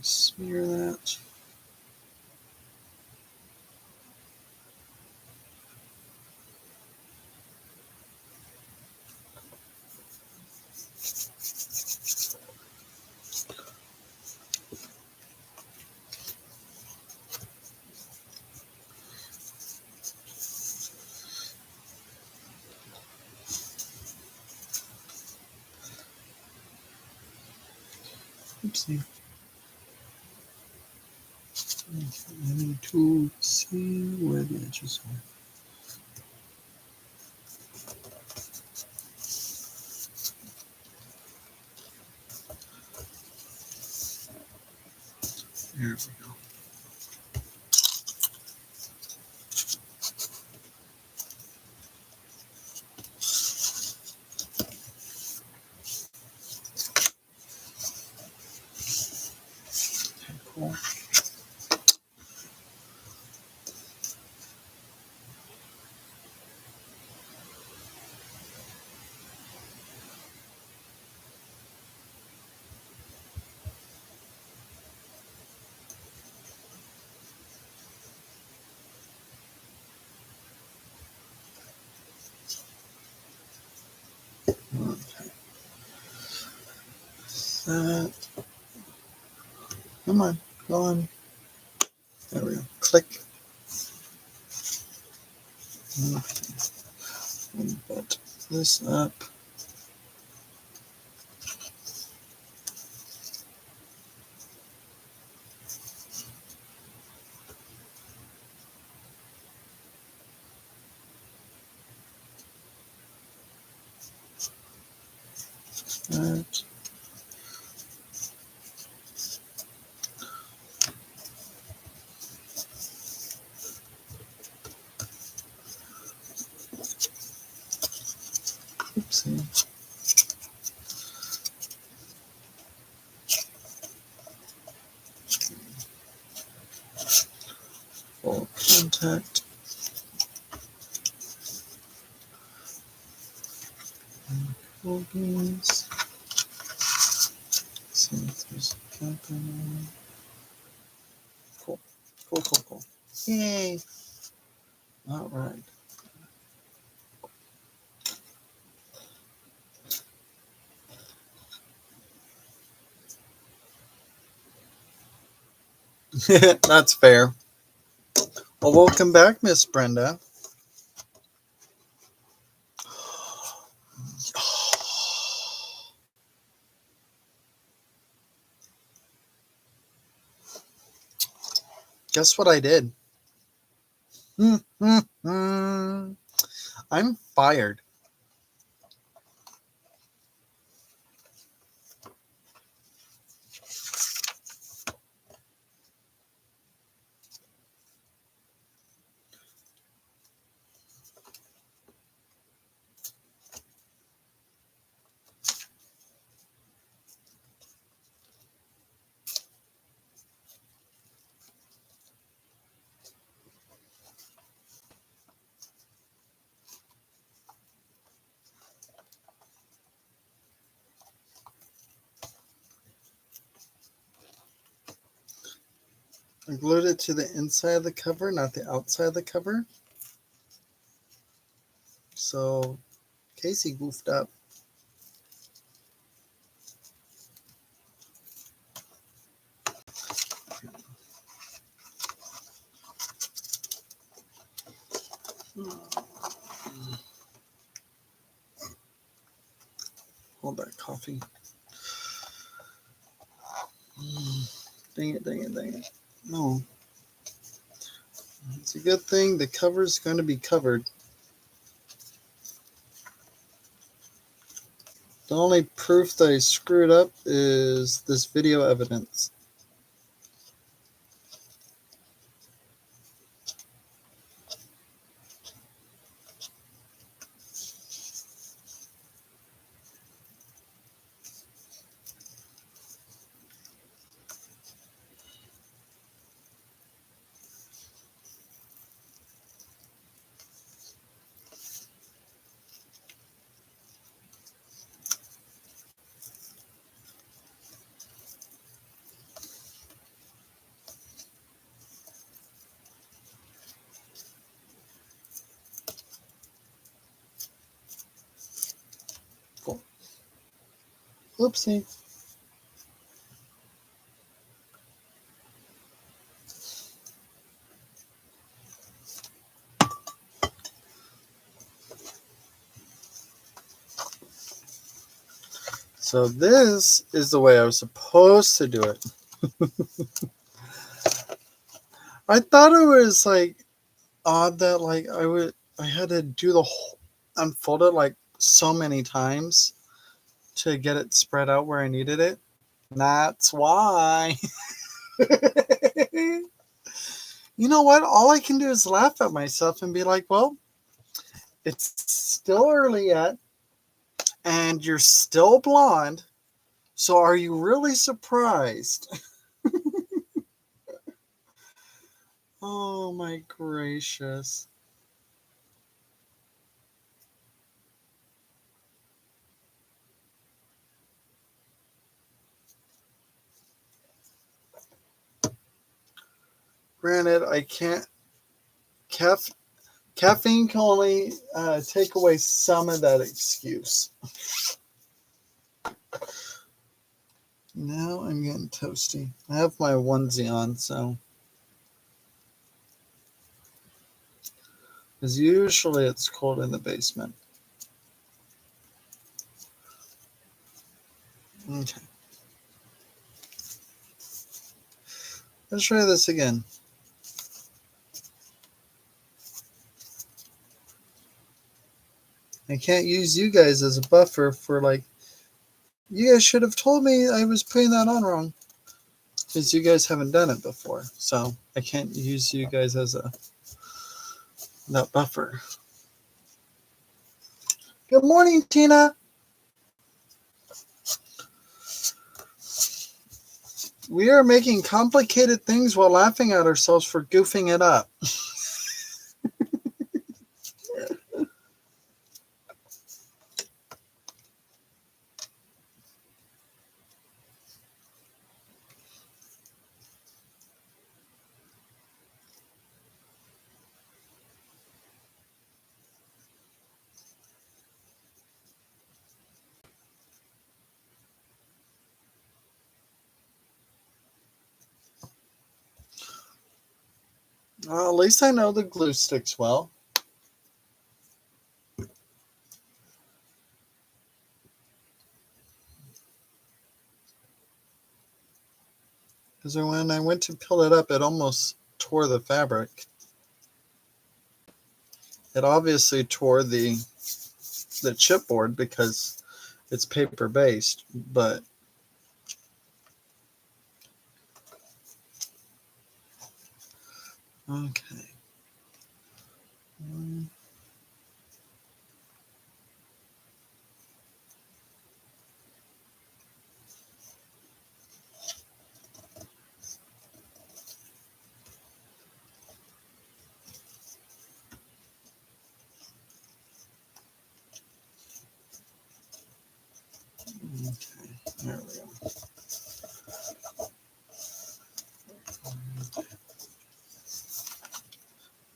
smear that. Oopsie. I need to see where the edges are. There we go. Okay, cool. Okay. That. Come on, go on. There we go. Click. Okay. And put this up. That. Oopsie. Full contact. Full beans. See if there's a gap in there. Cool. Cool, cool, cool. Yay. All right. That's fair. Well, welcome back, Miss Brenda. Guess what I did? I'm fired. I glued it to the inside of the cover, not the outside of the cover. So Casey goofed up. Hold that coffee. Dang it, dang it, dang it. No. It's a good thing the cover's going to be covered. The only proof that I screwed up is this video evidence. Cool. Oopsie. So this is the way I was supposed to do it. I thought it was like odd that like I had to do the whole unfold it like so many times to get it spread out where I needed it. That's why. You know what? All I can do is laugh at myself and be like, well, it's still early yet, and you're still blonde. So are you really surprised? Oh my gracious. Granted, I can't. Caffeine can only take away some of that excuse. Now I'm getting toasty. I have my onesie on, so. Because usually it's cold in the basement. Okay. Let's try this again. I can't use you guys as a buffer for like, you guys should have told me I was putting that on wrong. Because you guys haven't done it before. So I can't use you guys as that buffer. Good morning, Tina. We are making complicated things while laughing at ourselves for goofing it up. Well, at least I know the glue sticks well. Because when I went to peel it up, it almost tore the fabric. It obviously tore the chipboard because it's paper based, but okay. Okay, there we go.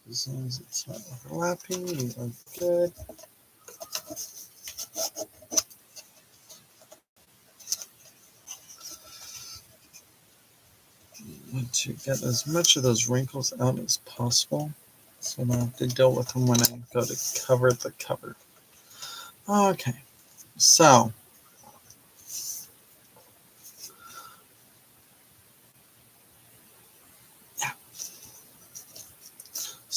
As long as it's not overlapping, we are good. I want to get as much of those wrinkles out as possible so I don't have to deal with them when I go to cover the cover. Okay, so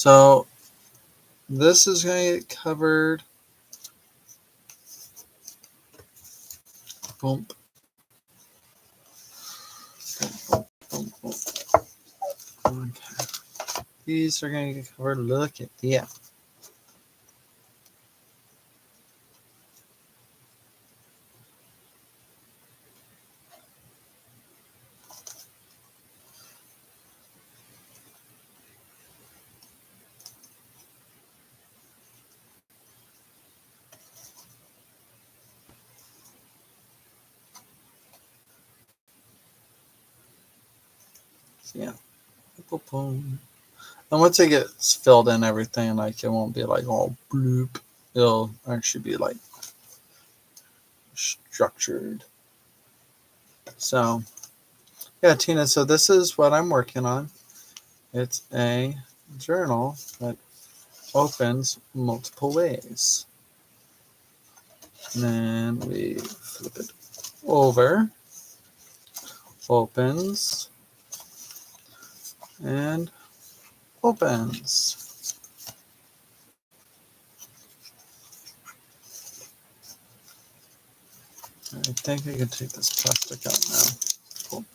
So this is going to get covered. Boom. Boom, boom, boom, boom. Okay. These are going to get covered. Look at that. So yeah. Boom, boom. And once it gets filled in everything, like it won't be like all bloop. It'll actually be like structured. So yeah, Tina, so this is what I'm working on. It's a journal that opens multiple ways. And then we flip it over, opens, and opens. I think I can take this plastic out now. Cool.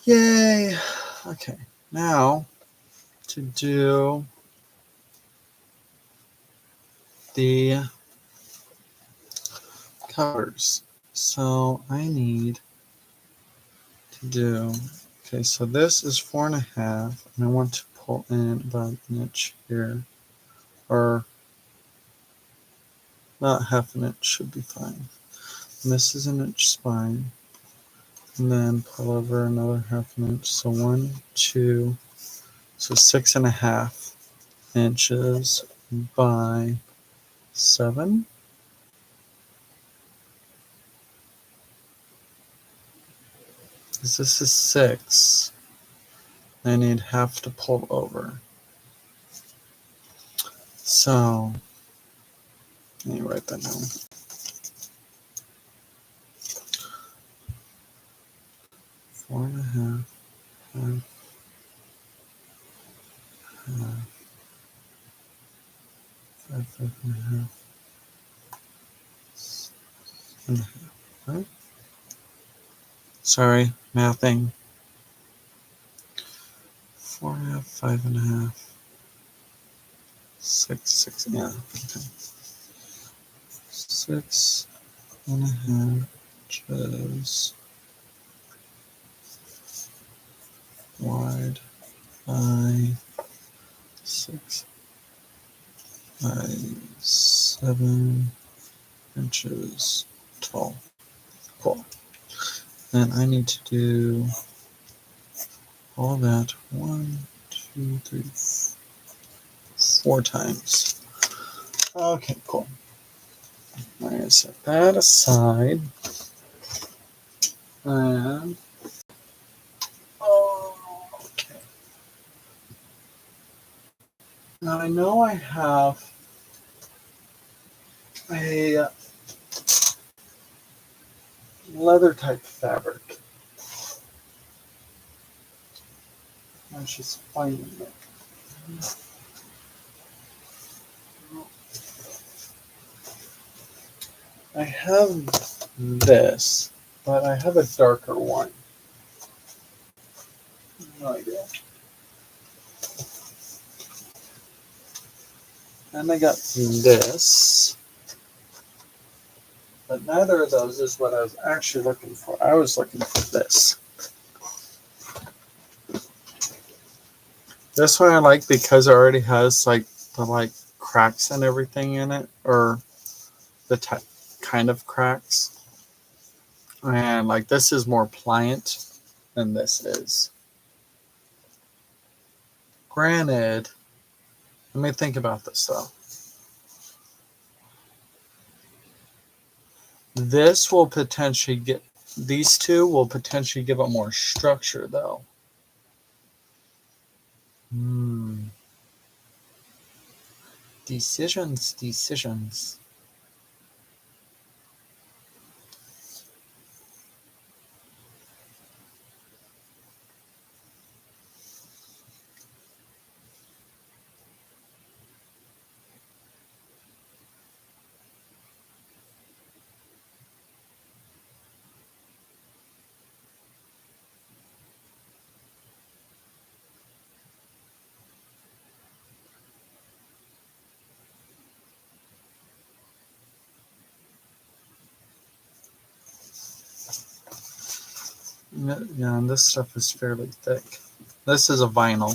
Yay! Okay, now to do the covers. So I need to do, okay, so this is 4.5, and I want to pull in about an inch here, or not half an inch should be fine. And this is an inch spine, and then pull over another half an inch. So 1, 2, so 6.5 inches by 7. Because this is 6, I need half to pull over. So, let me write that down. 4.5, half, half, 5.5, 6.5, right? Sorry, mathing. 4.5, 5.5, 6, yeah, okay. 6.5 inches wide by 6 by 7 inches tall. Cool. Then I need to do all that 1, 2, 3, 4 times. Okay, cool. I'm going to set that aside. And okay. Now I know I have a leather type fabric. I was just finding it. I have this, but I have a darker one. No idea. And I got this, but neither of those is what I was actually looking for. I was looking for this. This one I like because it already has like the cracks and everything in it, or the kind of cracks. And like this is more pliant than this is. Granted, let me think about this though. This will potentially get, these two will potentially give it more structure though. Decisions. Yeah, and this stuff is fairly thick. This is a vinyl.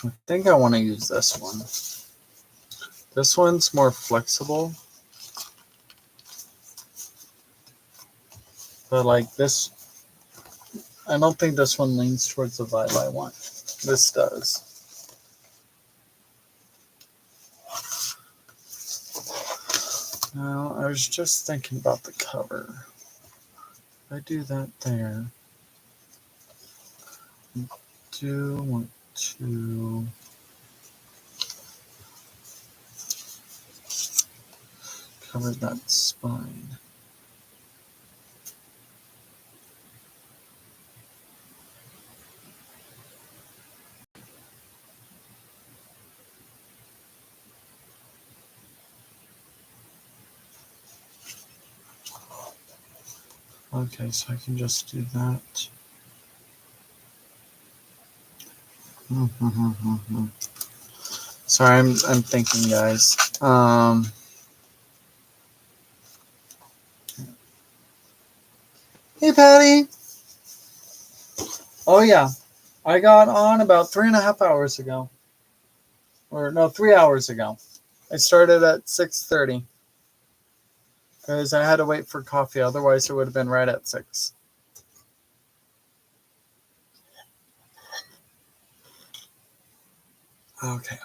I think I want to use this one. This one's more flexible. But like this, I don't think this one leans towards the vibe I want. This does. Now, I was just thinking about the cover. If I do that there, I do want to cover that spine. Okay, so I can just do that. Sorry, I'm thinking, guys. Hey, Patty. Oh yeah, I got on about 3.5 hours ago, or no, 3 hours ago. I started at 6:30 because I had to wait for coffee. Otherwise, it would have been right at 6. Okay.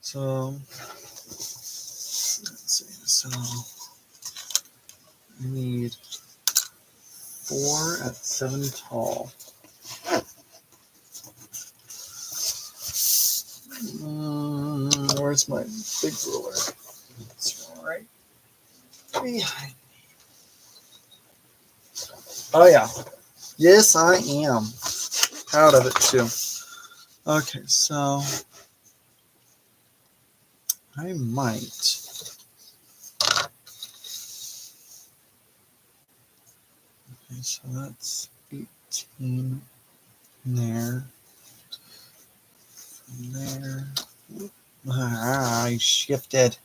So let's see. So I need 4 at 7 tall. Where's my big ruler? It's right behind. Oh yeah. Yes, I am. Proud of it too. Okay, so I might. Okay, so that's 18 there. From there. I shifted.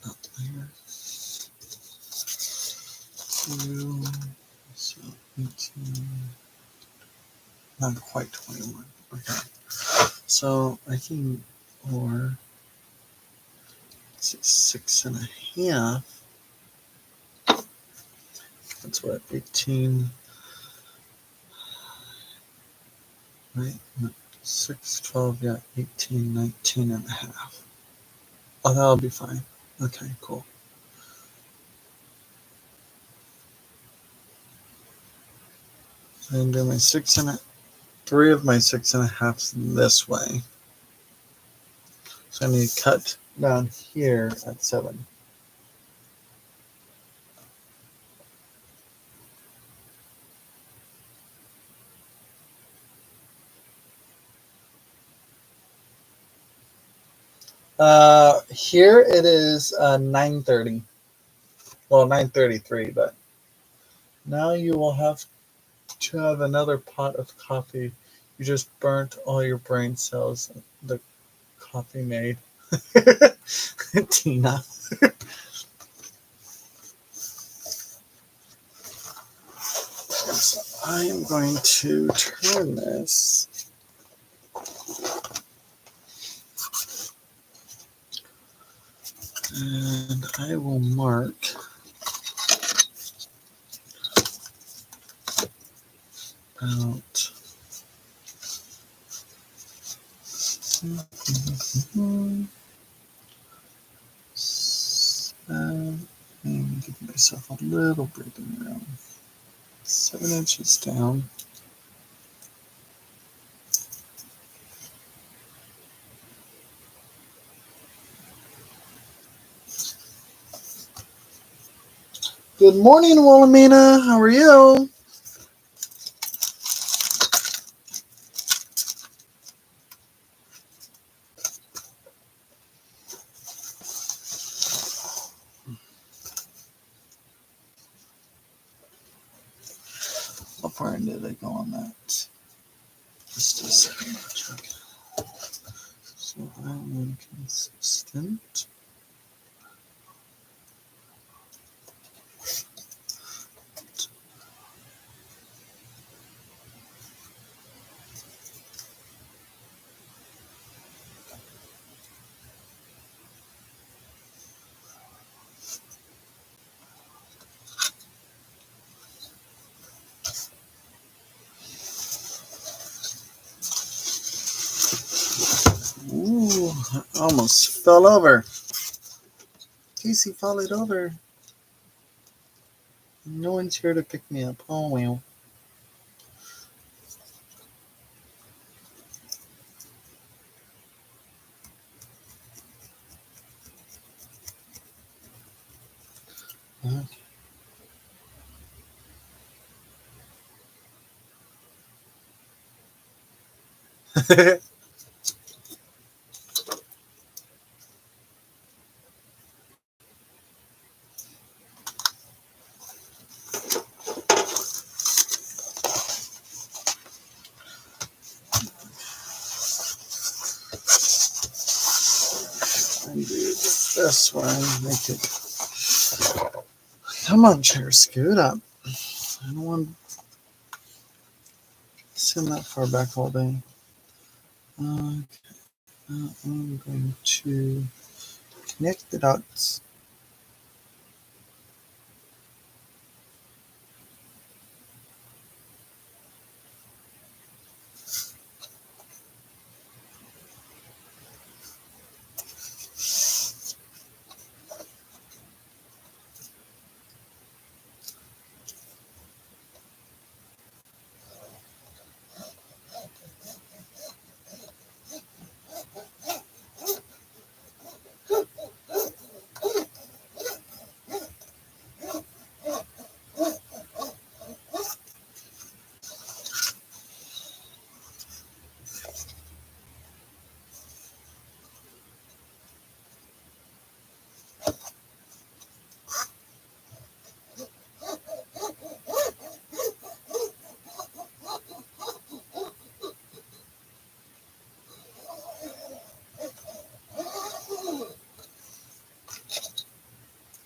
Up there. 2. So 18. Not quite 21. Okay. So I can, or 6.5. That's what, 18, right? No, 6, 12, yeah, 18, 19.5. Oh, that'll be fine. Okay, cool. So I can do my 3 of my 6.5 this way. So I need to cut down here at 7. Here it is 9:30. Well, 9:33, but now you will have to have another pot of coffee. You just burnt all your brain cells. The coffee made. Tina. So I am going to turn this. And I will mark out 7, and give myself a little breathing room. 7 inches down. Good morning, Wilhelmina. How are you? far did I go on that? Just a second. Check. So I'm inconsistent. Ooh, I almost fell over. Casey followed over. No one's here to pick me up. Oh, well. Okay. And do this one. Make it. Come on, chair, scoot up. I don't want to send that far back all day. Okay. I'm going to connect the dots.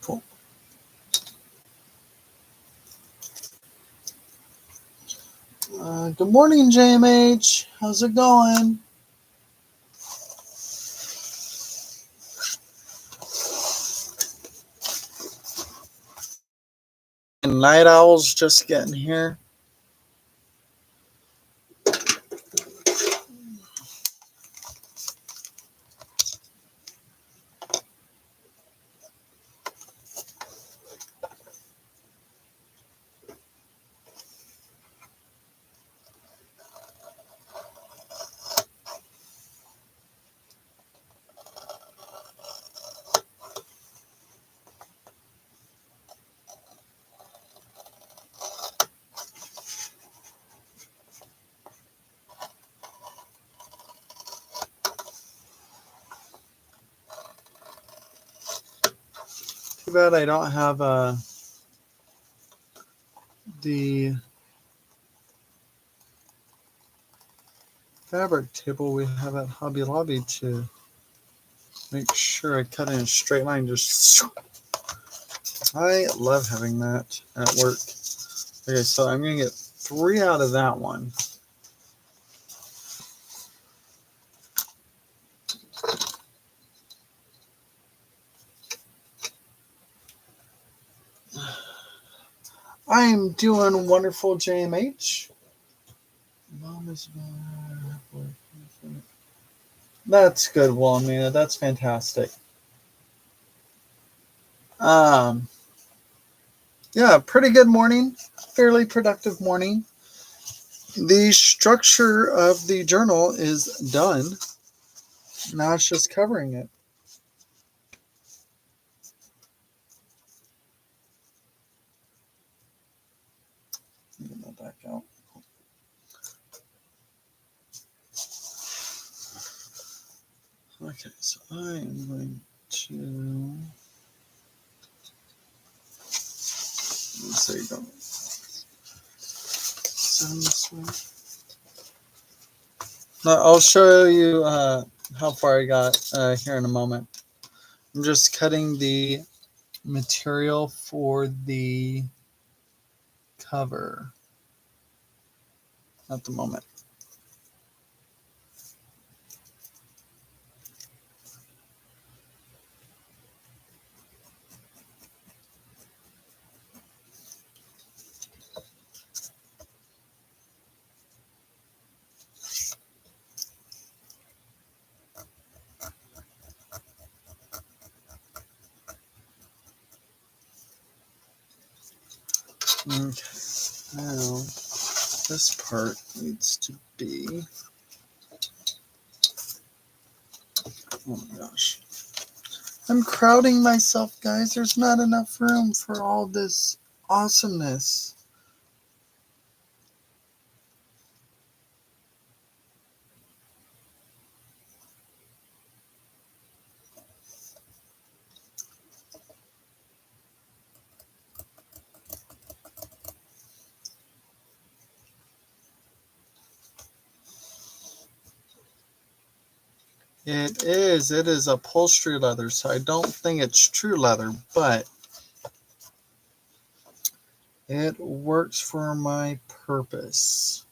Cool. Good morning, JMH. How's it going? Night owls just getting here. Too bad I don't have the fabric table we have at Hobby Lobby to make sure I cut in a straight line. Just I love having that at work. Okay, so I'm going to get 3 out of that one. I am doing wonderful, JMH. Mom is That's good, Wilhelmina. That's fantastic. Yeah, pretty good morning. Fairly productive morning. The structure of the journal is done. Now it's just covering it. Get that back out. Okay, so I am going to say go. done this way. Now, I'll show you how far I got here in a moment. I'm just cutting the material for the cover at the moment. Okay, now this part needs to be, oh my gosh. I'm crowding myself, guys. There's not enough room for all this awesomeness. It is upholstery leather, so I don't think it's true leather, but it works for my purpose.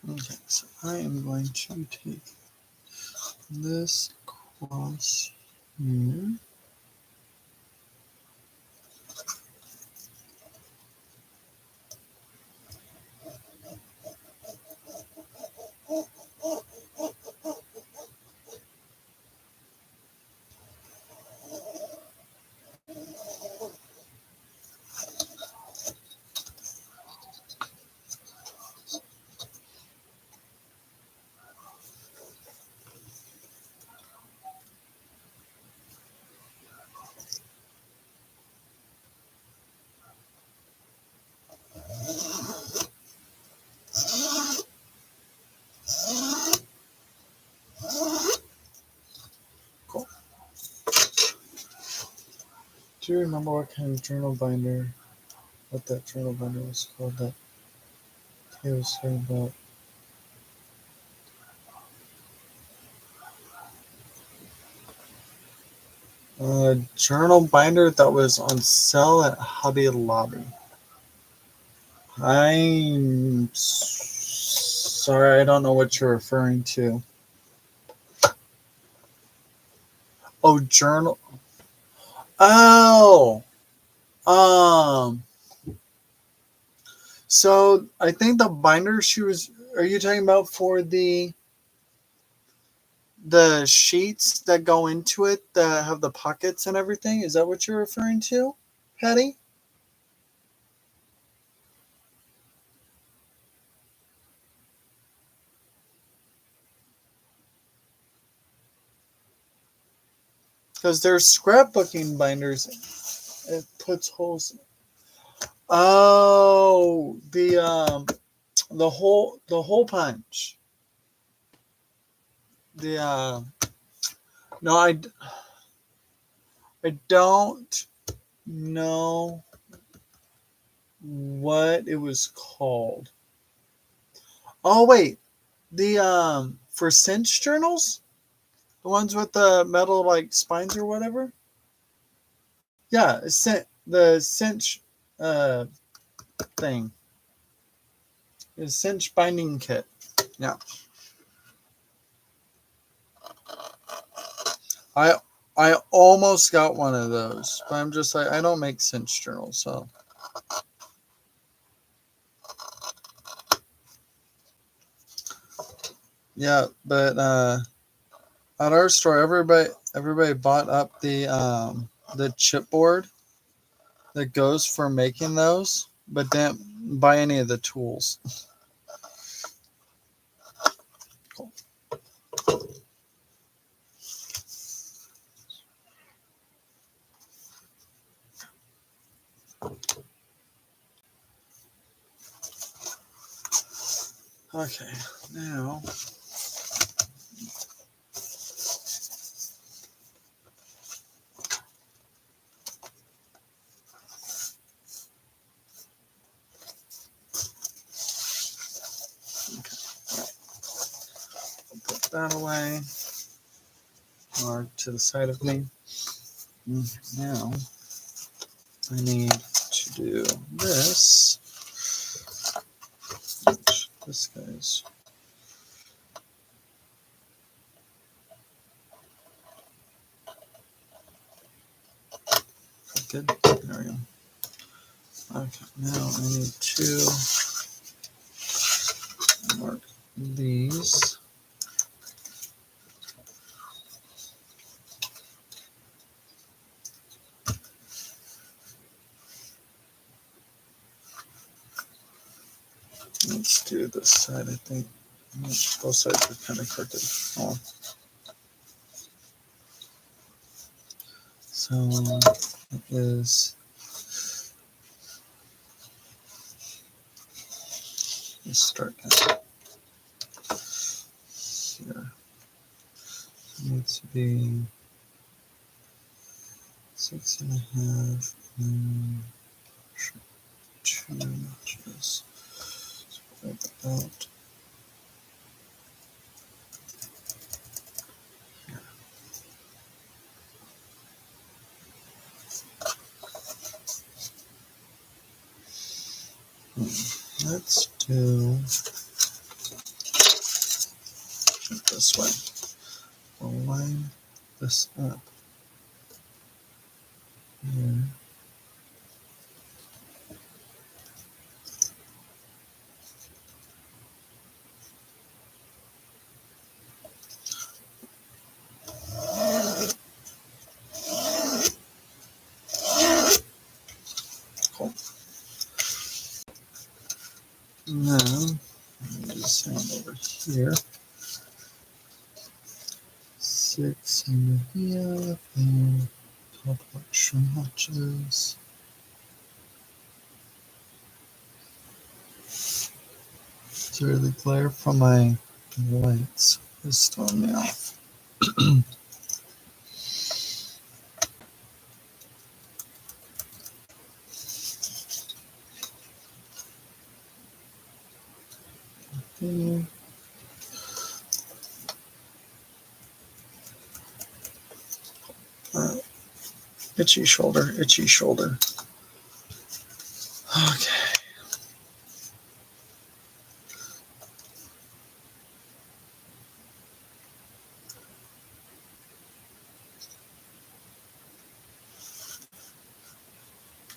Okay, so I am going to take this across here. Cool. Do you remember what kind of journal binder, what that journal binder was called that he was talking about? A journal binder that was on sale at Hobby Lobby. I'm sorry, I don't know what you're referring to. Oh, journal. Oh, um. So I think the binder she was. Are you talking about for the sheets that go into it that have the pockets and everything? Is that what you're referring to, Patty? Because there's scrapbooking binders. It puts holes. Oh, the hole punch. The no, I don't know what it was called. Oh wait, the for cinch journals, the ones with the metal like spines or whatever. Yeah, the cinch uh thing. The cinch binding kit. Yeah. I I almost got one of those, but I'm just like I don't make cinch journals, so yeah. But at our store, everybody bought up the chipboard that goes for making those, but didn't buy any of the tools. Cool. Okay, now put that away or to the side of me. Now I need to do this. This guy's good. There we go. Okay, now I need to mark these. Let's do this side, I think. Both sides are kind of crooked. Oh. So it is. Let's start at here. It needs to be 6.5 and 2 notches. Spread that out. Let's do it this way. We'll line this up here. Cool. And then just hand over here. 6.5 and top extra notches. Sorry, the glare from my lights is throwing me off. Okay. Itchy shoulder, itchy shoulder. Okay.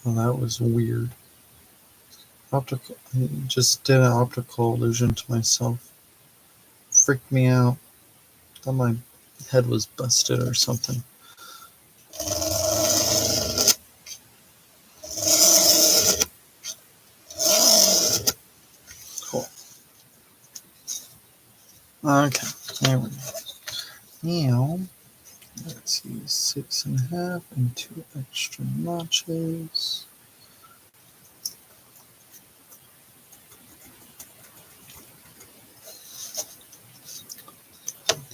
Well, that was weird. I just did an optical illusion to myself. Freaked me out. Thought my head was busted or something. Cool. Okay, there we go. Now, let's see, 6.5 and 2 extra notches.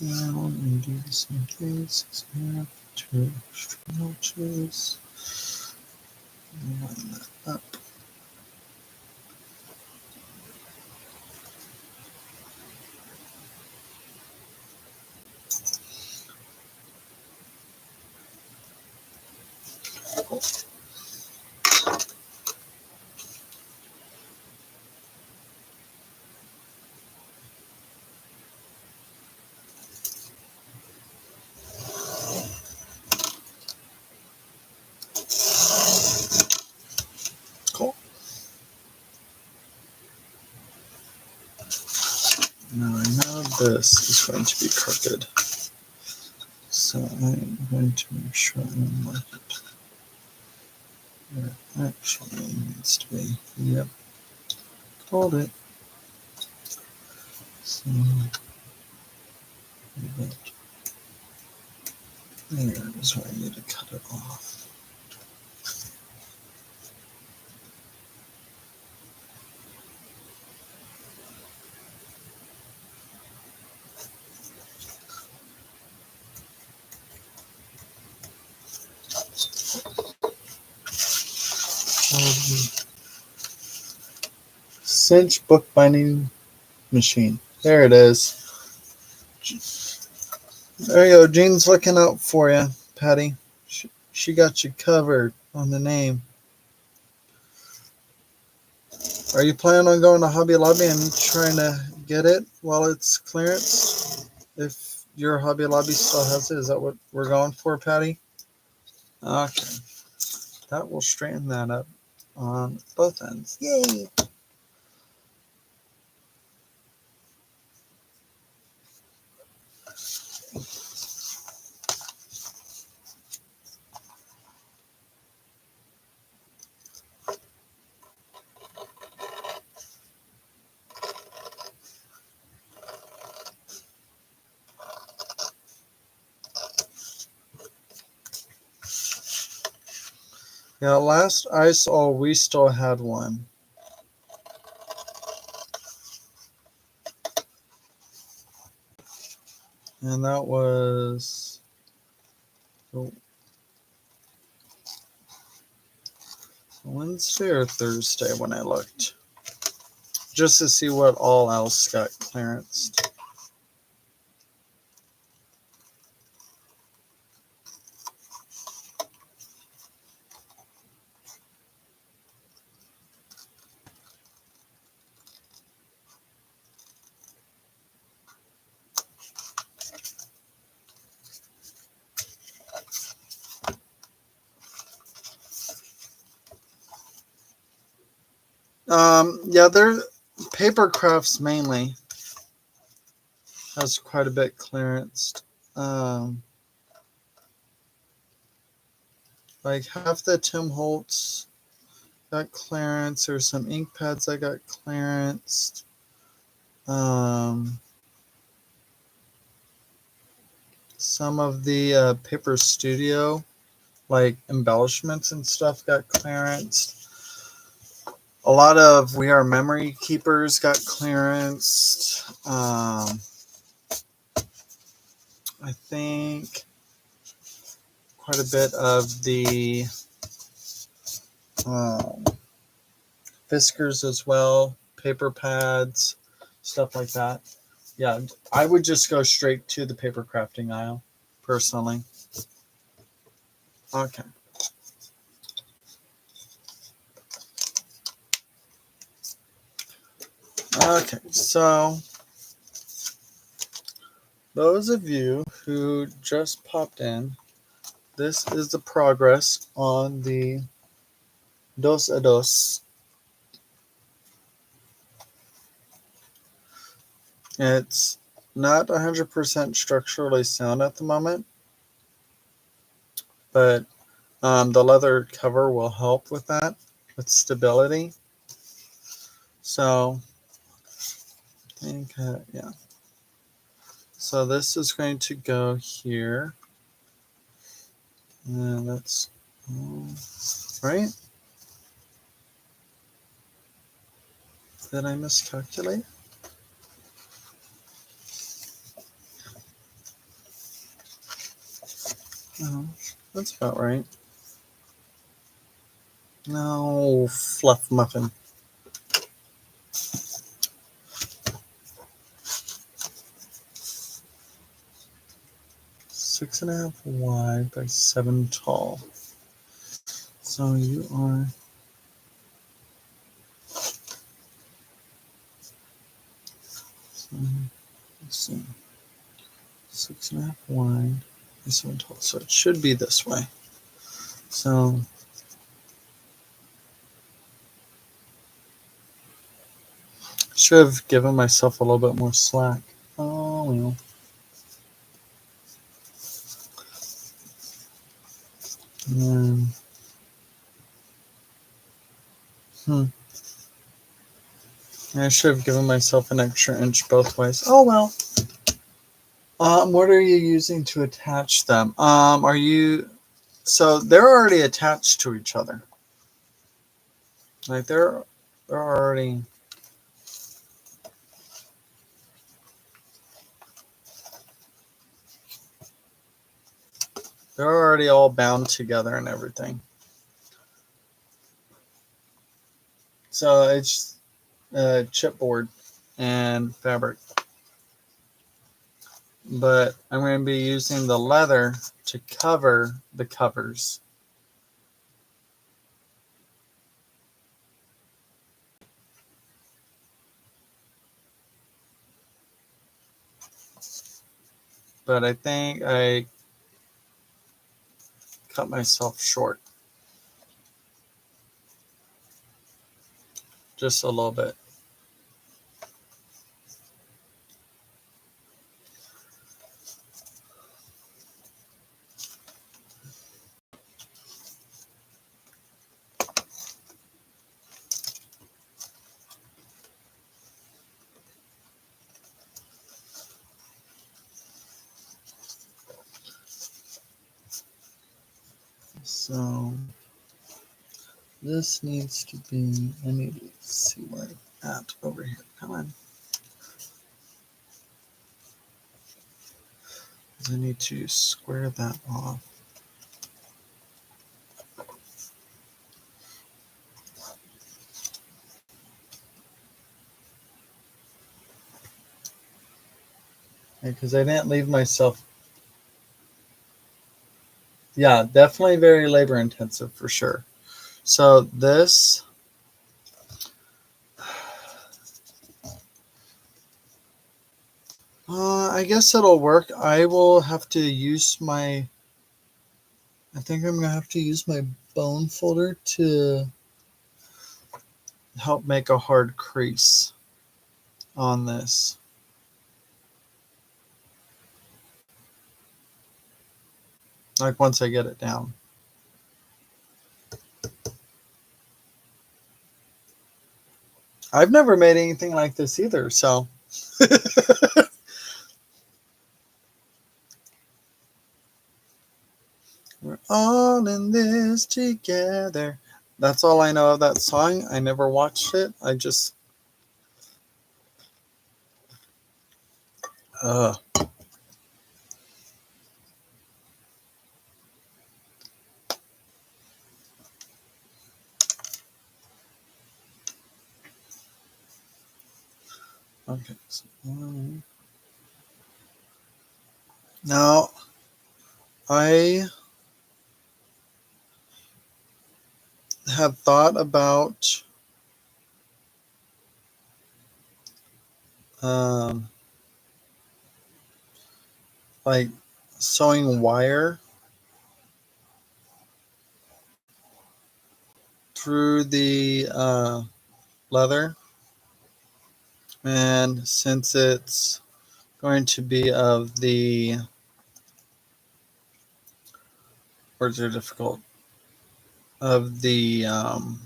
Down and do the same thing. 6.5, 2 extra notches. Line that up. Cool. Cool. Now I know this is going to be crooked, so I'm going to make sure I mark it where it actually needs to be. Yep, called it. So there is where I need to cut it off. Cinch bookbinding machine. There it is. There you go. Jean's looking out for you, Patty. She got you covered on the name. Are you planning on going to Hobby Lobby and trying to get it while it's clearance? If your Hobby Lobby still has it, is that what we're going for, Patty? Okay. That will straighten that up on both ends. Yay! Yeah, last I saw, we still had one. And that was Wednesday or Thursday when I looked. Just to see what all else got clearanced. Yeah, they're paper crafts mainly. Has quite a bit clearanced. Like half the Tim Holtz got clearance. There's some ink pads that got clearanced. Some of the Paper Studio, like embellishments and stuff, got clearanced. A lot of We Are Memory Keepers got clearanced. I think quite a bit of the Fiskars as well, paper pads, stuff like that. Yeah, I would just go straight to the paper crafting aisle, personally. Okay. Okay, so those of you who just popped in, this is the progress on the Dos a Dos. It's not 100% structurally sound at the moment, but the leather cover will help with that, with stability. So, I think, yeah. So this is going to go here. And that's right. Did I miscalculate? No, that's about right. No, fluff muffin. Six and a half wide by 7 tall. So you are let's see, 6.5 wide by 7 tall. So it should be this way. So I should have given myself a little bit more slack. Oh well. And then, I should have given myself an extra inch both ways. Oh well. What are you using to attach them? Are you? So they're already attached to each other. Like they're already. They're already all bound together and everything. So it's chipboard and fabric. But I'm going to be using the leather to cover the covers. But I think I cut myself short. Just a little bit. So this needs to be, I need to see where I'm at over here. Come on. I need to square that off. Because I didn't leave myself. Yeah, definitely very labor intensive for sure. So this, I guess it'll work. I will have to use my, I think I'm going to have to use my bone folder to help make a hard crease on this. Like once I get it down. I've never made anything like this either, so. We're all in this together. That's all I know of that song. I never watched it. I just. Okay. So, now, I have thought about um, like sewing wire through the leather, and since it's going to be of the, words are difficult, of the come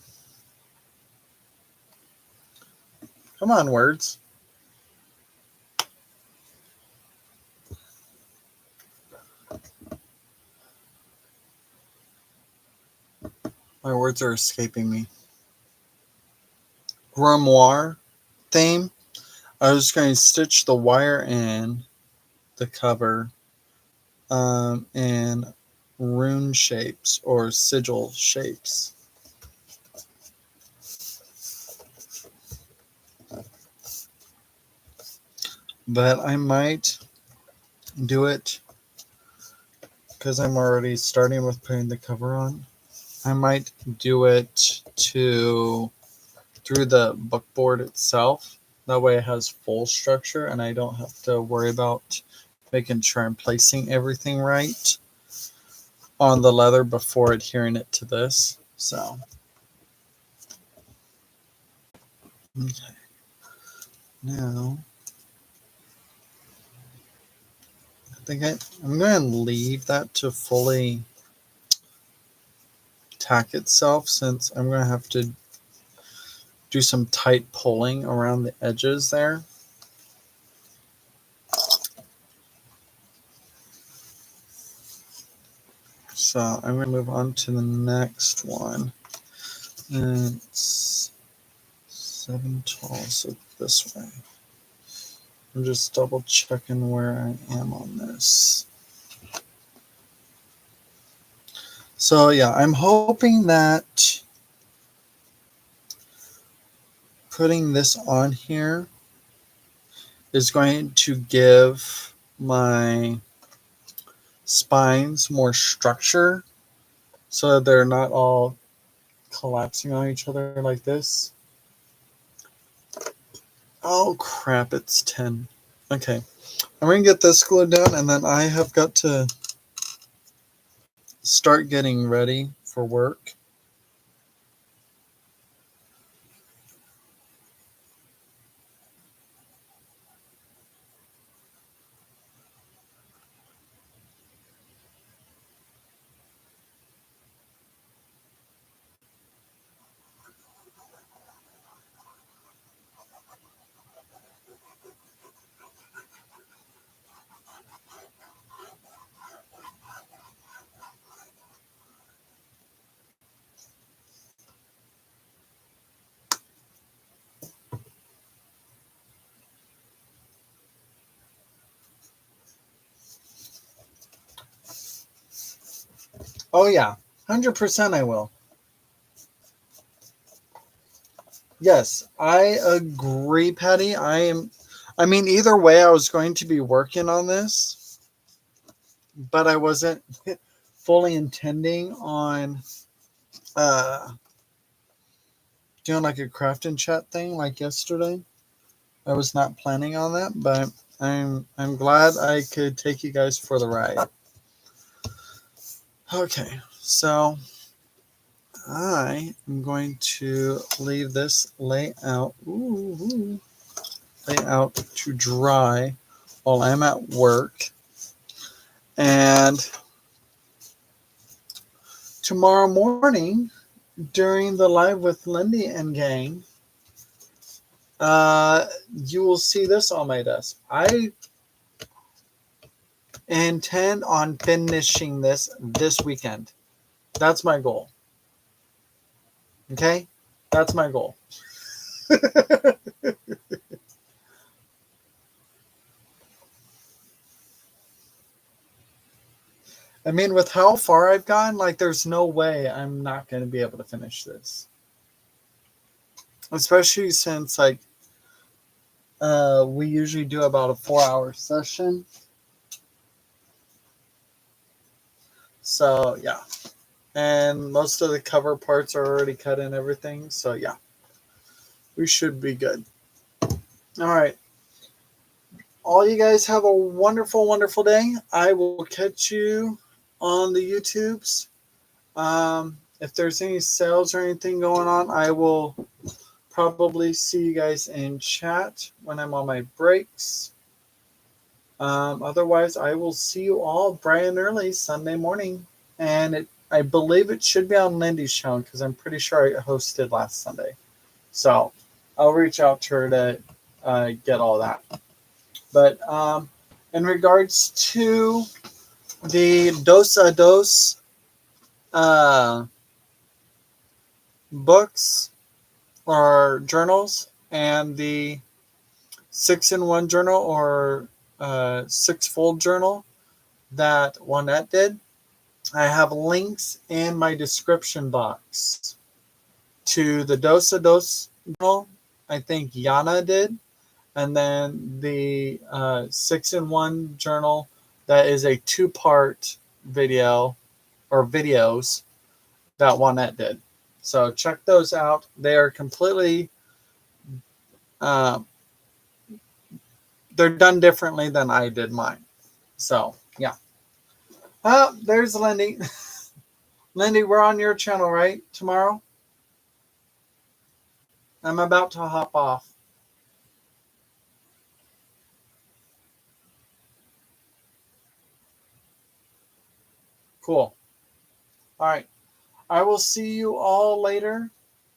on, words. My words are escaping me. Grimoire theme. I was going to stitch the wire in the cover in rune shapes or sigil shapes. But I might do it because I'm already starting with putting the cover on. I might do it through the bookboard itself. That way it has full structure and I don't have to worry about making sure I'm placing everything right on the leather before adhering it to this. So, okay. Now, I think I'm going to leave that to fully tack itself, since I'm going to have to do some tight pulling around the edges there. So I'm going to move on to the next one. And it's 7 tall, so this way. I'm just double checking where I am on this. So yeah, I'm hoping that putting this on here is going to give my spines more structure so they're not all collapsing on each other like this. Oh crap, it's 10. Okay, I'm going to get this glued down, and then I have got to start getting ready for work. Oh yeah, 100% I will. Yes, I agree, Patty. I mean, either way, I was going to be working on this, but I wasn't fully intending on doing like a craft and chat thing like yesterday. I was not planning on that, but I'm glad I could take you guys for the ride. Okay, so I am going to leave this layout to dry while I'm at work. And tomorrow morning, during the live with Lindy and gang, you will see this on my desk. I intend on finishing this weekend. That's my goal. Okay? That's my goal. I mean, with how far I've gone, like, there's no way I'm not going to be able to finish this. Especially since, like, we usually do about a 4-hour session. So, yeah. And most of the cover parts are already cut and everything. So, yeah. We should be good. All right. All you guys have a wonderful, wonderful day. I will catch you on the YouTubes. If there's any sales or anything going on, I will probably see you guys in chat when I'm on my breaks. Otherwise, I will see you all bright and early Sunday morning. And I believe it should be on Lindy's channel because I'm pretty sure I hosted last Sunday. So I'll reach out to her to get all that. But in regards to the Dos a Dos books or journals and the 6-in-1 journal or 6-fold journal that Juanette did, I have links in my description box to the Dos a Dos journal. I think Yana did. And then the 6-in-1 journal that is a 2-part video or videos that Juanette did. So check those out. They are completely, they're done differently than I did mine. So, yeah. There's Lindy. Lindy, we're on your channel, right? Tomorrow? I'm about to hop off. Cool. All right. I will see you all later.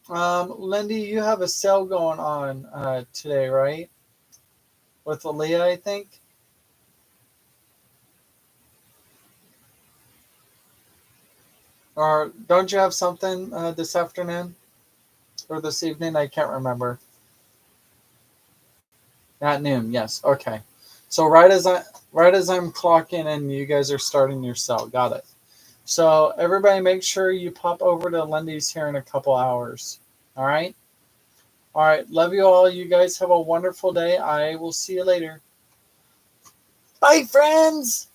Lindy, you have a sale going on today, right? With Aaliyah, I think. Or don't you have something this afternoon or this evening? I can't remember. At noon, yes. Okay. So right as I'm clocking in, you guys are starting your sale. Got it. So everybody, make sure you pop over to Lindy's here in a couple hours. All right. All right. Love you all. You guys have a wonderful day. I will see you later. Bye, friends.